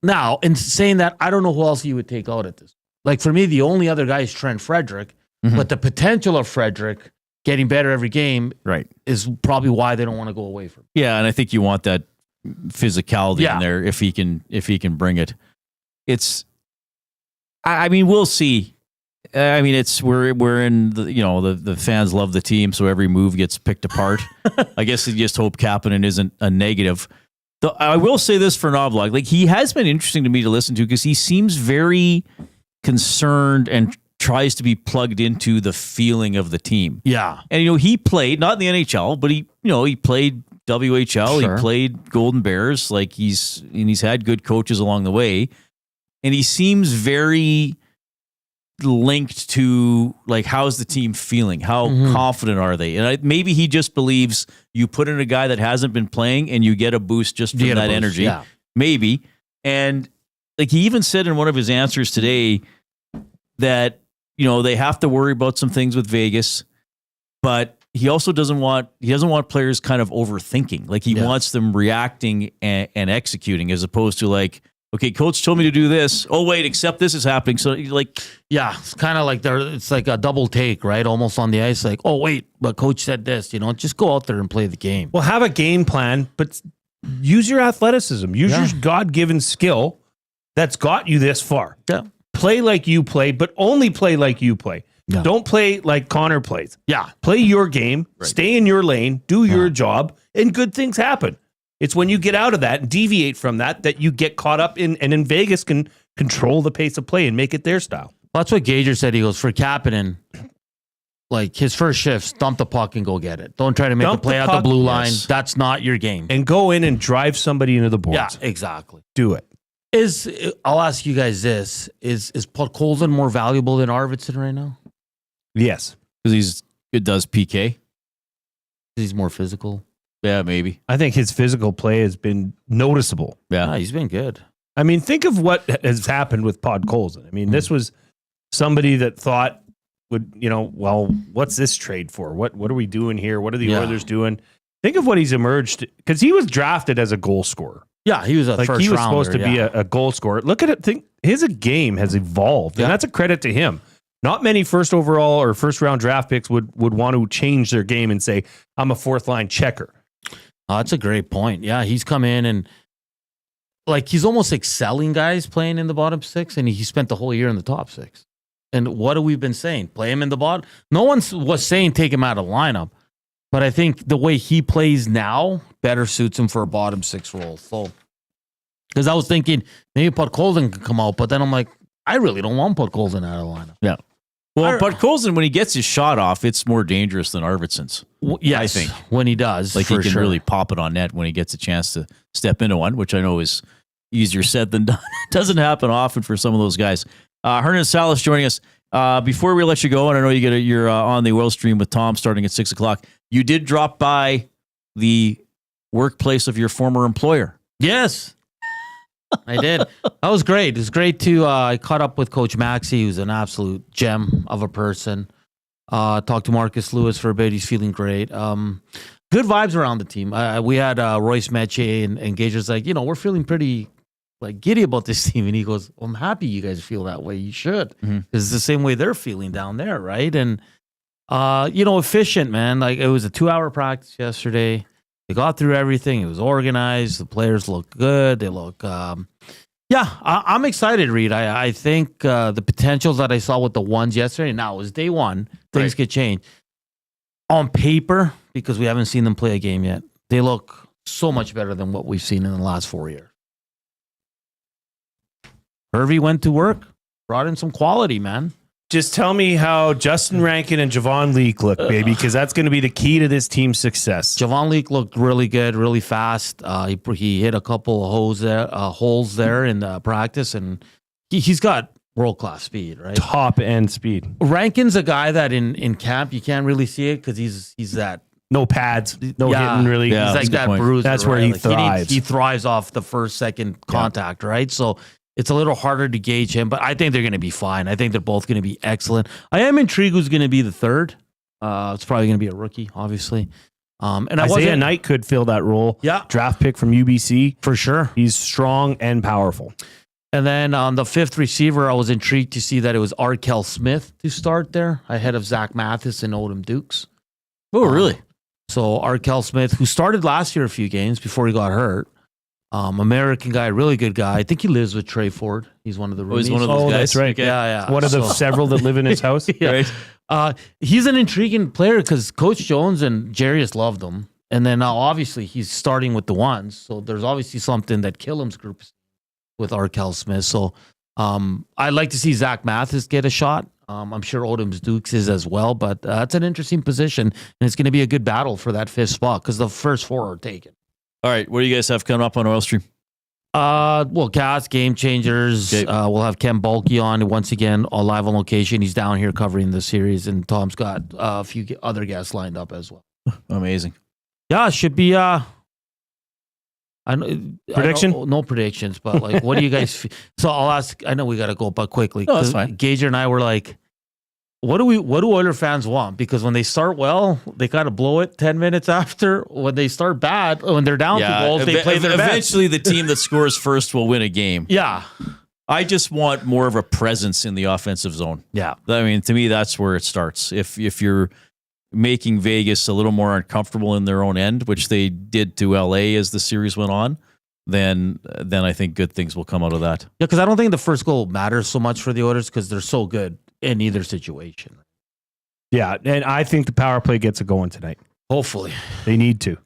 [SPEAKER 24] Now, in saying that, I don't know who else you would take out at this. Like, for me, the only other guy is Trent Frederick. But the potential of Frederick getting better every game is probably why they don't want to go away from him.
[SPEAKER 3] Yeah, and I think you want that physicality in there if he can bring it. I mean, we'll see. I mean, we're in the fans love the team, so every move gets picked apart. I guess you just hope Kapanen isn't a negative. Though I will say this for Knoblauch, like, he has been interesting to me to listen to because he seems very concerned and tries to be plugged into the feeling of the team.
[SPEAKER 24] Yeah.
[SPEAKER 3] And, he played, not in the NHL, but he played WHL,
[SPEAKER 24] Sure.
[SPEAKER 3] he played Golden Bears. Like, he's had good coaches along the way. And he seems very linked to, like, how's the team feeling? How confident are they? And maybe he just believes you put in a guy that hasn't been playing and you get a boost just from that energy.
[SPEAKER 24] Yeah.
[SPEAKER 3] Maybe. And, like, he even said in one of his answers today that, they have to worry about some things with Vegas, but he also doesn't want players kind of overthinking. Like, he wants them reacting and executing, as opposed to, like, okay, coach told me to do this. Oh, wait, except this is happening. So, like,
[SPEAKER 24] yeah, it's kind of like it's like a double take, right? Almost on the ice. Like, oh, wait, but coach said this. Just go out there and play the game.
[SPEAKER 2] Well, have a game plan, but use your athleticism. Use your God-given skill that's got you this far.
[SPEAKER 24] Yeah.
[SPEAKER 2] Play like you play, but only play like you play.
[SPEAKER 24] Yeah.
[SPEAKER 2] Don't play like Connor plays.
[SPEAKER 24] Yeah.
[SPEAKER 2] Play your game, stay in your lane, do your job, and good things happen. It's when you get out of that and deviate from that you get caught up in, and in Vegas can control the pace of play and make it their style.
[SPEAKER 24] Well, that's what Gager said. He goes, for Kapanen, like, his first shift, dump the puck and go get it. Don't try to make a play out the blue line. That's not your game.
[SPEAKER 2] And go in and drive somebody into the boards.
[SPEAKER 24] Yeah, exactly.
[SPEAKER 2] Do it.
[SPEAKER 24] I'll ask you guys this. Is Podkolzin more valuable than Arvidsson right now?
[SPEAKER 2] Yes.
[SPEAKER 3] Because it does PK.
[SPEAKER 24] He's more physical.
[SPEAKER 3] Yeah, maybe.
[SPEAKER 2] I think his physical play has been noticeable.
[SPEAKER 24] Yeah, he's been good.
[SPEAKER 2] I mean, think of what has happened with Podkolzin. I mean, this was somebody that thought what's this trade for? What are we doing here? What are the Oilers doing? Think of what he's emerged, because he was drafted as a goal scorer.
[SPEAKER 24] Yeah, he was first
[SPEAKER 2] he was
[SPEAKER 24] rounder,
[SPEAKER 2] supposed to be a goal scorer. Look at it. His game has evolved, and that's a credit to him. Not many first overall or first round draft picks would want to change their game and say, I'm a fourth line checker.
[SPEAKER 24] Oh, that's a great point. Yeah, he's come in and, like, he's almost excelling guys playing in the bottom six, and he spent the whole year in the top six. And what have we been saying? Play him in the bottom? No one was saying take him out of the lineup. But I think the way he plays now better suits him for a bottom six role. So, because I was thinking maybe Podkolzin can come out, but then I'm like, I really don't want Podkolzin out of the lineup.
[SPEAKER 3] Yeah. Well, Podkolzin, when he gets his shot off, it's more dangerous than Arvidsson's.
[SPEAKER 24] Yes,
[SPEAKER 3] I think.
[SPEAKER 24] When he does.
[SPEAKER 3] Like, he can really pop it on net when he gets a chance to step into one, which I know is easier said than done. Doesn't happen often for some of those guys. Hernan Salas joining us. Before we let you go, and I know you're on the Oil Stream with Tom starting at 6 o'clock. You did drop by the workplace of your former employer.
[SPEAKER 24] Yes, I did. That was great. It was great to, I caught up with Coach Maxey, who's an absolute gem of a person. Talked to Marcus Lewis for a bit. He's feeling great. Good vibes around the team. We had Royce Metier and Gager's like, we're feeling pretty giddy about this team. And he goes, I'm happy you guys feel that way. You should. Because it's the same way they're feeling down there, right? And
[SPEAKER 3] Efficient, man. Like it was a 2-hour practice yesterday. They got through everything. It was organized. The players look good. They look, I'm excited, Reid. I think the potentials that I saw with the ones yesterday, now it was day one, things could change. On paper, because we haven't seen them play a game yet, they look so much better than what we've seen in the last 4 years. Hervey went to work, brought in some quality, man.
[SPEAKER 2] Just tell me how Justin Rankin and Javon Leake look, baby, because that's going to be the key to this team's success.
[SPEAKER 3] Javon Leake looked really good, really fast. He hit a couple of holes there in the practice, and he's got world-class speed, right?
[SPEAKER 2] Top-end speed.
[SPEAKER 3] Rankin's a guy that in camp, you can't really see it because he's that...
[SPEAKER 2] No pads, no hitting, really.
[SPEAKER 3] Yeah, he's like that bruiser.
[SPEAKER 2] That's where he thrives.
[SPEAKER 3] He thrives off the first, second contact, right? So... it's a little harder to gauge him, but I think they're going to be fine. I think they're both going to be excellent. I am intrigued who's going to be the third. It's probably going to be a rookie, obviously. And
[SPEAKER 2] Isaiah Knight could fill that role.
[SPEAKER 3] Yeah.
[SPEAKER 2] Draft pick from UBC.
[SPEAKER 3] For sure.
[SPEAKER 2] He's strong and powerful.
[SPEAKER 3] And then on the fifth receiver, I was intrigued to see that it was Arkel Smith to start there, ahead of Zach Mathis and Odom Dukes.
[SPEAKER 8] Oh, really?
[SPEAKER 3] So Arkel Smith, who started last year a few games before he got hurt. American guy, really good guy. I think he lives with Trey Ford. He's one of the roomies.
[SPEAKER 8] He's one of those guys.
[SPEAKER 2] That's right.
[SPEAKER 3] Okay. Yeah.
[SPEAKER 2] One of the several that live in his house.
[SPEAKER 3] Yeah. Right. He's an intriguing player because Coach Jones and Jarius loved him. And then now, obviously, he's starting with the ones. So there's obviously something that Killam's group with Arkel Smith. So I'd like to see Zach Mathis get a shot. I'm sure Odom Dukes is as well. But that's an interesting position. And it's going to be a good battle for that fifth spot because the first four are taken.
[SPEAKER 8] All right, what do you guys have coming up on Oil Stream?
[SPEAKER 3] Cats, Game Changers. Okay. We'll have Ken Bulkey on once again, live on location. He's down here covering the series, and Tom's got a few other guests lined up as well.
[SPEAKER 8] Amazing.
[SPEAKER 3] Yeah, it should be.
[SPEAKER 2] Prediction?
[SPEAKER 3] No predictions, but like, what do you guys? So I'll ask. I know we got to go, but quickly.
[SPEAKER 8] No, that's fine.
[SPEAKER 3] Gager and I were like, What do Oiler fans want? Because when they start well, they got to blow it 10 minutes after. When they start bad, when they're down 2 goals, they play their best.
[SPEAKER 8] Eventually, the team that scores first will win a game.
[SPEAKER 3] Yeah.
[SPEAKER 8] I just want more of a presence in the offensive zone.
[SPEAKER 3] Yeah.
[SPEAKER 8] I mean, to me, that's where it starts. If you're making Vegas a little more uncomfortable in their own end, which they did to LA as the series went on, then I think good things will come out of that.
[SPEAKER 3] Yeah, because I don't think the first goal matters so much for the Oilers because they're so good in either situation.
[SPEAKER 2] Yeah, and I think the power play gets it going tonight.
[SPEAKER 3] Hopefully.
[SPEAKER 2] They need to.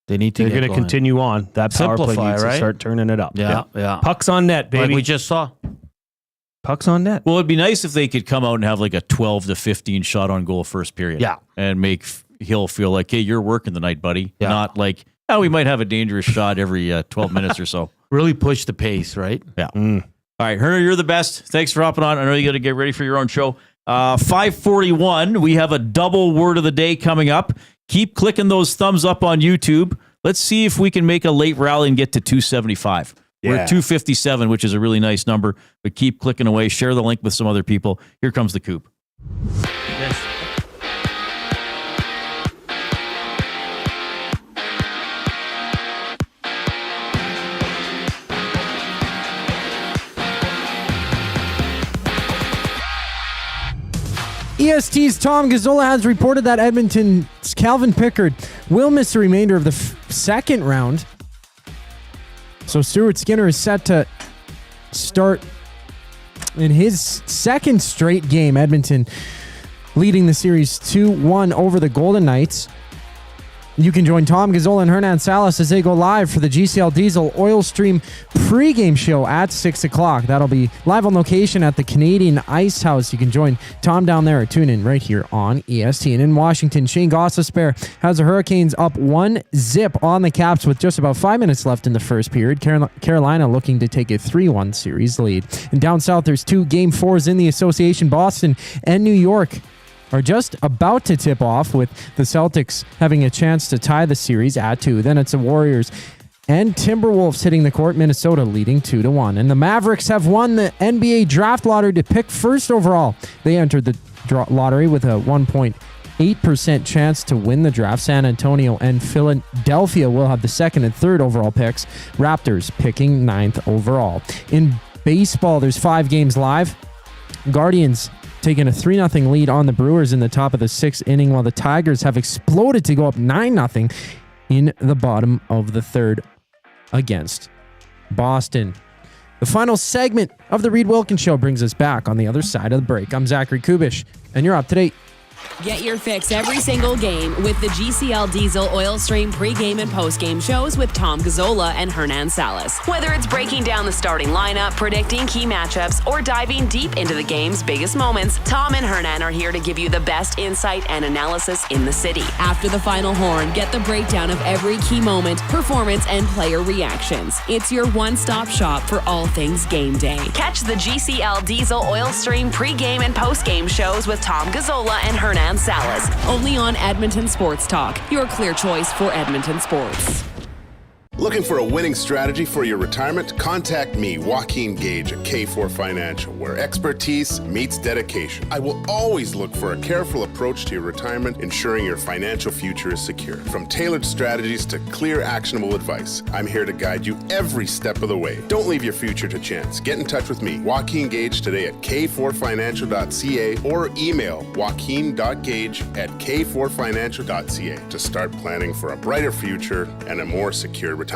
[SPEAKER 3] They're going
[SPEAKER 2] to continue on. That power play needs to start turning it up.
[SPEAKER 3] Yeah.
[SPEAKER 2] Pucks on net, baby.
[SPEAKER 3] Like we just saw.
[SPEAKER 2] Pucks on net.
[SPEAKER 8] Well, it'd be nice if they could come out and have like a 12 to 15 shot on goal first period.
[SPEAKER 3] Yeah.
[SPEAKER 8] And make Hill feel like, hey, you're working tonight, buddy.
[SPEAKER 3] Yeah.
[SPEAKER 8] Not like, oh, we might have a dangerous shot every 12 minutes or so.
[SPEAKER 3] Really push the pace, right?
[SPEAKER 8] Yeah. All right, Hernan, you're the best. Thanks for hopping on. I know you got to get ready for your own show. 5:41, we have a double word of the day coming up. Keep clicking those thumbs up on YouTube. Let's see if we can make a late rally and get to 275.
[SPEAKER 2] Yeah.
[SPEAKER 8] We're at 257, which is a really nice number, but keep clicking away. Share the link with some other people. Here comes the Coop.
[SPEAKER 3] Yes.
[SPEAKER 5] EST's Tom Gazzola has reported that Edmonton's Calvin Pickard will miss the remainder of the second round. So Stuart Skinner is set to start in his second straight game. Edmonton leading the series 2-1 over the Golden Knights. You can join Tom Gazzola and Hernan Salas as they go live for the GCL Diesel Oil Stream pregame show at 6 o'clock. That'll be live on location at the Canadian Ice House. You can join Tom down there or tune in right here on EST. And in Washington, Shane Gostisbehere has the Hurricanes up 1-0 on the Caps with just about 5 minutes left in the first period. Carolina looking to take a 3-1 series lead. And down south, there's 2 Game 4s in the association. Boston and New York are just about to tip off, with the Celtics having a chance to tie the series at 2. Then it's the Warriors and Timberwolves hitting the court, Minnesota leading 2-1. And the Mavericks have won the NBA draft lottery to pick first overall. They entered the lottery with a 1.8% chance to win the draft. San Antonio and Philadelphia will have the second and third overall picks. Raptors picking 9th overall. In baseball, there's 5 games live. Guardians taking a 3-0 lead on the Brewers in the top of the 6th inning, while the Tigers have exploded to go up 9-0 in the bottom of the 3rd against Boston. The final segment of the Reid Wilkins Show brings us back on the other side of the break. I'm Zachary Kubish, and you're up to date.
[SPEAKER 6] Get your fix every single game with the GCL Diesel Oil Stream pregame and postgame shows with Tom Gazzola and Hernan Salas. Whether it's breaking down the starting lineup, predicting key matchups, or diving deep into the game's biggest moments, Tom and Hernan are here to give you the best insight and analysis in the city. After the final horn, get the breakdown of every key moment, performance, and player reactions. It's your one-stop shop for all things game day. Catch the GCL Diesel Oil Stream pregame and postgame shows with Tom Gazzola and Hernan Salas, only on Edmonton Sports Talk, your clear choice for Edmonton sports.
[SPEAKER 9] Looking for a winning strategy for your retirement? Contact me, Joaquin Gage at K4 Financial, where expertise meets dedication. I will always look for a careful approach to your retirement, ensuring your financial future is secure. From tailored strategies to clear, actionable advice, I'm here to guide you every step of the way. Don't leave your future to chance. Get in touch with me, Joaquin Gage, today at k4financial.ca or email joaquin.gage@k4financial.ca to start planning for a brighter future and a more secure retirement.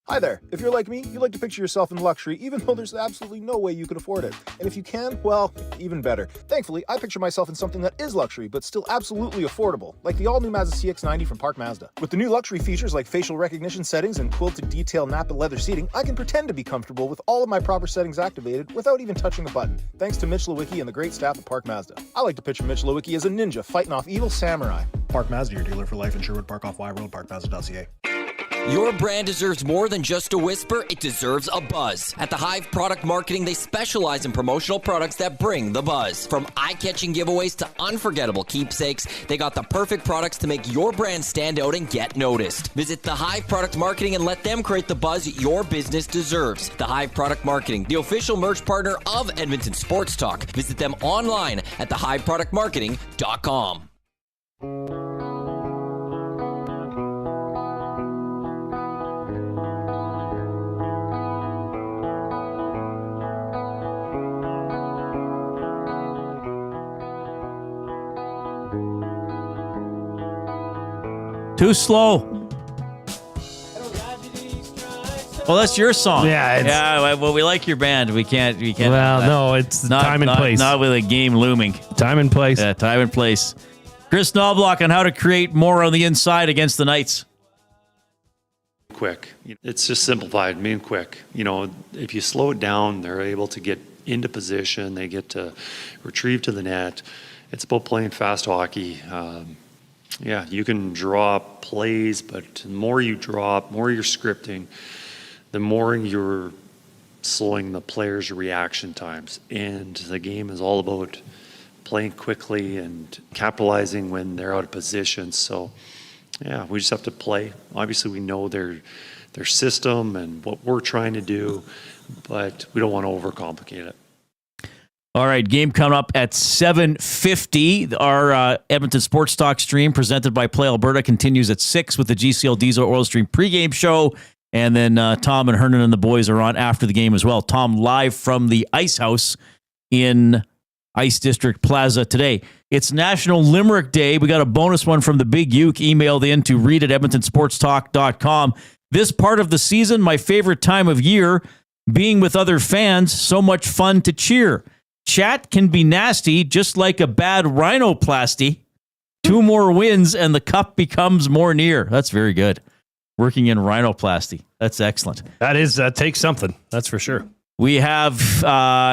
[SPEAKER 10] Hi there. If you're like me, you like to picture yourself in luxury, even though there's absolutely no way you could afford it. And if you can, well, even better. Thankfully, I picture myself in something that is luxury, but still absolutely affordable, like the all-new Mazda CX-90 from Park Mazda. With the new luxury features like facial recognition settings and quilted detail Napa leather seating, I can pretend to be comfortable with all of my proper settings activated without even touching the button, thanks to Mitch Lewicki and the great staff at Park Mazda. I like to picture Mitch Lewicki as a ninja fighting off evil samurai.
[SPEAKER 19] Park Mazda, your dealer for life in Sherwood Park off Y Road, parkmazda.ca.
[SPEAKER 20] Your brand deserves more than just a whisper, it deserves a buzz. At the Hive Product Marketing, they specialize in promotional products that bring the buzz. From eye-catching giveaways to unforgettable keepsakes, they got the perfect products to make your brand stand out and get noticed. Visit the Hive Product Marketing and let them create the buzz your business deserves. The Hive Product Marketing, the official merch partner of Edmonton Sports Talk. Visit them online at thehiveproductmarketing.com.
[SPEAKER 3] Too slow. Well, that's your song.
[SPEAKER 2] Yeah.
[SPEAKER 3] Well, we like your band. We can't.
[SPEAKER 2] Well, no, it's time and place.
[SPEAKER 3] Not with a game looming.
[SPEAKER 2] Time and place.
[SPEAKER 3] Yeah, time and place. Kris Knoblauch on how to create more on the inside against the Knights.
[SPEAKER 21] Quick. It's just simplified, mean quick. If you slow it down, they're able to get into position. They get to retrieve to the net. It's about playing fast hockey. Yeah, you can draw plays, but the more you draw, the more you're scripting, the more you're slowing the players' reaction times. And the game is all about playing quickly and capitalizing when they're out of position. So, yeah, we just have to play. Obviously, we know their system and what we're trying to do, but we don't want to overcomplicate it.
[SPEAKER 3] All right, game coming up at 7:50. Our Edmonton Sports Talk stream presented by Play Alberta continues at 6 with the GCL Diesel Oil Stream pregame show. And then Tom and Hernan and the boys are on after the game as well. Tom live from the Ice House in Ice District Plaza today. It's National Limerick Day. We got a bonus one from the Big Uke emailed in to read at edmontonsportstalk.com. This part of the season, my favorite time of year, being with other fans, so much fun to cheer. Chat can be nasty, just like a bad rhinoplasty. 2 more wins and the cup becomes more near. That's very good. Working in rhinoplasty. That's excellent.
[SPEAKER 2] That takes something. That's for sure.
[SPEAKER 3] We have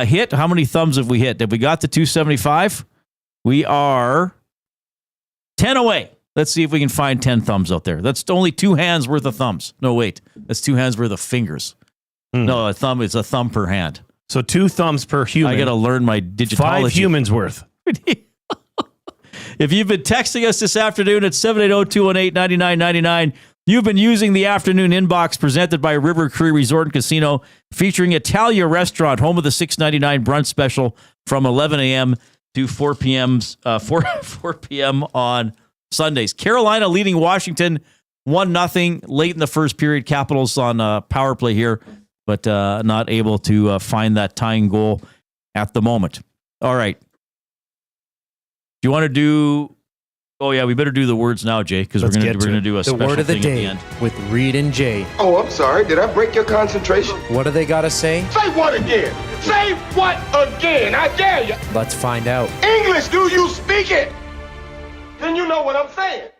[SPEAKER 3] hit. How many thumbs have we hit? Have we got to 275? We are 10 away. Let's see if we can find 10 thumbs out there. That's only 2 hands worth of thumbs. No, wait. That's 2 hands worth of fingers. No, a thumb is a thumb per hand.
[SPEAKER 2] So 2 thumbs per human.
[SPEAKER 3] I got to learn my digitology.
[SPEAKER 2] 5 humans worth.
[SPEAKER 3] If you've been texting us this afternoon at 780-218-9999, you've been using the afternoon inbox presented by River Cree Resort and Casino, featuring Italia Restaurant, home of the $6.99 brunch special from 11 a.m. to 4 p.m. on Sundays. Carolina leading Washington 1-0 late in the first period. Capitals on power play here, but not able to find that tying goal at the moment. All right.
[SPEAKER 8] Do you want to do? Oh yeah, we better do the words now, Jay, because we're gonna do a special
[SPEAKER 5] word of the
[SPEAKER 8] thing
[SPEAKER 5] day
[SPEAKER 8] at the end
[SPEAKER 5] with Reid and Jay.
[SPEAKER 7] Oh, I'm sorry. Did I break your concentration?
[SPEAKER 5] What do they gotta say?
[SPEAKER 7] Say what again? Say what again? I dare you.
[SPEAKER 5] Let's find out.
[SPEAKER 7] English, do you speak it? Then you know what I'm saying.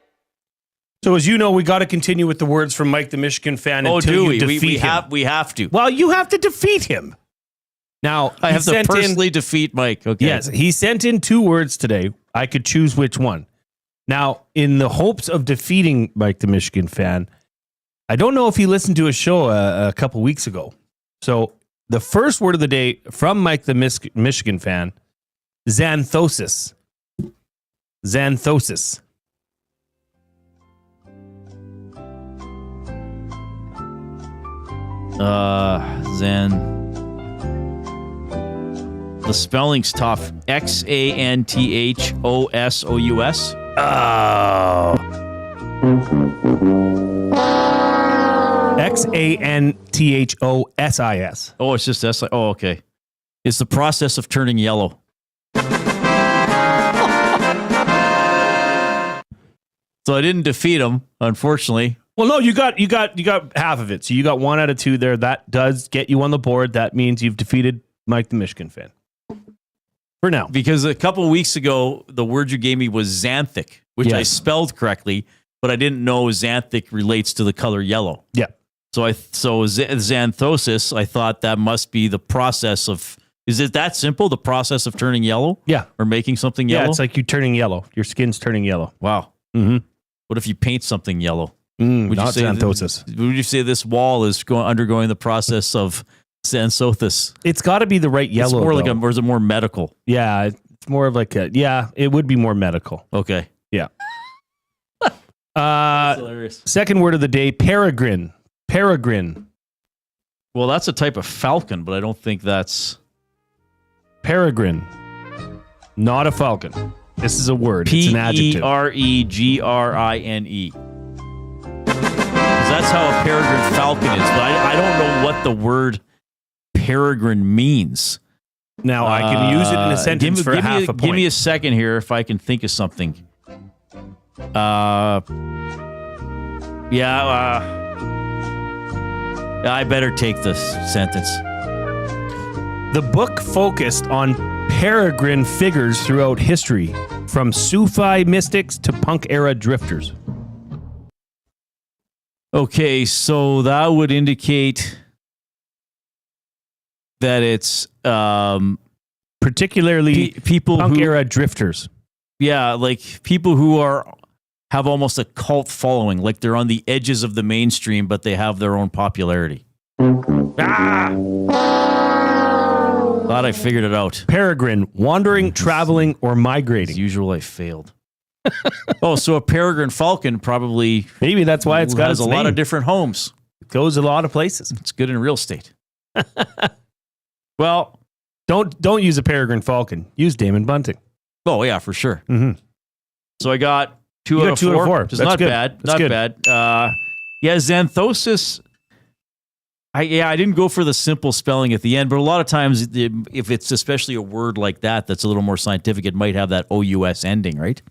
[SPEAKER 2] So as you know, we got to continue with the words from Mike the Michigan fan until you defeat him.
[SPEAKER 8] We have to.
[SPEAKER 2] Well, you have to defeat him. Now,
[SPEAKER 8] I have to personally defeat Mike. Okay.
[SPEAKER 2] Yes, he sent in 2 words today. I could choose which one. Now, in the hopes of defeating Mike the Michigan fan, I don't know if he listened to a show a couple weeks ago. So the first word of the day from Mike the Michigan fan, xanthosis. Xanthosis.
[SPEAKER 8] The spelling's tough. Xanthosous.
[SPEAKER 2] Oh. Xanthosis.
[SPEAKER 8] Oh, it's just S. Oh, okay. It's the process of turning yellow. So I didn't defeat him, unfortunately.
[SPEAKER 2] Well, no, you got half of it. So you got 1 out of 2 there. That does get you on the board. That means you've defeated Mike the Michigan fan. For now.
[SPEAKER 8] Because a couple of weeks ago, the word you gave me was xanthic, which I spelled correctly, but I didn't know xanthic relates to the color yellow.
[SPEAKER 2] Yeah.
[SPEAKER 8] So xanthosis, I thought that must be the process of, is it that simple? The process of turning yellow?
[SPEAKER 2] Yeah.
[SPEAKER 8] Or making something yellow?
[SPEAKER 2] Yeah, it's like you turning yellow. Your skin's turning yellow.
[SPEAKER 8] Wow.
[SPEAKER 2] Mm-hmm.
[SPEAKER 8] What if you paint something yellow?
[SPEAKER 2] Would not xanthosis.
[SPEAKER 8] Would you say this wall is undergoing the process of xanthosis?
[SPEAKER 2] It's got to be the right yellow.
[SPEAKER 8] It's more like or is it more medical?
[SPEAKER 2] Yeah, it's more of like it would be more medical.
[SPEAKER 8] Okay.
[SPEAKER 2] Yeah.
[SPEAKER 8] That's hilarious.
[SPEAKER 2] Second word of the day, peregrine. Peregrine.
[SPEAKER 8] Well, that's a type of falcon, but I don't think that's
[SPEAKER 2] peregrine. Not a falcon. This is a word. It's an adjective.
[SPEAKER 8] Peregrine. That's how a peregrine falcon is, but I don't know what the word peregrine means.
[SPEAKER 2] Now, I can use it in a sentence for half a point.
[SPEAKER 8] Give me a second here if I can think of something. I better take this sentence.
[SPEAKER 2] The book focused on peregrine figures throughout history, from Sufi mystics to punk-era drifters.
[SPEAKER 8] Okay, so that would indicate that it's
[SPEAKER 2] particularly
[SPEAKER 8] people
[SPEAKER 2] punk-era drifters.
[SPEAKER 8] Yeah, like people who have almost a cult following, like they're on the edges of the mainstream, but they have their own popularity. Thought I figured it out.
[SPEAKER 2] Peregrine, wandering, traveling, or migrating.
[SPEAKER 8] As usual, I failed. So a peregrine falcon probably
[SPEAKER 2] maybe that's why it's got
[SPEAKER 8] has
[SPEAKER 2] its
[SPEAKER 8] a lot of different homes.
[SPEAKER 2] It goes a lot of places.
[SPEAKER 8] It's good in real estate.
[SPEAKER 2] Well, don't use a peregrine falcon. Use Damon Bunting.
[SPEAKER 8] Oh yeah, for sure.
[SPEAKER 2] Mm-hmm.
[SPEAKER 8] So I got 2 out of 4. Which is not bad.
[SPEAKER 2] That's good.
[SPEAKER 8] Bad. Xanthosis. I didn't go for the simple spelling at the end, but a lot of times, if it's especially a word like that that's a little more scientific, it might have that OUS ending, right?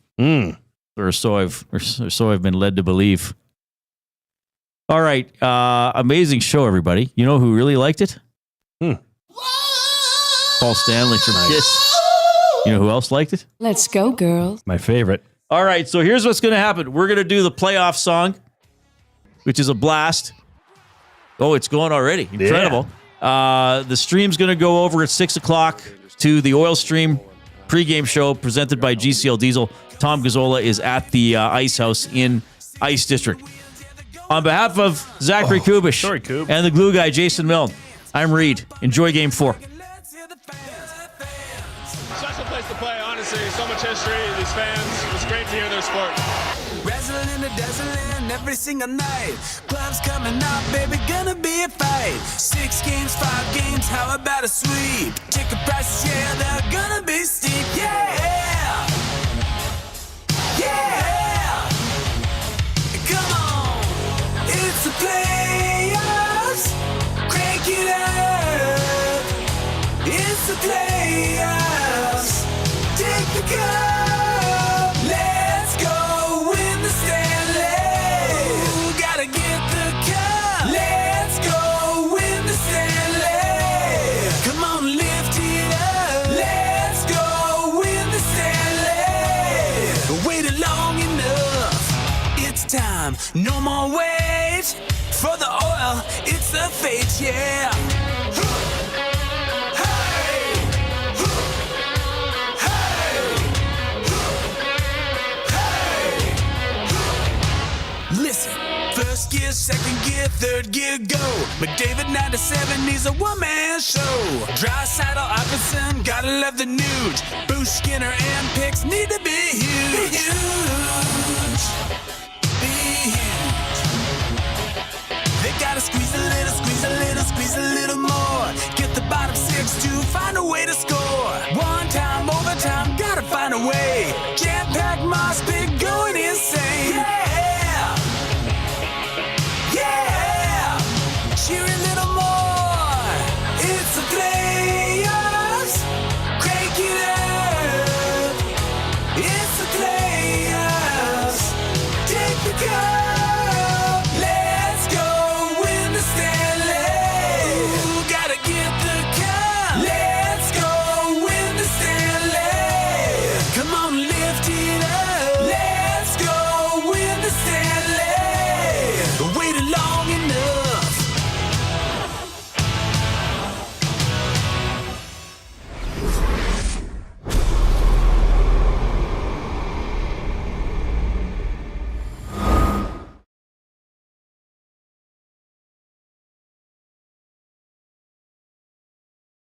[SPEAKER 8] Or so I've been led to believe. All right, amazing show, everybody. You know who really liked it? Paul Stanley from Kiss. You know who else liked it?
[SPEAKER 12] Let's go, girls.
[SPEAKER 2] My favorite.
[SPEAKER 8] All right, so here's what's going to happen. We're going to do the playoff song, which is a blast. Oh, it's going already. Incredible. Yeah. The stream's going to go over at 6 o'clock to the Oil Stream pregame show presented by GCL Diesel. Tom Gazzola is at the Ice House in Ice District. On behalf of Zachary Kubish and the glue guy, Jason Milne, I'm Reid. Enjoy Game 4.
[SPEAKER 4] Special place to play, honestly. So much history, these fans. It was great to hear their sport.
[SPEAKER 11] Wrestling in the desert land every single night. Clubs coming up, baby, gonna be a fight. 6 games, 5 games, how about a sweep? Ticket prices, yeah, they're gonna be steep, yeah! Yeah! Come on! It's the playoffs! Crank it up! It's the playoffs! Take the cup! time. No more wait for the oil, it's the fate, yeah. Listen, first gear, second gear, third gear, go. McDavid 97, he's a one-man show. Dry saddle, Iverson, gotta love the nude. Bruce Skinner and Picks need to be huge. Be huge. Be huge. They gotta squeeze a little